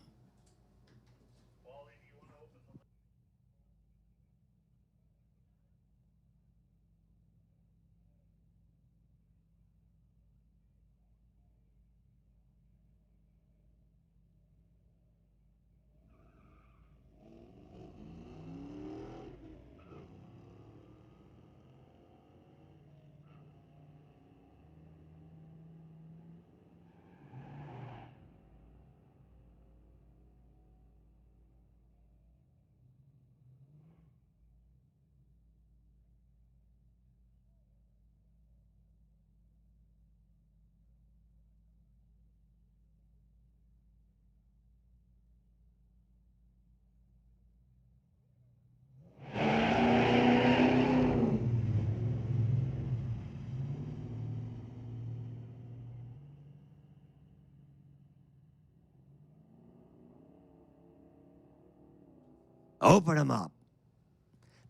Open them up.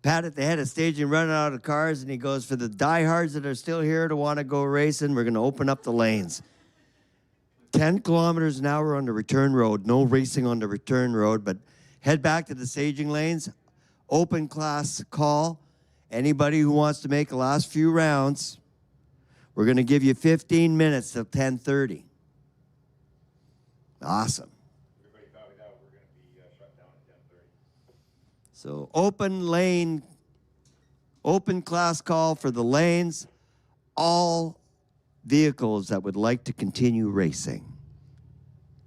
Pat at the head of staging running out of cars, and he goes, for the diehards that are still here to want to go racing, we're going to open up the lanes. 10 kilometers an hour on the return road. No racing on the return road, but head back to the staging lanes. Open class call. Anybody who wants to make the last few rounds, we're going to give you 15 minutes till 10:30. Awesome. Everybody copied out. We're going to be shut down at 10:30. So open class call for the lanes. All vehicles that would like to continue racing.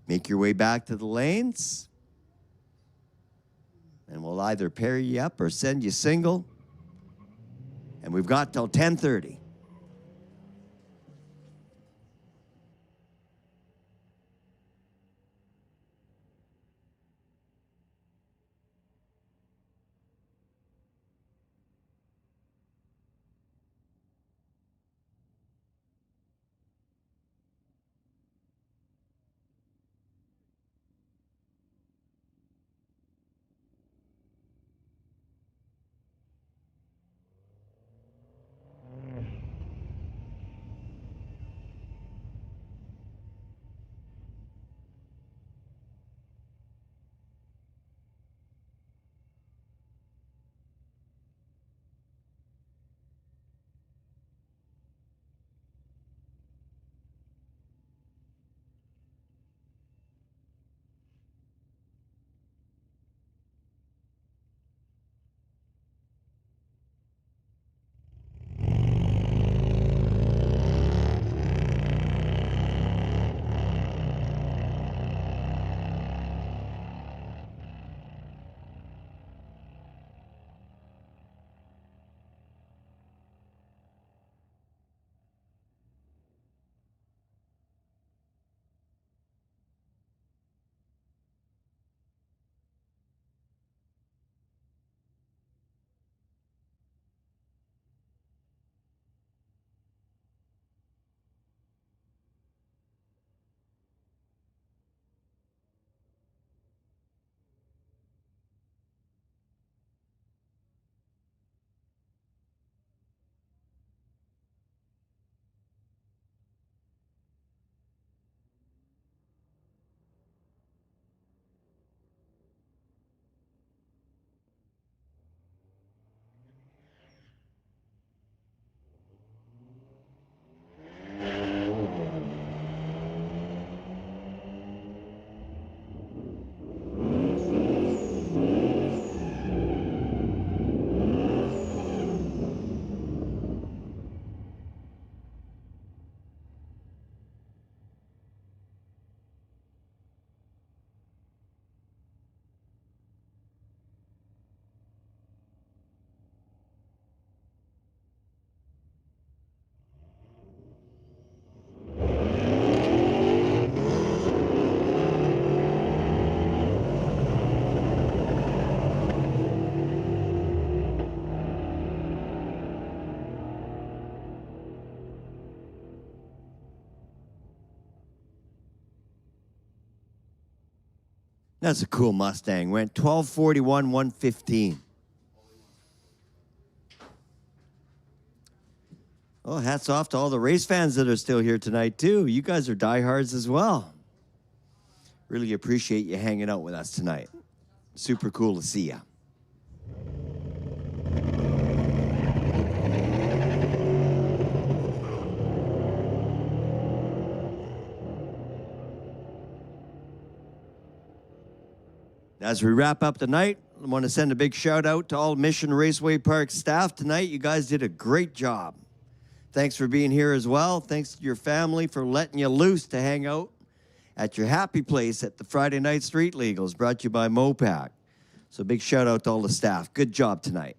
Make your way back to the lanes, and we'll either pair you up or send you single. And we've got till 10:30. That's a cool Mustang. Went 1241, 115. Well, hats off to all the race fans that are still here tonight, too. You guys are diehards as well. Really appreciate you hanging out with us tonight. Super cool to see you. As we wrap up the night, I want to send a big shout out to all Mission Raceway Park staff tonight. You guys did a great job. Thanks for being here as well. Thanks to your family for letting you loose to hang out at your happy place at the Friday Night Street Legals, brought to you by Mopac. So big shout out to all the staff. Good job tonight.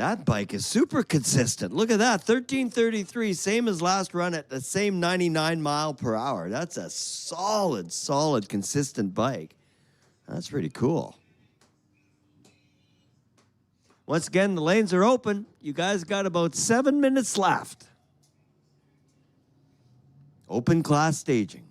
That bike is super consistent. Look at that, 1333, same as last run at the same 99 mile per hour. That's a solid, consistent bike. That's pretty cool. Once again, the lanes are open. You guys got about 7 minutes left. Open class staging.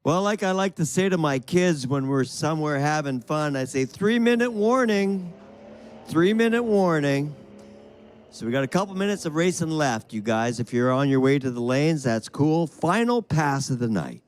Well, like I like to say to my kids when we're somewhere having fun, I say 3-minute warning, 3-minute warning. So we got a couple minutes of racing left, you guys. If you're on your way to the lanes, that's cool. Final pass of the night.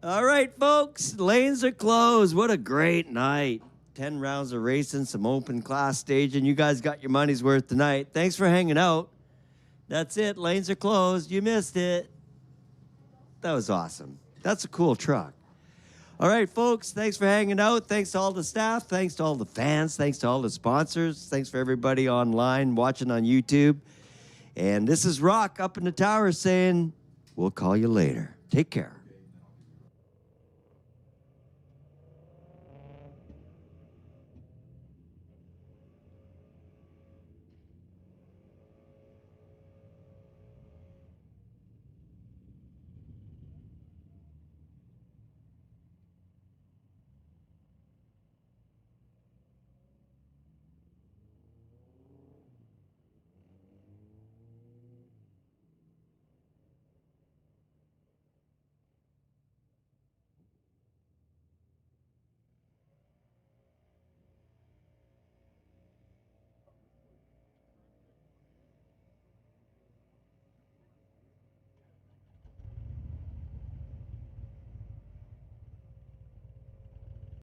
All right, folks, lanes are closed. What a great night. 10 rounds of racing, some open class staging. You guys got your money's worth tonight. Thanks for hanging out. That's it. Lanes are closed. You missed it. That was awesome. That's a cool truck. All right, folks, thanks for hanging out. Thanks to all the staff. Thanks to all the fans. Thanks to all the sponsors. Thanks for everybody online watching on YouTube. And this is Rock up in the tower saying, we'll call you later. Take care.